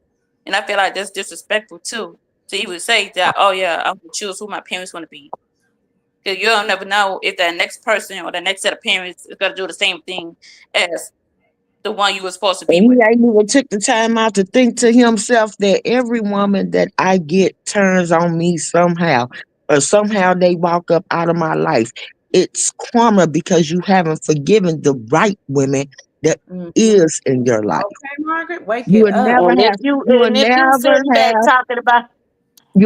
And I feel like that's disrespectful too. So you would say that, oh yeah, I'm gonna choose who my parents want to be. Because you don't never know if that next person or the next set of parents is gonna do the same thing as the one you were supposed to be And with. he ain't even took the time out to think to himself that every woman that I get turns on me somehow, or somehow they walk up out of my life. It's karma because you haven't forgiven the right women that Hmm. is in your life. Okay, Margaret, wake You it will up. never have you will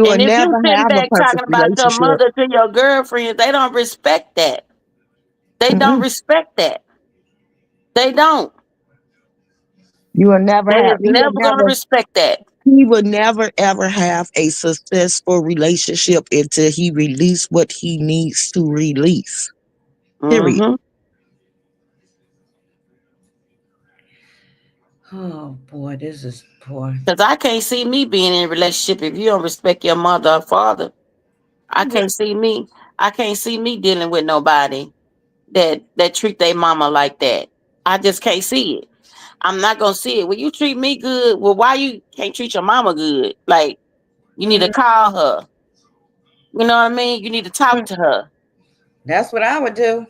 and if you never sitting have a back talking perfect about your relationship. mother to your girlfriends, they don't respect that. They don't Mm-mm. respect that. They don't. You will never They have is never gonna respect that. he will never ever have a successful relationship until he release what he needs to release. Period. Mm-hmm. Oh boy, this is poor. Because I can't see me being in a relationship if you don't respect your mother or father. I Well, can't see me. I can't see me dealing with nobody that treat their mama like that. I just can't see it. I'm not gonna see it. Well, you treat me good. Well, why you can't treat your mama good? Like you need to mm, call her. You know what I mean? You need to talk to her. that's what I would do.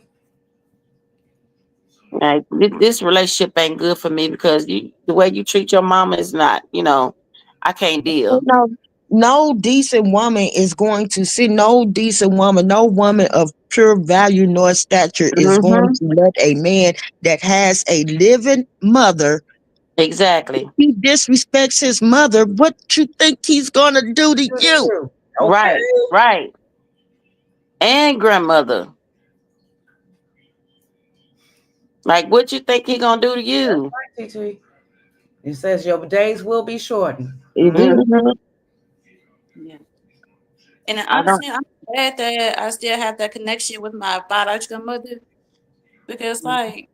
Like this relationship ain't good for me because the way you treat your mama is not. I can't You deal. know, no decent woman is going to see no decent woman, no woman of pure value nor stature is going Hmm. to let a man that has a living mother, Exactly. he disrespects his mother. What you think he's gonna do to What do you? you? Okay. Right. Right. And grandmother. Like, what you think he gonna do to That's you? right, TT. It says your days will be shortened. It Mm. is. Hmm. Yeah. And then I don't. honestly, I'm glad that I still have that connection with my biological mother because like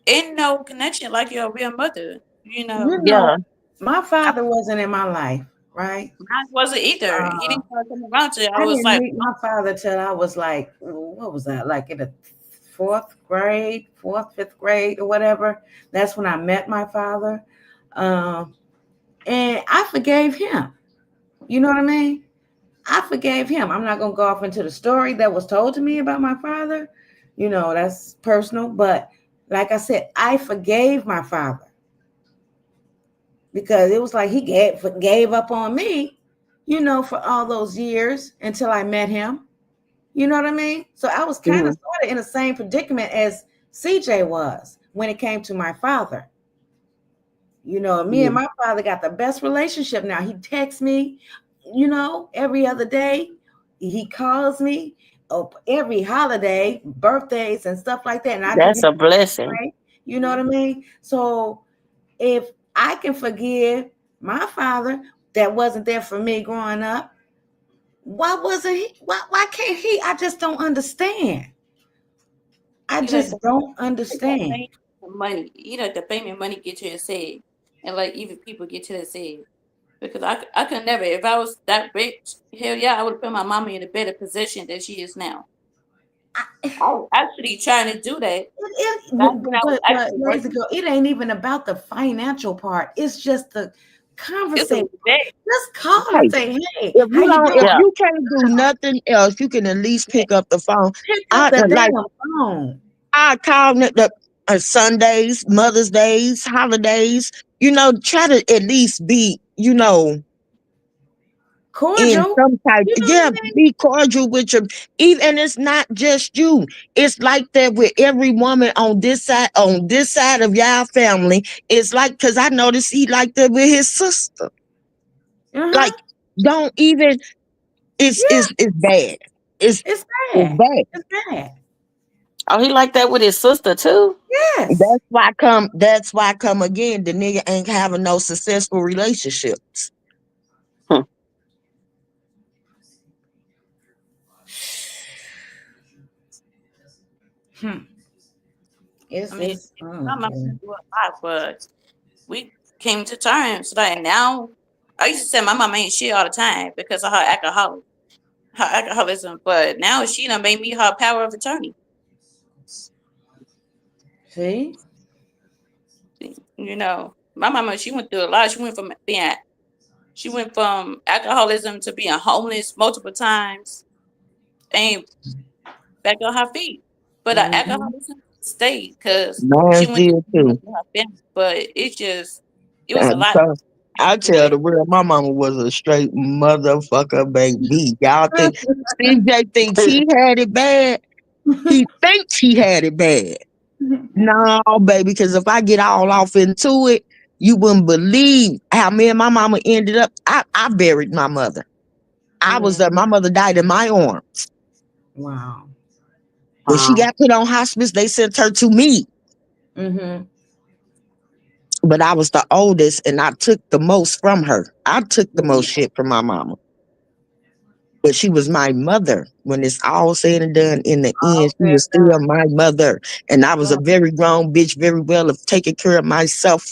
ain't no connection like your real mother. You You know, know, Yeah. my I, father wasn't in my life, right? mine wasn't either. He Uh, didn't start coming around till I I was didn't like, meet my father till I was like, what was that? Like in the fourth grade, fourth, fifth grade, or whatever. That's when I met my father, um, and I forgave him. You know what I mean? I forgave him. I'm not gonna go off into the story that was told to me about my father. That's personal. But like I said, I forgave my father because it was like he gave up on me, for all those years until I met him. You know what I mean? So I was kind of Mhm. sort of in the same predicament as CJ was when it came to my father. Me and Yeah. my father got the best relationship now. He texts me, every other day. He calls me every holiday, birthdays and stuff like that. And I give That's him a blessing. right. You know what I mean? So if I can forgive my father that wasn't there for me growing up, why wasn't he? Why can't he? I just don't understand. I You let just don't the understand. fame and money, the fame and money get to his head, and like even people get to his head. Because I could never, if I was that rich, hell yeah, I would put my mama in a better position than she is now. I, I was actually trying to do that back when I was but actually lazy working. girl, it ain't even about the financial part. It's just the It's a conversation. respect. Just call and Right. say, "Hey, If how you you don't, if doing?" Yeah. you can't do nothing else, you can at least Yeah, pick up the phone. pick up I the like damn phone. I call it the Sundays, Mother's Days, holidays. Try to at least be, in Cordial. some type. You know Yeah, what I mean? be cordial with your. Even and it's not just you. It's like that with every woman on this side of y'all family. It's like because I noticed he like that with his sister. Uh-huh. Like, don't even. It's bad. It's It's it's bad. bad. It's bad. Oh, he like that with his sister too. Yes. That's why come again. The nigga ain't having no successful relationships. Hmm. Hmm. I It's mean, it's oh my mama boy. didn't do a lot, but we came to terms. Like now, I used to say my mama ain't shit all the time because of her alcoholism. But now she done made me her power of attorney. See? My mama, she went through a lot. She went from alcoholism to being homeless multiple times and back on her feet. But her Mm-hmm. alcoholism stayed because she Mine went did through too. with her family. But it was a And lot so I to tell it. the world my mama was a straight motherfucker baby. Y'all think CJ thinks he had it bad? He thinks he had it bad. No, baby, because if I get all off into it, you wouldn't believe how me and my mama ended up. I buried my mother. My mother died in my arms. Wow. When she Wow. got put on hospice, they sent her to me. Mm-hmm. But I was the oldest and I took the most from her. I took the most shit from my mama. But she was my mother. When it's all said and done, in the All end, she said was and still my mother. And I was a done. very grown bitch, very well of taking care of myself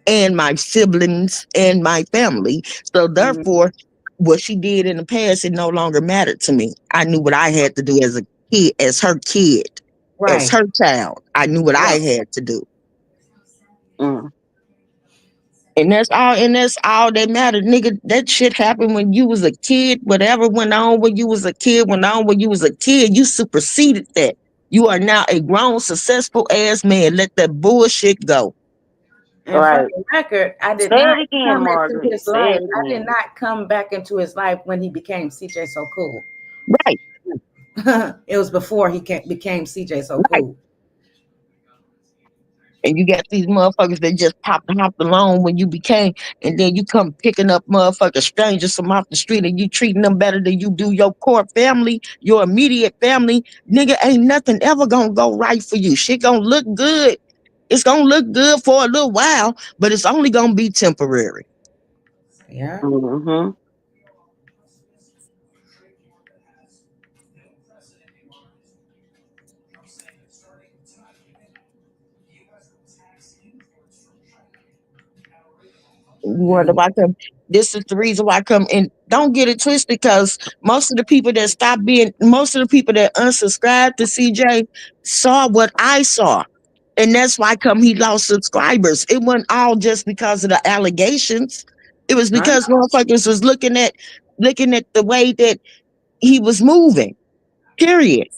and my siblings and my family. So Mhm. therefore, what she did in the past, it no longer mattered to me. I knew what I had to do as a kid, as Right. her child. I knew what I Right. had to do. Mm. And that's all that mattered. Nigga, that shit happened when you was a kid. Whatever went on when you was a kid, went on when you was a kid. You superseded that. You are now a grown, successful ass man. Let that bullshit go. And for Right. the record, I did Say not it again, come into Margaret. his Say life. it I did again. not come back into his life when he became CJ So Cool. Right, It was before became CJ So right. Cool. And you got these motherfuckers that just hopped along when you became, and then you come picking up motherfucking strangers from off the street and you treating them better than you do your core family, your immediate family. Nigga, ain't nothing ever gonna go right for you. Shit gonna look good. It's gonna look good for a little while, but it's only gonna be temporary. Yeah. Mm-hmm. What if I come? This is the reason why I come. And don't get it twisted, because most of the people that unsubscribed to CJ saw what I saw. And that's why come he lost subscribers. It wasn't all just because of the allegations. It was I because motherfuckers was looking at the way that he was moving. Period.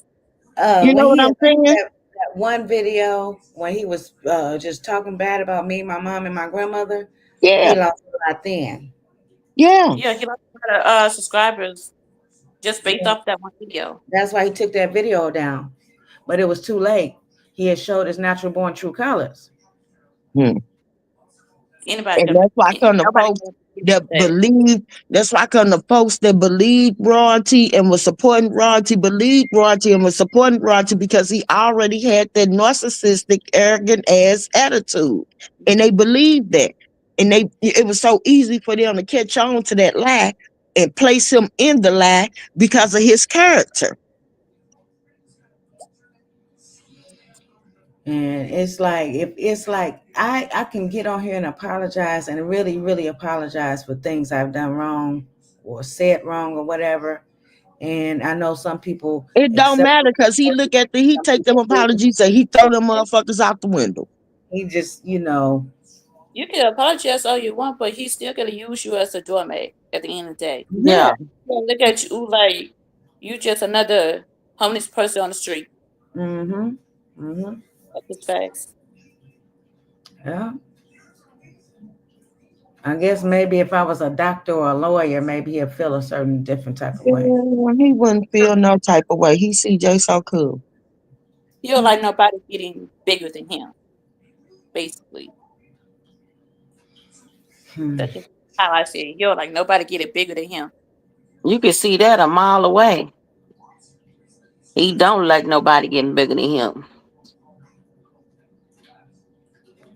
You when know what he I'm had saying? that one video when he was just talking bad about me, my mom, and my grandmother, he Yeah, lost a lot then. yeah. Yeah, he lost a lot of subscribers just based Yeah, off that one video. that's why he took that video down. But it was too late. He had showed his natural born true colors. Hmm. Anybody And can, that's why come the nobody folks can get that that. believe, that's why come the folks that believed royalty and was supporting royalty, believed royalty and was supporting royalty because he already had that narcissistic, arrogant ass attitude. And they believed that. And it was so easy for them to catch on to that lie and place him in the lie because of his character. And it's like if it's like I can get on here and apologize and really really apologize for things I've done wrong or said wrong or whatever. And I know some people It don't accept matter it, because he some take them people do. apologies and he throw them motherfuckers out the window. He just, you know, You can apologize all you want, but he's still gonna use you as a doormat at the end of the day. yeah. Yeah. Yeah, look at you like you just another homeless person on the street. Mm-hmm. Mm-hmm. That's just facts. Yeah. I guess maybe if I was a doctor or a lawyer, maybe he'd feel a certain different type of way. Yeah, he wouldn't feel no type of way. He CJ so cool. You don't like nobody getting bigger than him, basically. Hmm. That's just how I see it. You don't like nobody getting bigger than him. You can see that a mile away. He don't like nobody getting bigger than him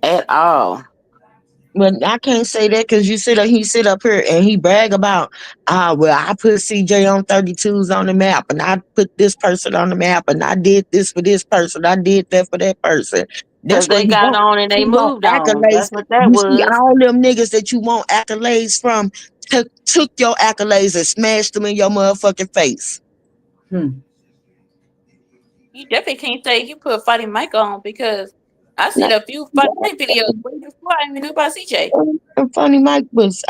at all. But I can't say that because he sit up here and he brag about, well, I put CJ on 32s on the map and I put this person on the map and I did this for this person. I did that for that person. Because That's what they he got want. on and they He want moved on. accolades. That's what that You see was. all them niggas that you want accolades from took your accolades and smashed them in your motherfucking face. Hmm. You definitely can't say you put Fighting Mike on because I Now, seen a few Fighting Mike videos way before I even knew about CJ. and Funny Mike was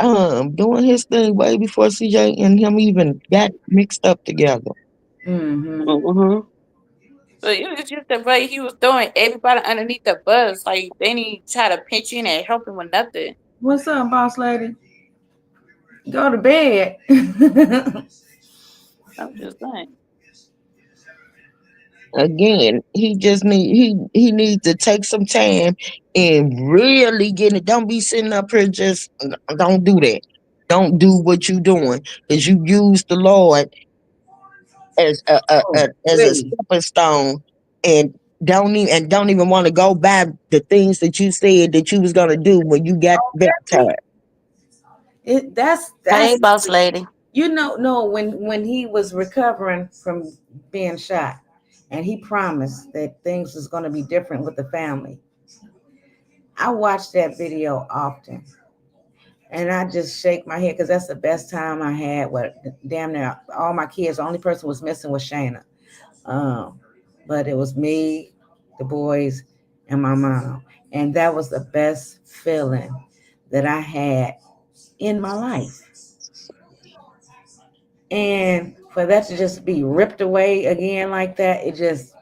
doing his thing way before CJ and him even got mixed up together. Mm-hmm. Hmm. But it was just the way he was throwing everybody underneath the bus. Like they didn't try to pinch in and help him with nothing. What's up, boss lady? Go to bed. I'm just saying. Again, he needs to take some time and really get it. Don't be sitting up here just don't do that. Don't do what you doing because you use the Lord as Oh, as a please. stepping stone and don't even want to go by the things that you said that you was gonna do when you got baptized. It Hey, that's boss lady. you know no when he was recovering from being shot and he promised that things was going to be different with the family. I watched that video often and I just shake my head because that's the best time I had. What damn near all my kids. The only person was missing was Shayna. Um, but it was me, the boys, and my mom, and that was the best feeling that I had in my life. And for that to just be ripped away again like that, it just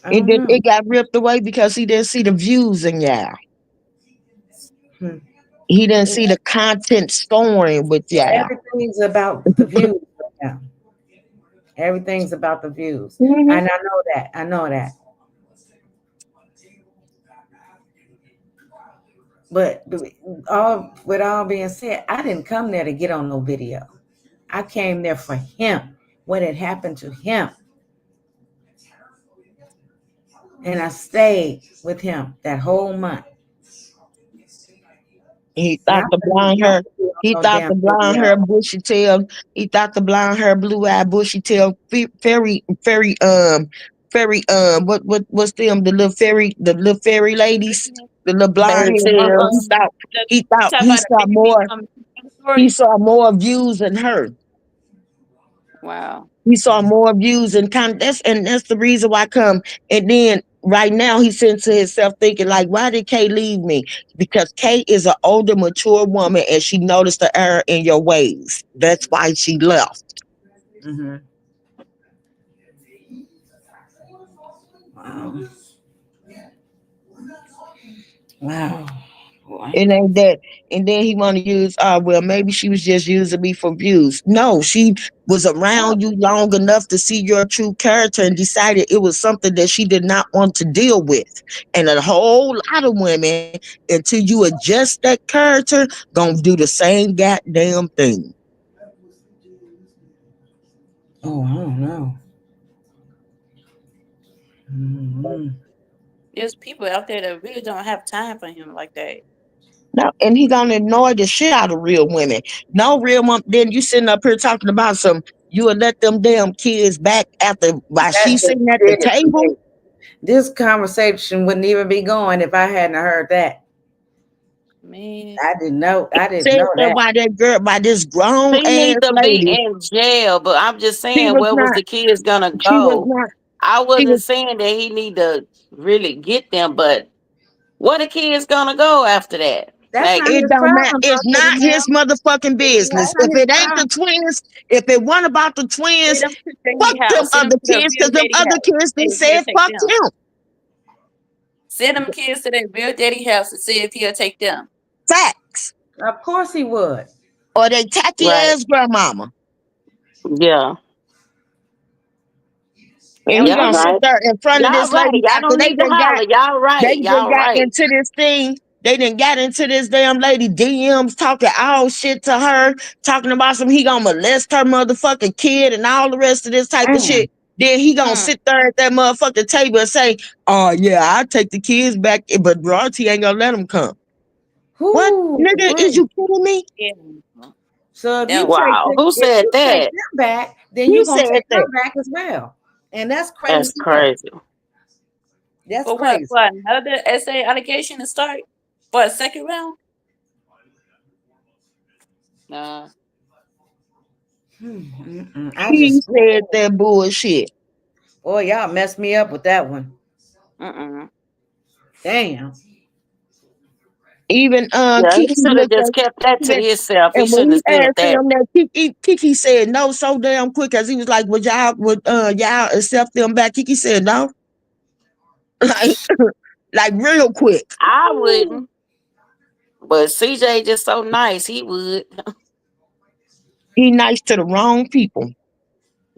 I It don't did, know. it got ripped away because he didn't see the views in y'all. Hmm. He didn't see the content storing with y'all. Everything's about the views right now. Everything's about the views. Mhm. And I know that. I know that. But all with all being said, I didn't come there to get on no video. I came there for him. What had happened to him. And I stayed with him that whole month. He Now thought the blonde I hair. don't do He no thought damn the blonde video. hair, bushy tail. He thought the blonde hair, blue eye, bushy tail, what's them? The little fairy ladies, the little blonde Fairy hair girl. He tales. thought, The, he thought talk he about the saw baby more. He story. saw more views than her. Wow. He saw more views and that's the reason why I come. And then right now he's sitting to himself thinking like, why did Kay leave me? Because Kay is an older, mature woman and she noticed the error in your ways. That's why she left. Mm-hmm. Wow. Wow. Boy. It ain't that. And then he want to use, well, maybe she was just using me for views. No, she was No. around you long enough to see your true character and decided it was something that she did not want to deal with. And a whole lot of women, until you adjust that character, gonna do the same goddamn thing. Oh, I don't know. Mm-hmm. There's people out there that really don't have time for him like that. No, and he gonna annoy the shit out of real women. No real woman. Then you sitting up here talking about some. You would let them damn kids back after while That's she's just sitting at the it. table. This conversation wouldn't even be going if I hadn't heard that. Man, I didn't know. I didn't Said know that that. by that girl, by this grown She ass need to be lady. in jail, but I'm just She saying, was where was not. the kids gonna She was go? not. I She was. wasn't saying that he need to really get them, but where the kids gonna go after that? That's Like, not It his don't matter. problem, It's boss lady not ma'am. his motherfucking That's business. not If his it ain't the problem. twins, if it wasn't about the send twins, them to fuck daddy them house. Send them other to the kids, real because them daddy other house. kids See they if he'll said take fuck them. him. Send them kids to their real daddy house and see if he'll take them. Facts. Of course he would. Or they tacky right? ass grandmama. Yeah, And he y'all gonna sit right. there in front of Y'all this right. lady Y'all after don't need to holler. Y'all they right. done Y'all got right. into this thing. They done got into this damn lady DMs talking all shit to her, talking about some he gonna molest her motherfucking kid and all the rest of this type of Damn. shit. Then he gonna Hmm. sit there at that motherfucking table and say, "Oh yeah, I take the kids back, but Royalty ain't gonna let them come." What Who? nigga? Is Wait. you kidding me? Yeah. So if you Them. take Wow. them, Who if said you take that? them back, then He you're gonna said take that. her back as well. And that's That's crazy work. crazy. That's For what? crazy. For another essay allegation to start? For a second round? Nah. I He just, said that bullshit. boy, y'all messed me up with that one. Mm-mm. Damn. Even Yeah, he Kiki should have looked just kept that to at himself. He and when shouldn't he have said asked that. him that, Kiki said no so damn quick, as he was like, would y'all accept them back? Kiki said no, like like real quick. I wouldn't, but CJ just so nice. He would. He nice to the wrong people.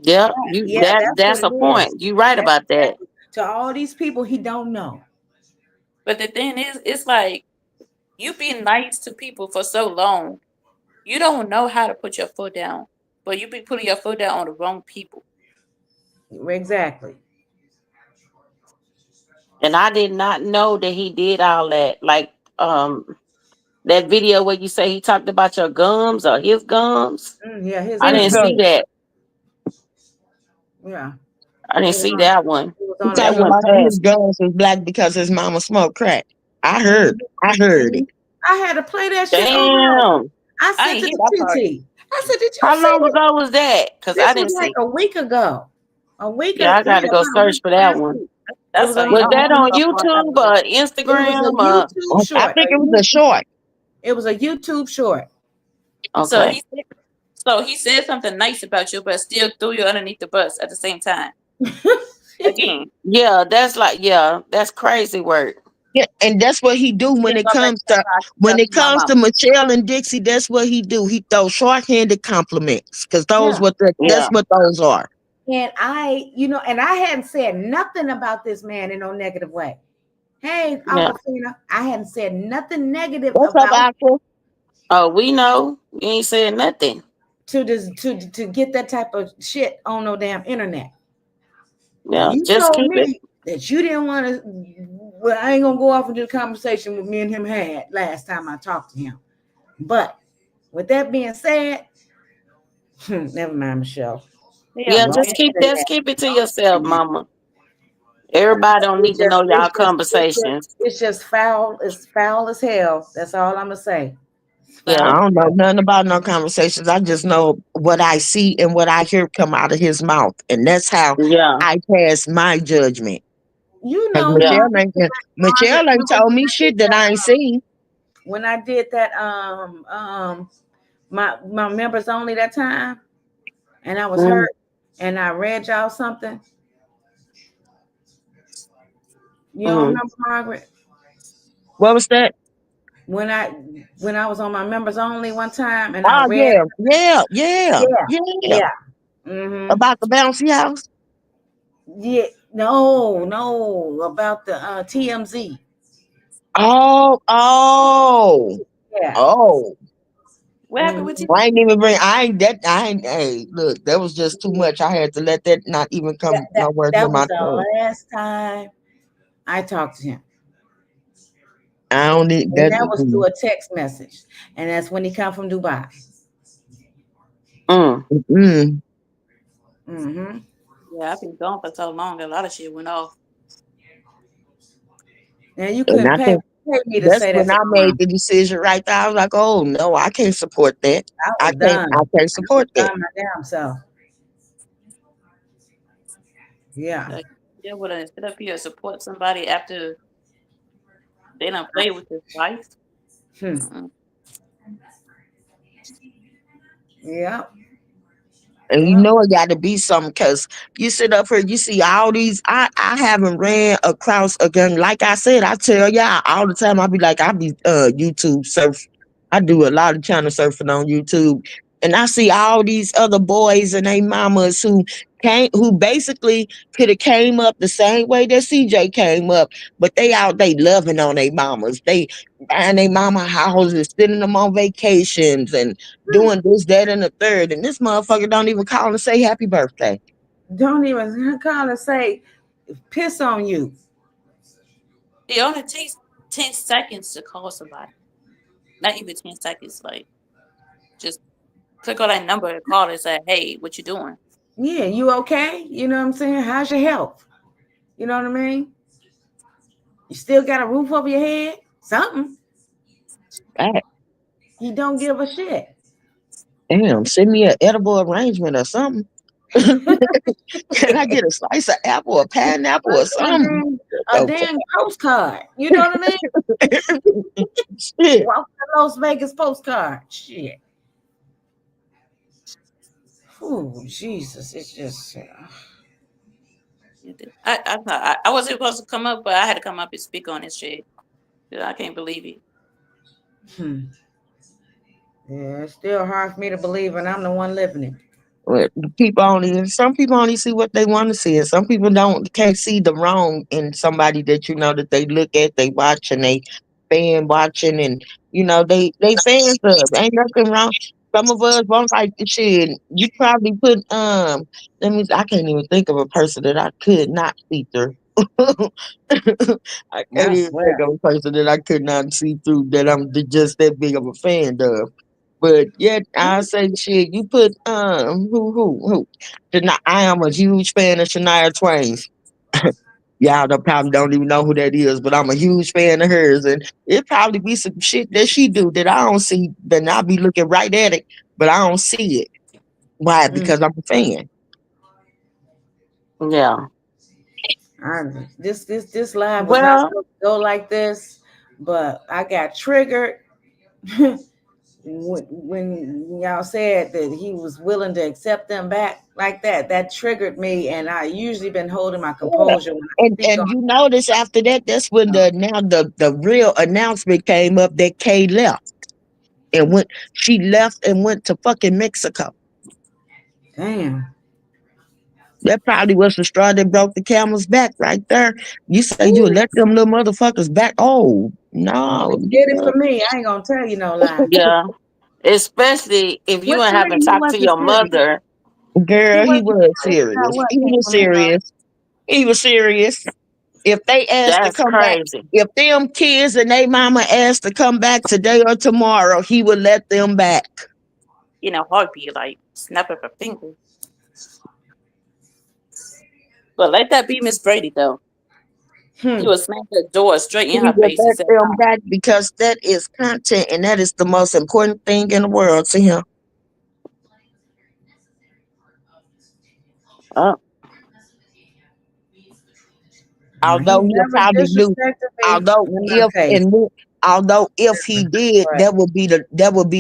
Yeah, you Yeah, that that's what that's it a is. point. You right That's about that. exactly to all these people he don't know. But the thing is, it's like you be nice to people for so long, you don't know how to put your foot down. But you be putting your foot down on the wrong people. Exactly. And I did not know that he did all that. Like that video where you say he talked about your gums or his gums. Yeah, his I His didn't gun. see gun. that. Yeah. I didn't It was see on that one. it was He on a That talking video. went about his past me. guns was black because his mama smoked crack. I Mhm. heard. I heard it. I had to play that shit over. Damn. I I sent ain't it hear to that part. TT. I said, "Did you How see long it?" ago was that? Because I This was didn't like see. a week ago. A week, Yeah, I got to yeah, go about a search week for that last one. week. It That's was a, on. Was a that whole on nother part of YouTube it. or It was a Instagram? YouTube I short. think it was a short. It was a YouTube short. So Okay. he said, so he said something nice about you, but still threw you underneath the bus at the same time. Again, Yeah, that's crazy work. Yeah, and that's what he do he when didn't it go back comes to that to side to tell my mama. Michelle and Dixie. That's what he do. He throw short-handed compliments because Yeah. that's Yeah. what those are. And and I hadn't said nothing about this man in no negative way. Hey, Yeah. Aquafina, I hadn't said nothing negative What's up, about Aqua? Oh, we know. You ain't said nothing. to get that type of shit on no damn internet. Now Yeah. you Just told keep it. me that you didn't want to. Well, I ain't gonna go off into the conversation with me and him had last time I talked to him. But with that being said, never mind, Michelle. He Yeah, always Don't being petty. just keep it to don't yourself, say that. mama. Everybody don't need It's to know just, y'all conversations. it's just foul. It's foul as hell. That's all I'm gonna say. It's Yeah. foul I as don't know hell. nothing about no conversations. I just know what I see and what I hear come out of his mouth, and that's how Yeah. I pass my judgment. You Cause know, Yeah. Margaret, Michelle ain't remember told me shit that I ain't seen. when I did that my members only that time, and I was Mm-hmm. hurt, and I read y'all something. You don't remember, Margaret? What was that? When I when I was on my members only one time, and I Oh read, yeah, yeah, yeah, yeah, yeah. yeah, mm-hmm. About the bouncy house. Yeah, no, about the TMZ. Oh, oh, Yeah. oh. What happened with Mhm. you? I ain't even bring. I ain't that. I ain't. Hey, look, that was just too much. I had to let that not even That, come that nowhere near that was my the tongue. last time I talked to him, I don't need and that. that was through a text message, and that's when he come from Dubai. Mm. Mm-mm. Mm-hmm. Yeah, I've been gone for so long. A lot of shit went off. And you And couldn't I think pay me to that's say that when to I my made mom. the decision right there. I was like, oh no, I can't support that. I I was can't. done. I can't I was support that. done my damn self. Yeah. Like, yeah, would have sit up here and support somebody after they don't play with his wife. Hmm. Mm-mm. Yeah. And you Yeah. know it got to be something because you sit up here, you see all these. I haven't ran across again. Like I said, I tell y'all all the time. I be like, I be YouTube surf. I do a lot of channel surfing on YouTube, and I see all these other boys and they mamas who basically could have came up the same way that CJ came up, but they loving on their mamas. They buying their mama houses, sending them on vacations, and doing this, that, and the third. And this motherfucker don't even call and say happy birthday. Don't even call and say piss on you. It only takes 10 seconds to call somebody. Not even 10 seconds. Like just click on that number and call and say, "Hey, what you doing?" Yeah, you okay? You know what I'm saying? How's your health? You know what I mean? You still got a roof over your head? Something. God He don't give a shit. damn, send me an edible arrangement or something. Can I get a slice of apple, a pineapple, or something? A The damn postcard. You know what I mean? fuck? Shit. Walk the Las Vegas postcard. Shit. Oh, Jesus. It's just. I wasn't supposed to come up, but I had to come up and speak on this shit. I can't believe it. Hmm. Yeah, it's still hard for me to believe, and I'm the one living it. Well, some people only see what they want to see, and some people can't see the wrong in somebody that you know that they look at, they watch, and they fan watching, and they fans of. Ain't nothing wrong. Some of us won't like the shit. You probably put I can't even think of a person that I could not see through. I can't I even think swear. of a person that I could not see through that I'm just that big of a fan of. But yet I say shit, you put who? I am a huge fan of Shania Twain. Probably don't even know who that is, but I'm a huge fan of hers. And it probably be some shit that she do that I don't see, then I'll be looking right at it, but I don't see it. Why? Mm, Because I'm a fan. Yeah. this live was not Well, supposed to go like this, but I got triggered when y'all said that he was willing to accept them back like that. That triggered me, and I usually been holding my Yeah. composure when I And speak on. and you notice after that, that's when the real announcement came up that Kay left and went she left and went to fucking Mexico. Damn. That probably was the straw that broke the camel's back right there. You say you would Woo. let them little motherfuckers back. Oh, no. It did it for me. I ain't gonna tell you no lie. yeah. Especially if you What ain't you having mean he talked to wasn't your serious? mother. He Girl, he wasn't was serious about serious. what He came was from his mouth. serious. He was serious. If they asked to That's come back, crazy. if them kids and they mama asked to come back today or tomorrow, he would let them back. Heartbeat, like snap of a finger. But let that be Miss Brady though. He Hmm. would smack the door straight in He her would face and let say, them back because that is content and that is the most important thing in the world to him. Oh, Nah, he Although he'll never probably lose, disrespected me although in my if face. and when- although if he did, But that would be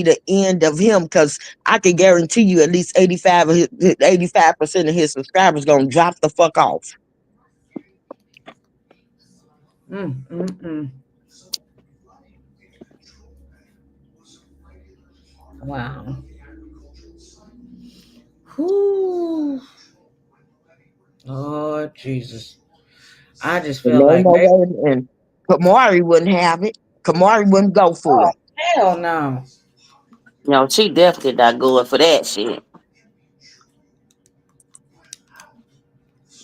the end of him. Because I can guarantee you, at least 85% of his subscribers gonna drop the fuck off. mm, mm, mm. Wow. Whew. Oh Jesus. I just And feel there ain't like no maybe. way. And Kamari wouldn't have it. Kamari wouldn't go for Oh it. hell no. No, she definitely not going for that shit.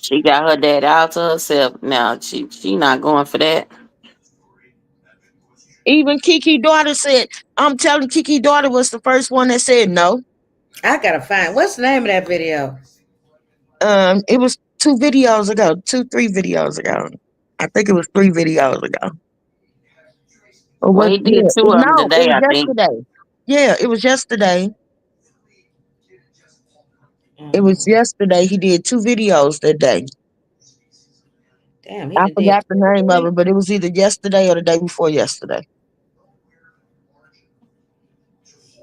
She got her dad out to herself now. She not going for that. Even Kiki daughter said, I'm telling Kiki daughter was the first one that said no. I gotta find what's the name of that video? It was 2 videos ago, 3 videos ago. I think it was 3 videos ago. Or Well, was he did yeah? two of them No, it today, was I think. yesterday. Yeah, it was yesterday. It was Um, yesterday. He did 2 videos that day. damn, he I done did forgot the two name of today. it, but it was either yesterday or the day before yesterday.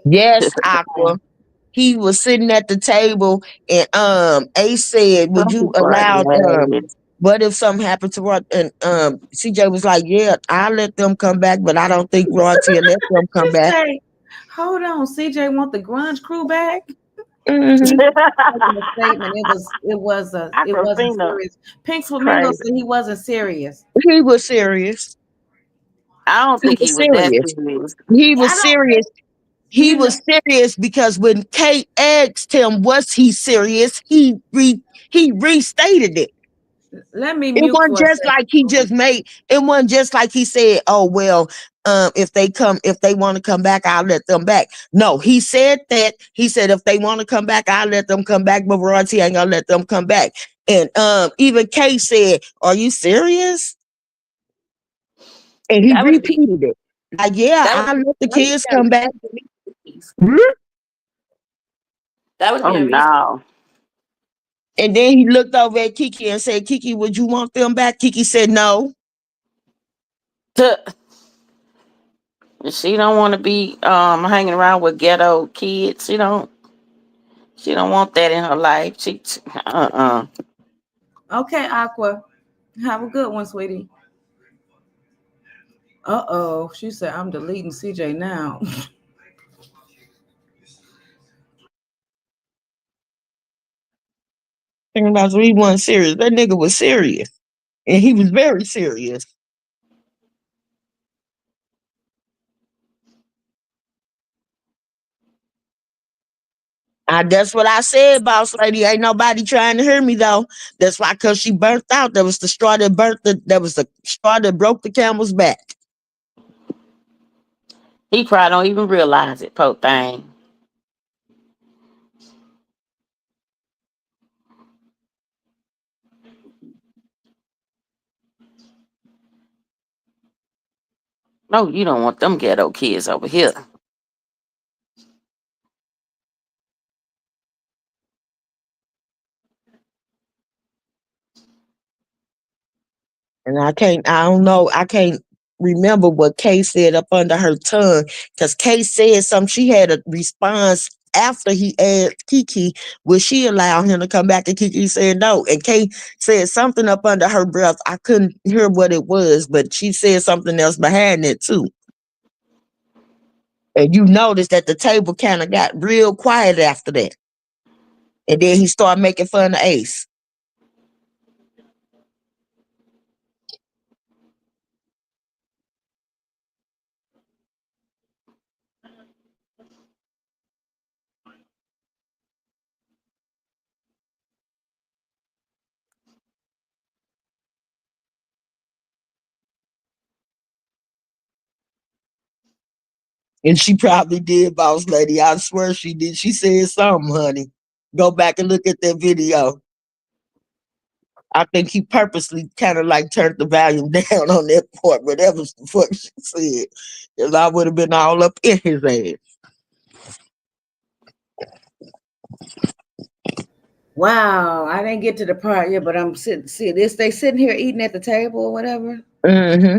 Yes, Aqua. He was sitting at the table and Ace said, would Don't you be allow crazy. what if something happened to Rod? And CJ was like, yeah, I'll let them come back, but I don't think Royalty will let them come He back. say, hold on, CJ want the grunge crew back? Hmm. Making a statement. It wasn't Aquafina, serious. Pink Flamingo crazy. said he wasn't serious. He was serious. I don't He think he was was that serious. serious. He I was don't serious. think He you know. was serious because when Kate asked him, was he serious? He restated it. Let me It mute wasn't for a just like he second. just made. It wasn't just like he said, "Oh well, if they want to come back, I'll let them back." No, he said that. He said if they want to come back, I'll let them come back. But Royalty ain't gonna let them come back. And even Kay said, "Are you serious?" And he That would be repeated it. Like, yeah, that would I'll be let the that would kids be a come back. reason for me to leave. Mhm. That would be Oh a reason. no. And then he looked over at Kiki and said, "Kiki, would you want them back?" Kiki said, "No." She don't want to be hanging around with ghetto kids. She don't want that in her life. She uh-uh. Okay, Aqua. Have a good one, sweetie. Uh-oh. She said I'm deleting CJ now. Thinking about he wasn't serious. That nigga was serious. And he was very serious. That's what I said, boss lady. Ain't nobody trying to hear me though. That's why, cause she burnt out. That was the straw that that was the straw that broke the camel's back. He probably don't even realize it, poor thing. No, you don't want them ghetto kids over here. And I don't know, I can't remember what Kay said up under her tongue. Cause Kay said something. She had a response after he asked Kiki, would she allow him to come back? And Kiki said no. And Kay said something up under her breath. I couldn't hear what it was, but she said something else behind it too. And you noticed that the table kind of got real quiet after that. And then he started making fun of Ace. And she probably did, boss lady. I swear she did. She said something, honey. Go back and look at that video. I think he purposely kind of like turned the volume down on that part, whatever the fuck she said. Because I would have been all up in his ass. Wow, I didn't get to the part yet, but I'm sitting. See this? They sitting here eating at the table or whatever. Mm-hmm.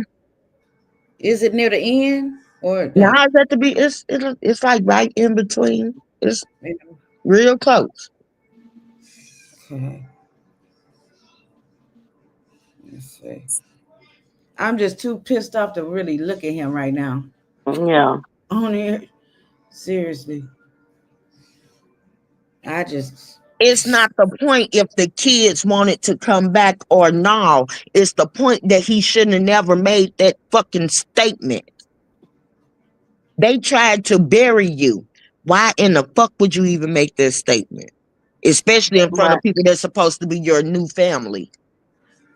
Is it near the end or the? Now it's at the be. It's like right in between. It's real close. Okay, let's see. I'm just too pissed off to really look at him right now. Yeah. On here, seriously, I just. It's not the point if the kids wanted to come back or no. It's the point that he shouldn't have never made that fucking statement. They tried to bury you. Why in the fuck would you even make this statement? Especially in front of Right. people that's supposed to be your new family.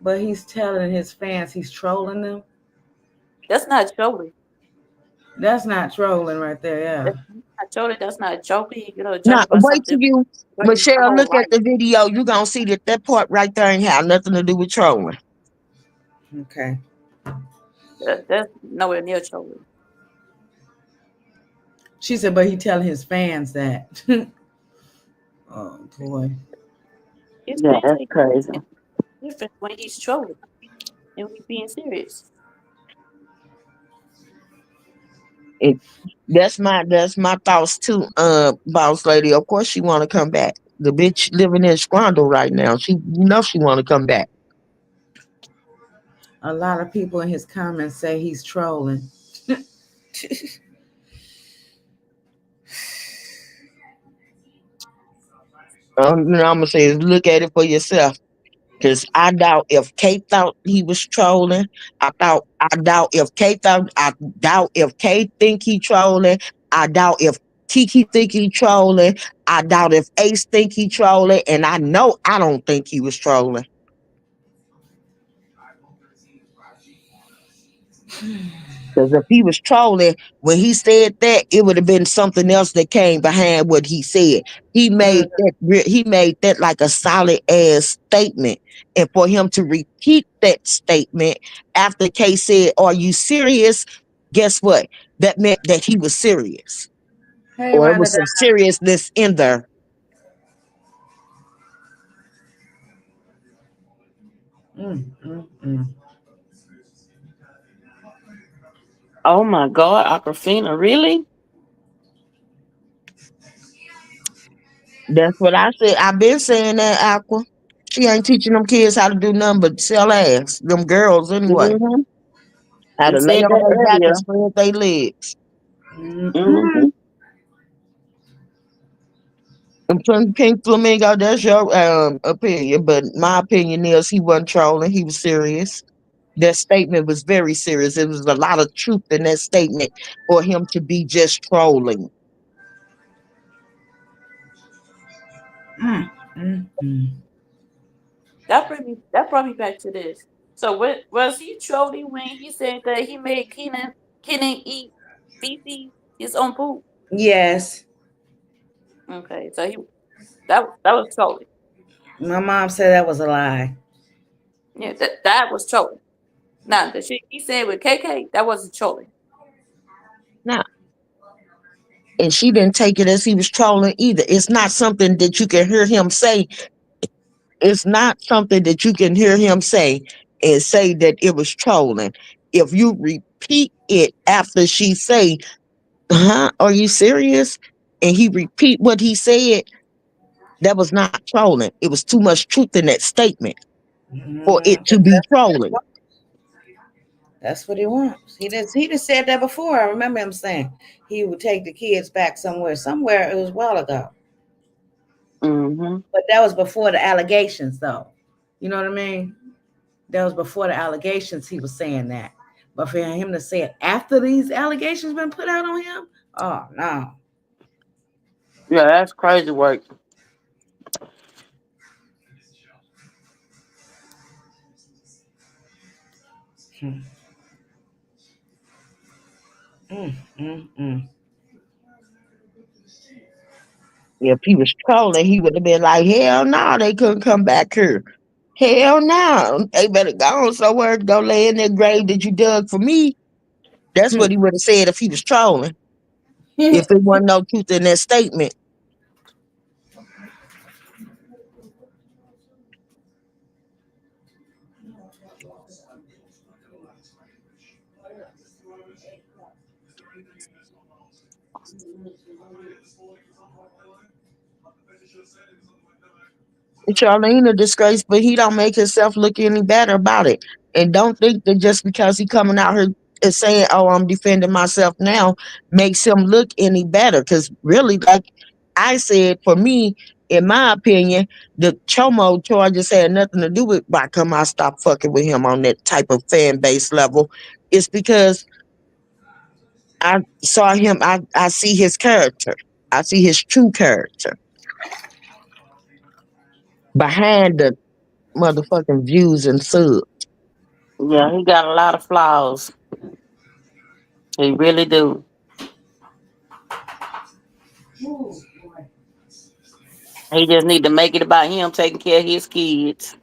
But he's telling his fans he's trolling them. That's not trolling. That's not trolling right there. Yeah. That's not trolling. That's not joking. You know, Now, joke about wait till something you, where you my Michelle, whole look at life. the video. You're going to see that that part right there ain't have nothing to do with trolling. Okay. That's nowhere near trolling. She said, but he telling his fans that. Oh boy. His Yeah, fans that's say crazy. different when he's trolling and when he's being serious. It, that's my thoughts too, boss lady. Of course she wanna come back. The bitch living in Scrandle right now. She wanna come back. A lot of people in his comments say he's trolling. I'm gonna say is look at it for yourself. Cause I doubt if Kate thought he was trolling. I doubt if Kate think he trolling. I doubt if Kiki think he trolling. I doubt if Ace think he trolling. And I know I don't think he was trolling. Because if he was trolling when he said that, it would have been something else that came behind what he said. He made that like a solid ass statement, and for him to repeat that statement after Kay said, "Are you serious?" Guess what? That meant that he was serious, Hey, or it Rhonda. was some seriousness in there. Mm, mm, mm. Oh my God, Aquafina, really? That's what I said. I've been saying that, Aqua. She ain't teaching them kids how to do nothing but sell ass. Them girls anyway. Mm-hmm. How You to lay said on that their back earlier. and spread their legs. Mm, Mm-hmm. mm. And Pink Flamingo, that's your opinion, but my opinion is he wasn't trolling. He was serious. That statement was very serious. There was a lot of truth in that statement for him to be just trolling. Mm, mm, mm. That brought me back to this. So what was he trolling when he said that he made Kenan eat feces his own poop? Yes. Okay, so that was trolling. My mom said that was a lie. Yeah, that was trolling. Now the shit he said with KK, that wasn't trolling. Now, and she didn't take it as he was trolling either. It's not something that you can hear him say. It's not something that you can hear him say and say that it was trolling. If you repeat it after she say, "Huh? Are you serious?" and he repeat what he said, that was not trolling. It was too much truth in that statement for Mm, it to be trolling. that's what he wants. He just said that before. I remember him saying he would take the kids back somewhere. Somewhere it was a while ago. Mm-hmm. But that was before the allegations though. You know what I mean? That was before the allegations he was saying that. But for him to say it after these allegations been put out on him, oh no. Yeah, that's crazy work. Hmm. Mm, mm, mm. If he was trolling, he would have been like, hell no, they couldn't come back here. Hell no. They better go on somewhere, go lay in that grave that you dug for me. That's Hmm. what he would have said if he was trolling. If it wasn't no truth in that statement. Charlene a disgrace, but he don't make himself look any better about it. And don't think that just because he coming out here and saying, "Oh, I'm defending myself now," makes him look any better. Because really, like I said, for me, in my opinion, the Chomo charges had nothing to do with why come I stopped fucking with him on that type of fan base level. It's because I saw him. I see his character. I see his true character behind the motherfucking views and subs. Yeah, he got a lot of flaws. He really do. He just need to make it about him taking care of his kids.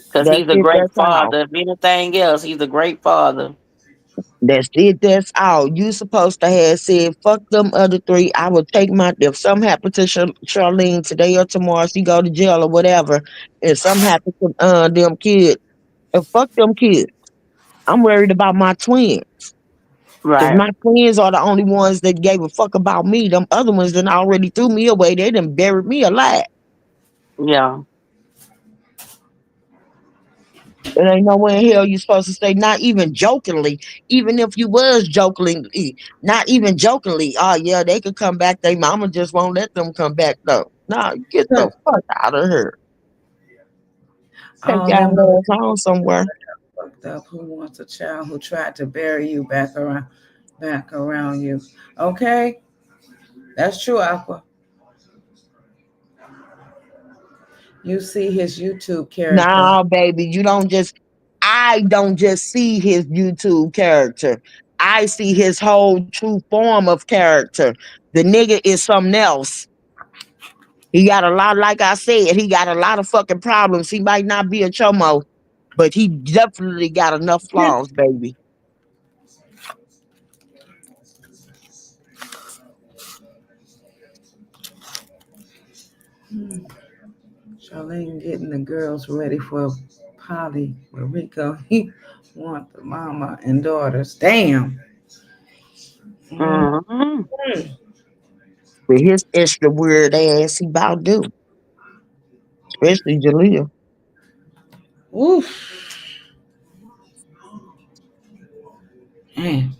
Because That's he's a it. great That's all. father. If anything else, he's a great father. That's it. That's all. You supposed to have said, fuck them other three. I will take my, if something happened to Charlene today or tomorrow, she go to jail or whatever, and something happened to them kids, and fuck them kids. I'm worried about my twins. Because Right. my twins are the only ones that gave a fuck about me. Them other ones that already threw me away. They done buried me alive. Yeah. It ain't nowhere in hell you supposed to say, not even jokingly, even if you was jokingly, not even jokingly, oh yeah, they could come back. They mama just won't let them come back though. Nah, get the fuck out of here. Take All them y'all ass on somewhere. fucked up who wants a child who tried to bury you back around you. Okay? That's true, Aqua. You see his YouTube character Nah, baby, I don't just see his YouTube character. I see his whole true form of character. The nigga is something else. He got a lot, like I said, he got a lot of fucking problems. He might not be a chomo, but he definitely got enough flaws, baby. Charlene getting the girls ready for Polly with Rico. He want the mama and daughters. Damn. Mm. Hmm. With his extra weird ass, he about do, especially Jalea. Oof. Man.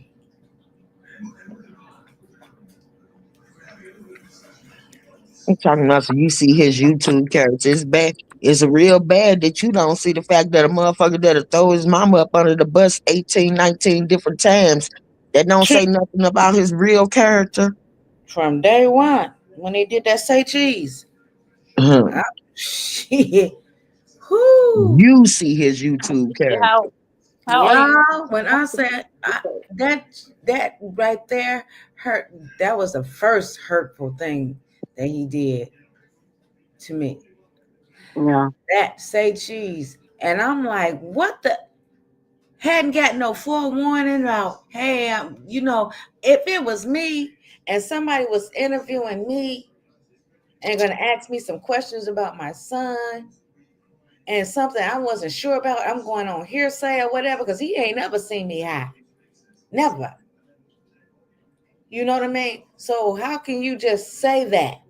I'm talking about, so you see his YouTube character. It's bad. It's real bad that you don't see the fact that a motherfucker that'll throw his mama up under the bus 18, 19 different times that don't say nothing about his real character. From day one, when he did that say cheese. Ah, shit. Whoo. You see his YouTube character. How old you? Y'all, when I said that right there hurt, that was the first hurtful thing that he did to me. Yeah. That say cheese. And I'm like, what the hadn't got no forewarning about, hey, if it was me and somebody was interviewing me and gonna ask me some questions about my son and something I wasn't sure about, I'm going on hearsay or whatever, because he ain't never seen me high. Never. You know what I mean? So how can you just say that?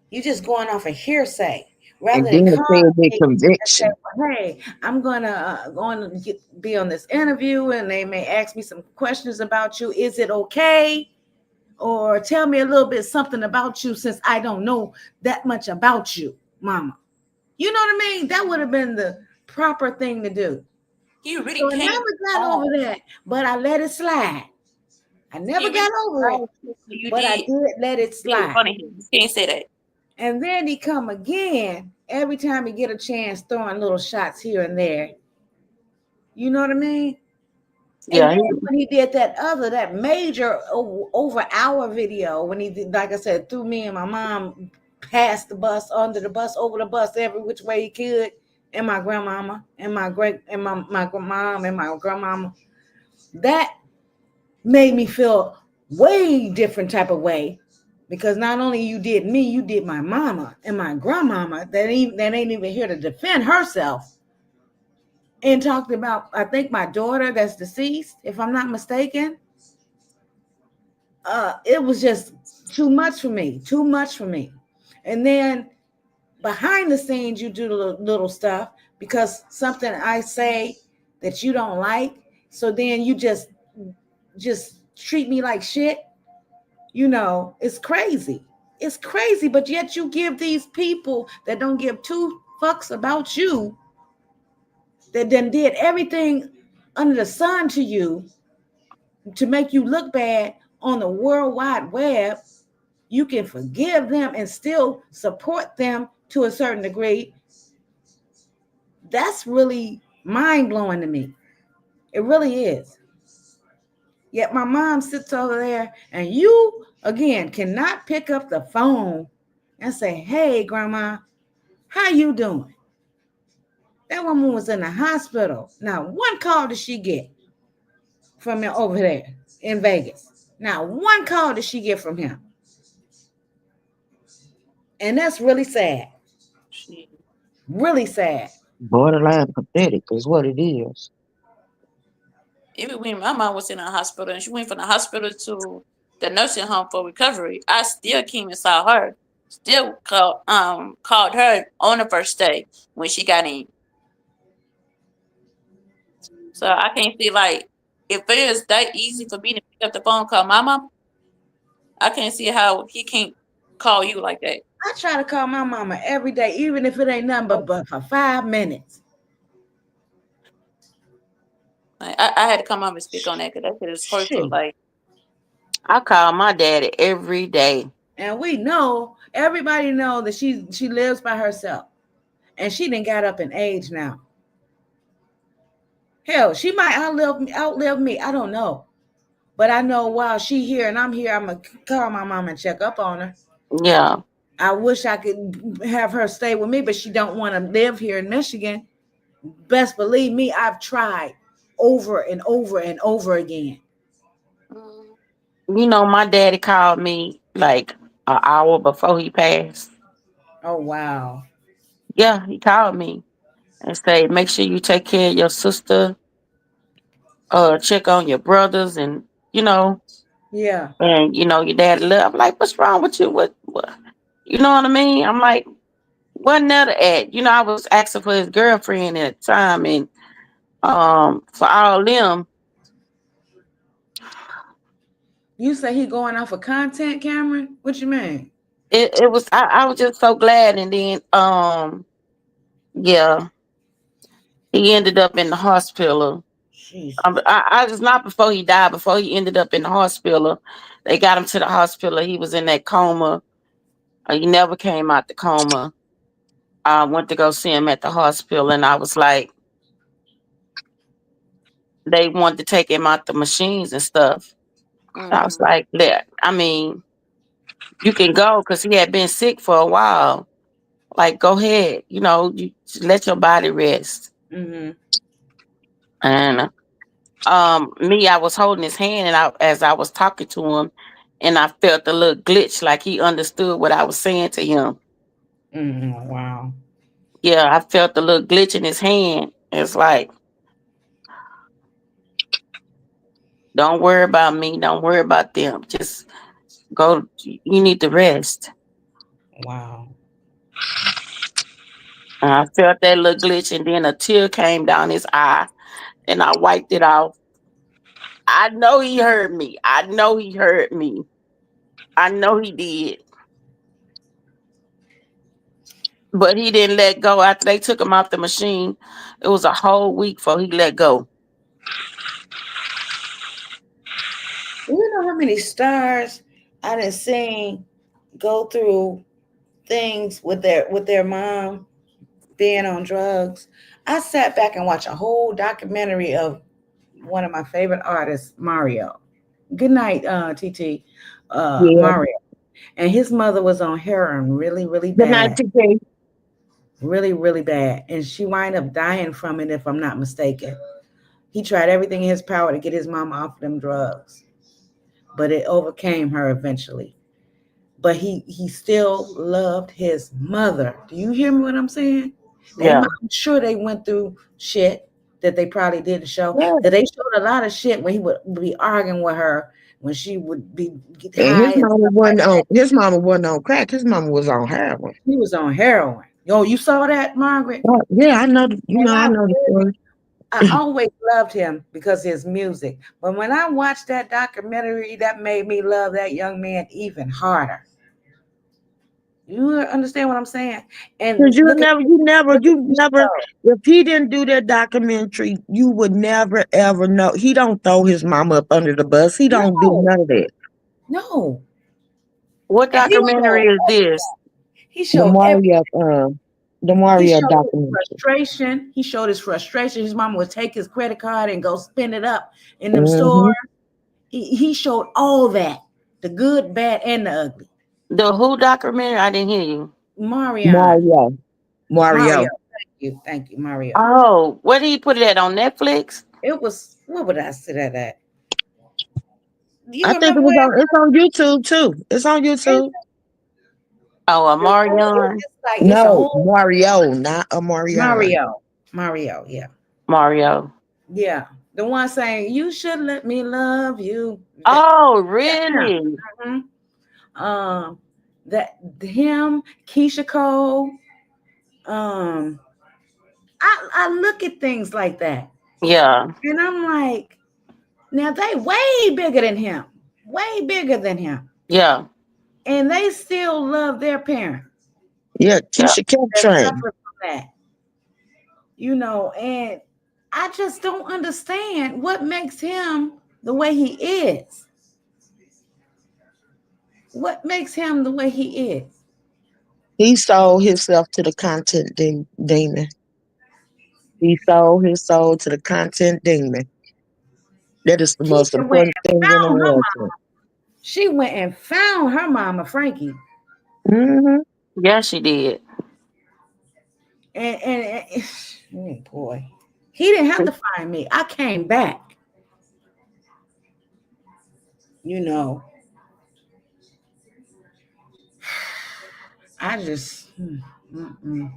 You just going off of hearsay rather And than then come say it with and say, conviction. well, "Hey, I'm gonna be on this interview, and they may ask me some questions about you. Is it okay? Or tell me a little bit something about you, since I don't know that much about you, Mama." You know what I mean? That would have been the proper thing to do. He really So I came never got over off. that, but I let it slide. I He never really got over it, you but I did. did let it You did in slide. front of him. You can't say that. And then he come again every time he get a chance, throwing little shots here and there. You know what I mean? And Yeah. then when he did that major over hour video, when he did, like I said, threw me and my mom past the bus, under the bus, over the bus, every which way he could, and my grandmama and my mom and my grandmama, that made me feel way different type of way, because not only you did me, you did my mama and my grandmama that ain't even here to defend herself, and talked about, I think, my daughter that's deceased, if I'm not mistaken. it was just too much for me, too much for me. And then behind the scenes, you do the little stuff because something I say that you don't like. So then you just treat me like shit. It's crazy. It's crazy, but yet you give these people that don't give two fucks about you, that then did everything under the sun to you to make you look bad on the World Wide Web. You can forgive them and still support them to a certain degree. That's really mind blowing to me. It really is. Yet my mom sits over there, and you again cannot pick up the phone and say, "Hey, grandma, how you doing?" That woman was in the hospital. Now, one call did she get from him over there in Vegas? Now, one call did she get from him? And that's really sad. She, Really sad. Borderline pathetic is what it is. even when my mom was in the hospital and she went from the hospital to the nursing home for recovery, I still came and saw her. Still called her on the first day when she got in. So I can't see like if it is that easy for me to pick up the phone and call my mom, I can't see how he can't call you like that. I try to call my mama every day, even if it ain't nothing but for 5 minutes. Like, I had to come up and speak on that because that shit is hurtful. Shit. Like, I call my daddy every day. And we know, everybody know that she lives by herself. And she done got up in age now. Hell, she might outlive me. I don't know. But I know while she here and I'm here, I'm gonna call my mom and check up on her. Yeah. I wish I could have her stay with me, but she don't want to live here in Michigan. Best believe me, I've tried over and over and over again. mm, My daddy called me like an hour before he passed. Oh wow. Yeah, he called me and said, make sure you take care of your sister, check on your brothers and Yeah. your dad left. I'm like, what's wrong with you? What? You know what I mean? I'm like, what never at? I was asking for his girlfriend at the time and for all them. You say he going off of content, Cameron? What you mean? It was I was just so glad and then yeah, he ended up in the hospital. Jesus. I was not before he died, before he ended up in the hospital. They got him to the hospital. He was in that coma. He never came out the coma. I went to go see him at the hospital and I was like, they wanted to take him out the machines and stuff. I was mm-hmm. like, I mean, you can go because he had been sick for a while. Like, go ahead, you let your body rest. Mm-hmm. And me, I was holding his hand, and as I was talking to him, and I felt a little glitch, like he understood what I was saying to him. Mm-hmm. Wow. Yeah, I felt a little glitch in his hand. It's like, don't worry about me, don't worry about them. Just go. You need to rest. Wow. And I felt that little glitch, and then a tear came down his eye, and I wiped it off. I know he heard me. I know he heard me. I know he did. But he didn't let go after they took him off the machine. It was a whole week before he let go. Do you know how many stars I done seen go through things with their mom being on drugs? I sat back and watched a whole documentary of one of my favorite artists, Mario. Good night, TT. Yeah. Mario. And his mother was on heroin really, really Good night, bad. TK. Really, really bad. And she wind up dying from it, if I'm not mistaken. He tried everything in his power to get his mama off them drugs, but it overcame her eventually. But he still loved his mother. Do you hear me what I'm saying? Yeah. I'm sure they went through shit that they probably didn't show. Yeah. That they showed a lot of shit when he would be arguing with her when she would be get And high and stuff like that. his mama wasn't on crack. His mama was on heroin. He was on heroin. Yo, you saw that, Margaret? Oh, yeah, I know. And I know the story. I always loved him because of his music. But when I watched that documentary, that made me love that young man even harder. You understand what I'm saying? And Cause look at you never. Keisha. If he didn't do that documentary, you would never ever know. He don't throw his mama up under the bus. He don't do No, none of that. no. What He showed documentary is this? he The showed every Mario, he showed his documentary. frustration. He showed his frustration. His mama would take his credit card and go spend it up in them Mm-hmm. stores. He showed all that. The good, bad, and the ugly. The who documentary? I didn't hear you. Marion. Mario, Mario. Mario. Thank you, Mario. Oh, where did he put it at on Netflix? It was what would I say that at? Do you I think it remember was where on. It's on YouTube too. It's on it YouTube. Oh, a is? Marion. It's like it's a No, whole Mario, not a Marion. Mario. Mario, yeah. Mario. Yeah. The one saying, "You should let me love you." Oh, That's him. really? Mhm. Um that him, Keisha Cole. Um I look at things like that. Yeah, And I'm like, now they way bigger than him. Way bigger than him. yeah, And they still love their parent Yeah, yeah. Keisha kept that train. suffered from that. And I just don't understand what makes him the way he is. What makes him the way he is? He sold himself to the demon. He sold his soul to the content demon. That is the most Keisha went important thing in and the found her world. mama. She went and found her mama, Frankie. Mm-hmm. Yeah, she did. And oh boy, he didn't have to find me. I came back. You know, I just. Mm-mm.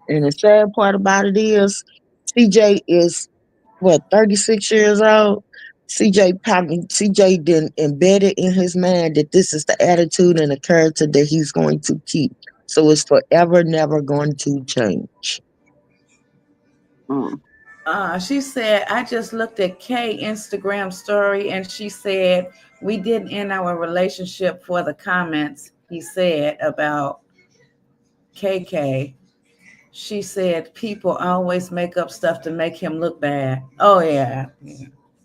And the sad part about it is, CJ is what 36 years old. CJ didn't embed it in his mind that this is the attitude and the character that he's going to keep. So it's forever never going to change. Mm. She said, I just looked at Kay Instagram story and she said, we didn't end our relationship for the comments he said about KK. She said, people always make up stuff to make him look bad. Oh, yeah.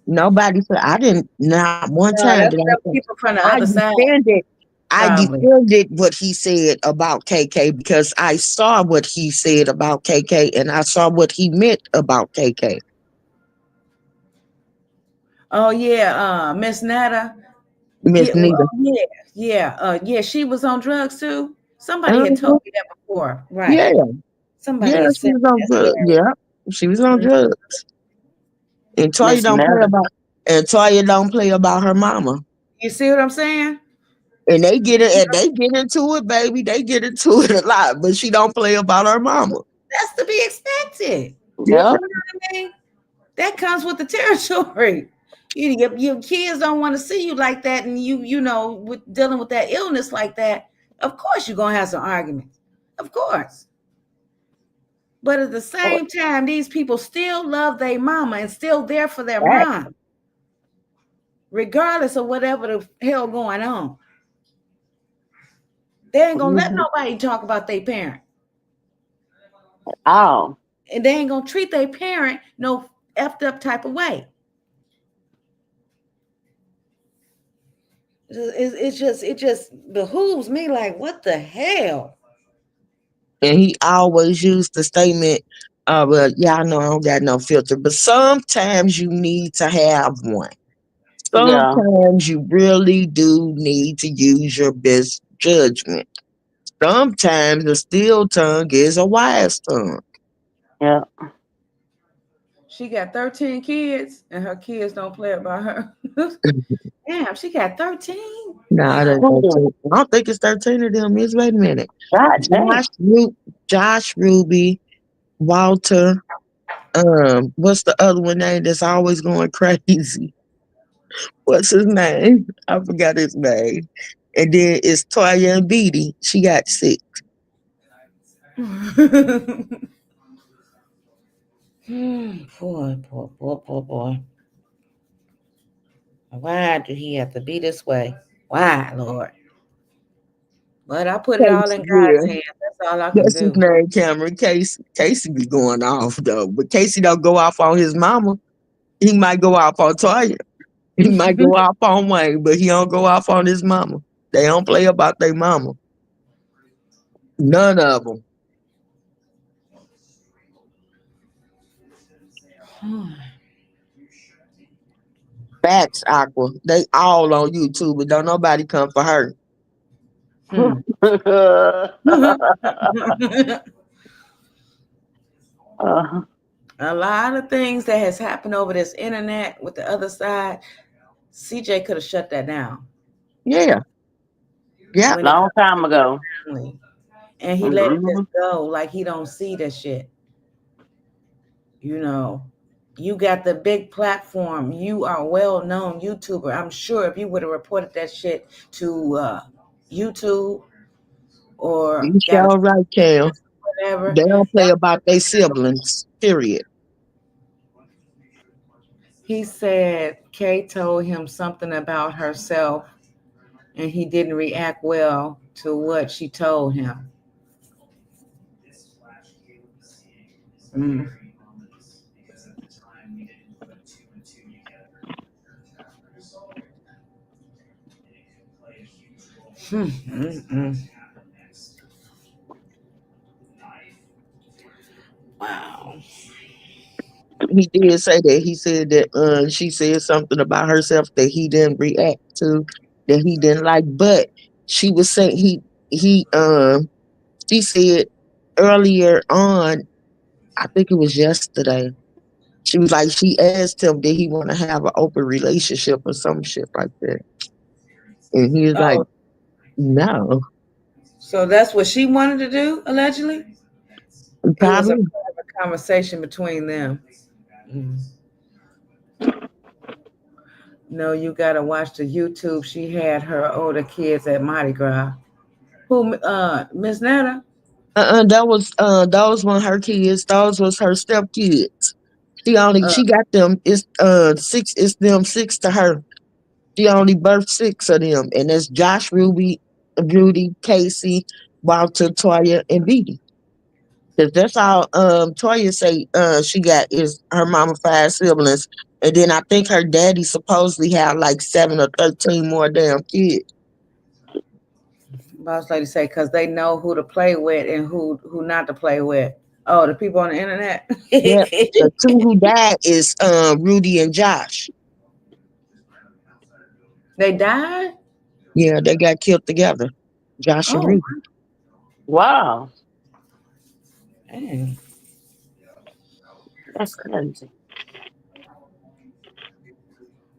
Nobody said I didn't. Not one No, time did that's I them say. people from the I other side, defended. I probably. defended what he said about KK because I saw what he said about KK and I saw what he meant about KK. Oh, yeah. Miss Netta. Miss Yeah, well, Nita. oh, yeah. Yeah. Yeah, she was on drugs too. Somebody had told Uh-huh. me that before. Right. Yeah, Somebody yeah, had she said was on that's drugs. Yeah, she was on scary. drugs. And Toya Miss don't play Meta. about. And Toya don't play about her mama. You see what I'm saying? And they get it. And they get into it, baby. They get into it a lot. But she don't play about her mama. That's to be expected. Yeah. Yep. You know what I mean? That comes with the territory. Your kids don't want to see you like that, and with dealing with that illness like that. Of course, you're gonna have some arguments. Of course, but at the same time, these people still love their mama and still there for their Right. mom, regardless of whatever the hell going on. They ain't gonna let Mhm. nobody talk about their parent, Oh, and they ain't gonna treat their parent no effed up type of way. It just behooves me. Like, what the hell? And he always used the statement, well, y'all know I don't got no filter, but sometimes you need to have one. yeah, Sometimes you really do need to use your best judgment. Sometimes a still tongue is a wise tongue. yeah. She got 13 kids, and her kids don't play about her. Damn, she got 13. No, it Wow. ain't Oh, 13. I don't think it's 13 of them. Wait a minute. God dang. Josh, Josh Ruby, Walter. What's the other one name that's always going crazy? What's his name? I forgot his name. And then it's Toya and Beatty. She got sick. Boy, boy, boy, boy, boy. Why did he have to be this way? Why, Lord? But I put it all Casey, in yeah. God's hands. That's all I can That's his do. name, Cameron. Casey. Casey be going off though. But Casey don't go off on his mama. He might go off on Toya. He might go off on Wayne, but he don't go off on his mama. They don't play about their mama. None of them. Facts, Aqua. They all on YouTube, but don't nobody come for her. Hmm. Uh, A lot of things that has happened over this internet with the other side, CJ could have shut that down Yeah. Yeah. when it long comes time to his ago. family, and he let it just Mhm. go like he don't see the shit. You know, you got the big platform. You are a well-known YouTuber. I'm sure if you would have reported that shit to YouTube or You got a sure right, Cam. whatever, They don't play that about their siblings. Period. he said Kay told him something about herself and he didn't react well to what she told him. Mm. Hmm, mm, mm. Wow. He did say that. He said that she said something about herself that he didn't react to, that he didn't like. But she was saying she said earlier on, I think it was yesterday, she was like, she asked him, did he want to have an open relationship or some shit like that? And he was like, Oh, no, so that's what she wanted to do, allegedly? It was a probably. private conversation between them. Mm. No, you gotta watch the YouTube. She had her older kids at Mardi Gras. Who, Miss Netta? Those weren't her kids. Those was her stepkids. Uh, She got them. It's six. It's them six to her. She only birthed six of them, and that's Josh, Rudy, Casey, Walter, Toya, and Beatty. Cause that's all Toya say she got is her mama five siblings. And then I think her daddy supposedly had like 7 or 13 more damn kids. boss lady say because they know who to play with and who not to play with. Oh, the people on the internet. Yeah. The two who died is Rudy and Josh. They died. Yeah, they got killed together. Josh and Oh, Rudy. Wow, dang. that's crazy.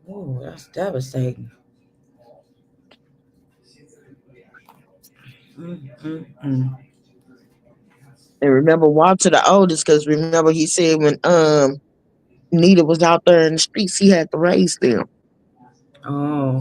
Oh, that's devastating. Mm, mm, mm. And remember Walter the oldest, because remember he said when Nita was out there in the streets, he had to raise them. Oh,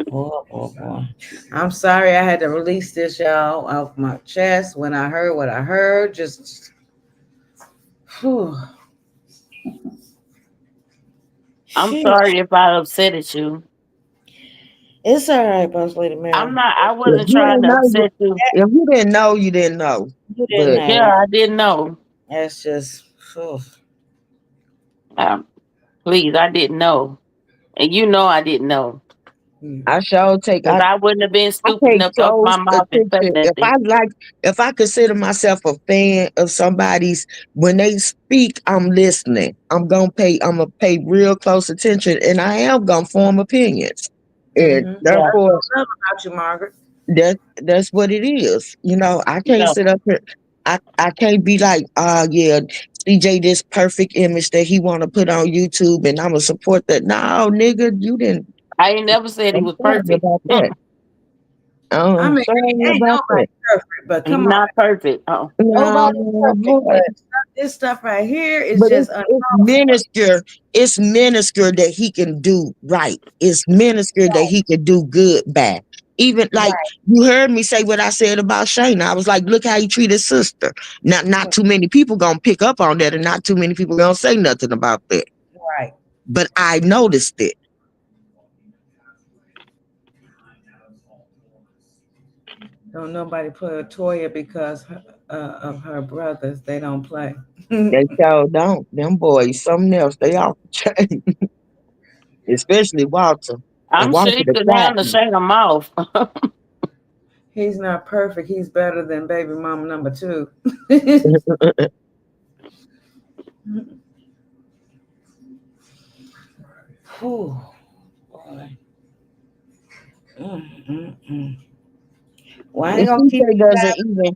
boy, boy, boy. I'm sorry I had to release this, y'all, off my chest when I heard what I heard. Just, whew. I'm Sheesh. sorry if I upsetted you. It's all right, boss lady I'm Mary. not. I If wasn't you trying didn't to know, upset you. if you didn't know, you didn't know. You didn't But Yeah, know. I didn't know. That's just, phew. Um, please, I didn't know, and you know I didn't know, Hmm. I sure take because I wouldn't have been I stupid pay enough to open my close mouth and say attention. nothing. If I consider myself a fan of somebody's, when they speak, I'm listening. I'm gonna pay real close attention, and I am gonna form opinions. And Mm-hmm. Yeah, That's what therefore, I love about you, Margaret. that's what it is. I can't yeah. sit up here. I can't be like, yeah, CJ, this perfect image that he want to put on YouTube, and I'm gonna support that. No, nigga, you didn't. I ain't never said he I'm was sorry perfect. about that. I mean, Sorry ain't about that. nobody perfect, but He's come on, not perfect. Oh, No, nobody's perfect. boy. But this stuff right here is But just it's uncalled for. minuscule. It's minuscule that he can do right. It's minuscule that he can do good back. Even like Right, you heard me say what I said about Shayna. I was like, look how he treat his sister. Not too many people gonna pick up on that, and not too many people gonna say nothing about that. right. But I noticed it. Don't nobody play with Toya because of her brothers. They don't play. They sure don't. Them boys, something else. They off the chain, especially Walter. And I'm sure Walter he the could quiet handle shake him off. He's not perfect. He's better than baby mama number two. one. Whew, boy. Mm. Well, I ain't And gonna keep CJ you doesn't guys. even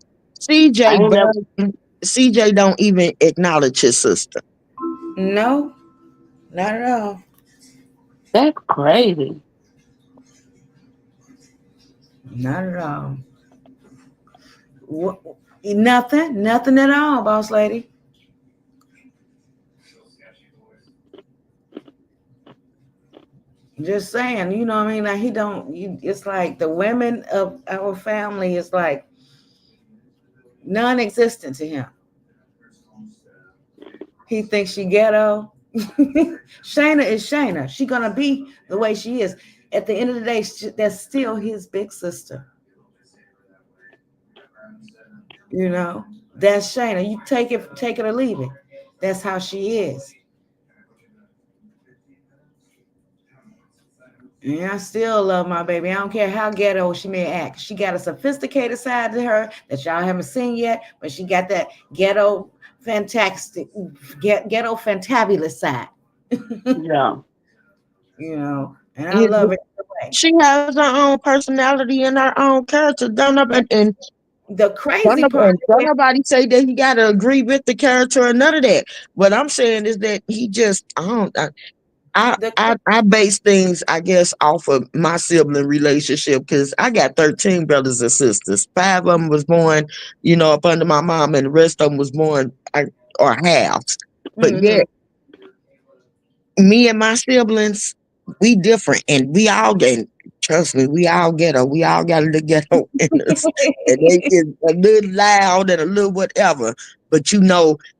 I CJ ain't never. does CJ don't even acknowledge his sister. No, not at all. That's crazy. Not at all. Wha- nothing at all, boss lady. Just saying, you know what I mean? Like he don't. It's like the women of our family is like non-existent to him. He thinks she ghetto. Shayna is Shayna. She gonna be the way she is. At the end of the day, that's still his big sister. You know, that's Shayna. You take it or leave it. That's how she is. And I still love my baby. I don't care how ghetto she may act. She got a sophisticated side to her that y'all haven't seen yet, but she got that ghetto fantastic, ghetto fantabulous side. Yeah. You know, and I His- love it the way. She has her own personality and her own character. Don't Yeah. nobody, and The crazy part don't is, nobody say that he got to agree with the character or none of that. What I'm saying is that he just I don't. the I base things, I guess, off of my sibling relationship because I got 13 brothers and sisters. Five of them was born, up under my mom, and the rest of them was born or halves. But mhm. yet, me and my siblings, we different, and we all get. Trust me, we all ghetto. We all got a little ghetto in us, and they get a little loud and a little whatever. But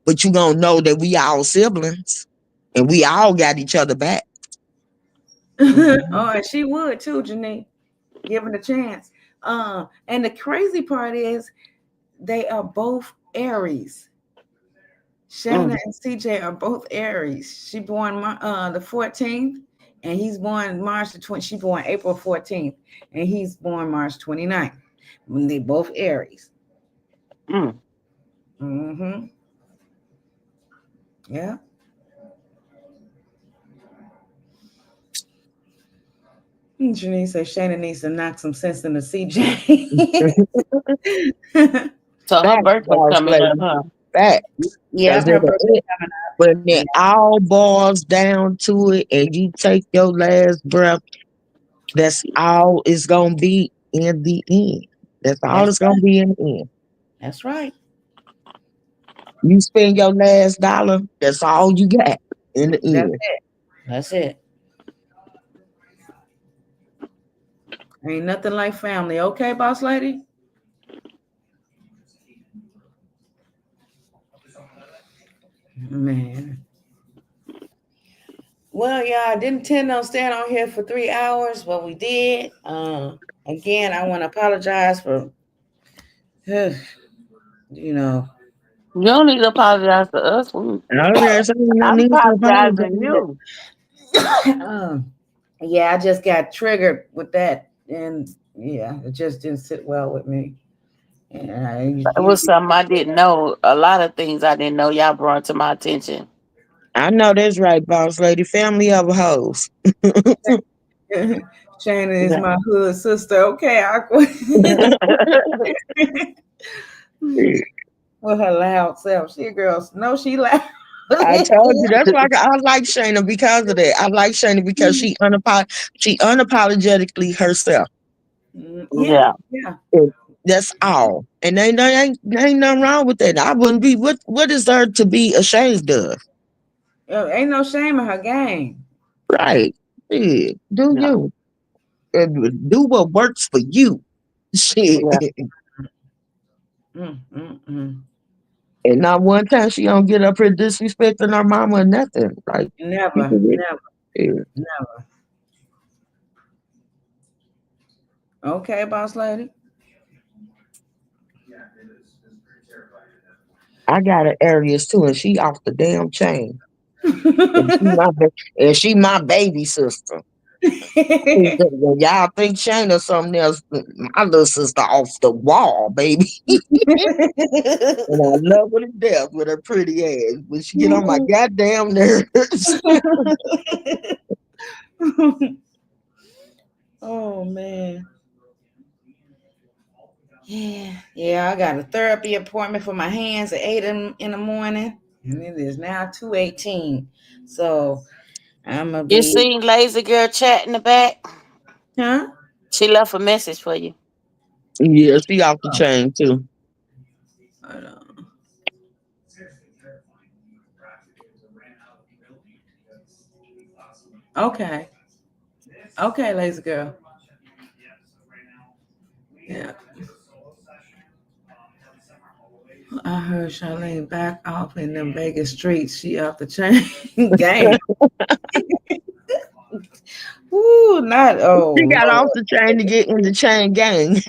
but you gonna know that we all siblings, and we all got each other back. Oh, and she would too, Janine, given the chance. And the crazy part is they are both Aries. Shayna Mm, and CJ are both Aries. She born the 14th, and he's born March the 20th. She born April 14th, and he's born March 29th. When they both Aries. mm. Mm-hmm. Yeah. Janine says Shayna needs to knock some sense into CJ. So her Facts, birthday boss coming up, lady. huh? Facts. Yeah, Because her birthday coming when up. it all boils down to it and you take your last breath, that's all it's going to be in the end. That's all That's it's going to be in the end. that's right. You spend your last dollar, that's all you got in the That's end. it. That's it. Ain't nothing like family. Okay, boss lady? Man. Well, yeah, I didn't intend on staying on here for 3 hours, but we did. Again, I want to apologize for, you know, You don't need to apologize to us. All right, so ain't no I'm need to apologizing to apologize. you. um, yeah, I just got triggered with that, and yeah, it just didn't sit well with me. And It was something I didn't know. A lot of things I didn't know. Y'all brought to my attention. I know that's right, boss lady. Family of hoes. Shannon is Yeah. my hood sister. Okay, awkward. With her loud self. She a girl. No, she loud. I told you that's why I like Shayna because of that. I like Shayna because she unapologetically herself. Yeah, Yeah. yeah. And that's all. And ain't nothing wrong with that. I wouldn't be what is there to be ashamed of? Ain't no shame in her game. Right. Yeah. Do No. you. Do what works for you. Shit. Yeah. Mm, mm, mm. And not one time she don't get up here disrespecting her mama or nothing. Like Never, people with never, yeah. never. Okay, boss lady. I got her areas too, and she off the damn chain. And she my baby sister. When y'all think Shayna something else, my little sister off the wall, baby. And I love her to death with her pretty ass. But she get on my goddamn nerves. Oh man. Yeah, yeah. I got a therapy appointment for my hands at 8 in the morning, and it is now 2:18. So I'm gonna You be, seen Lazy Girl chat in the back? huh? She left a message for you. Yeah, she off the chain too. Hold on. Okay, okay, lazy girl. Yeah, I heard Charlene back off in them Vegas streets. She off the chain. Damn. Woo, not She oh got off Lord. the chain to get in the chain gang.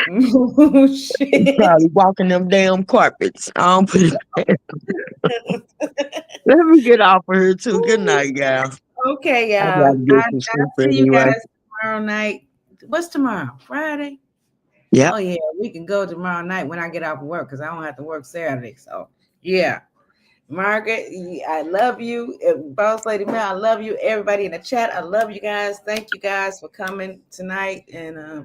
Oh shit. Probably walking them damn carpets. I don't put it past. Let me get off of here too. Good night, y'all. Okay, I y'all. gotta get some sleep I'll see you anyway. guys tomorrow night. What's tomorrow? Friday? Yep. Oh yeah, we can go tomorrow night when I get off work because I don't have to work Saturday. So yeah. Margaret, I love you. Boss Lady Mel, I love you. Everybody in the chat, I love you guys. Thank you guys for coming tonight. And I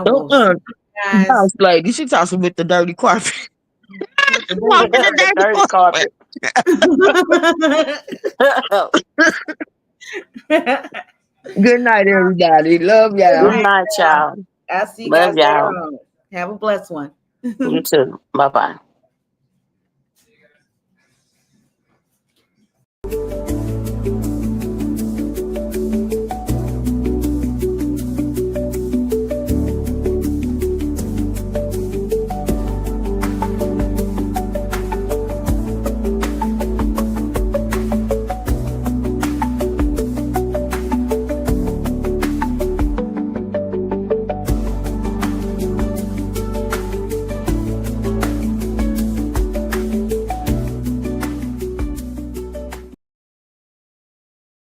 will see Uh-uh. you guys Boss lady, she talking with the dirty carpet. with the Walking the The dirty dirty carpet. carpet. dirty. Good night, everybody. Love Good Good y'all. night, night, y'all. y'all. I'll see you Love guys later y'all. on. Have a blessed one. You too. Bye bye.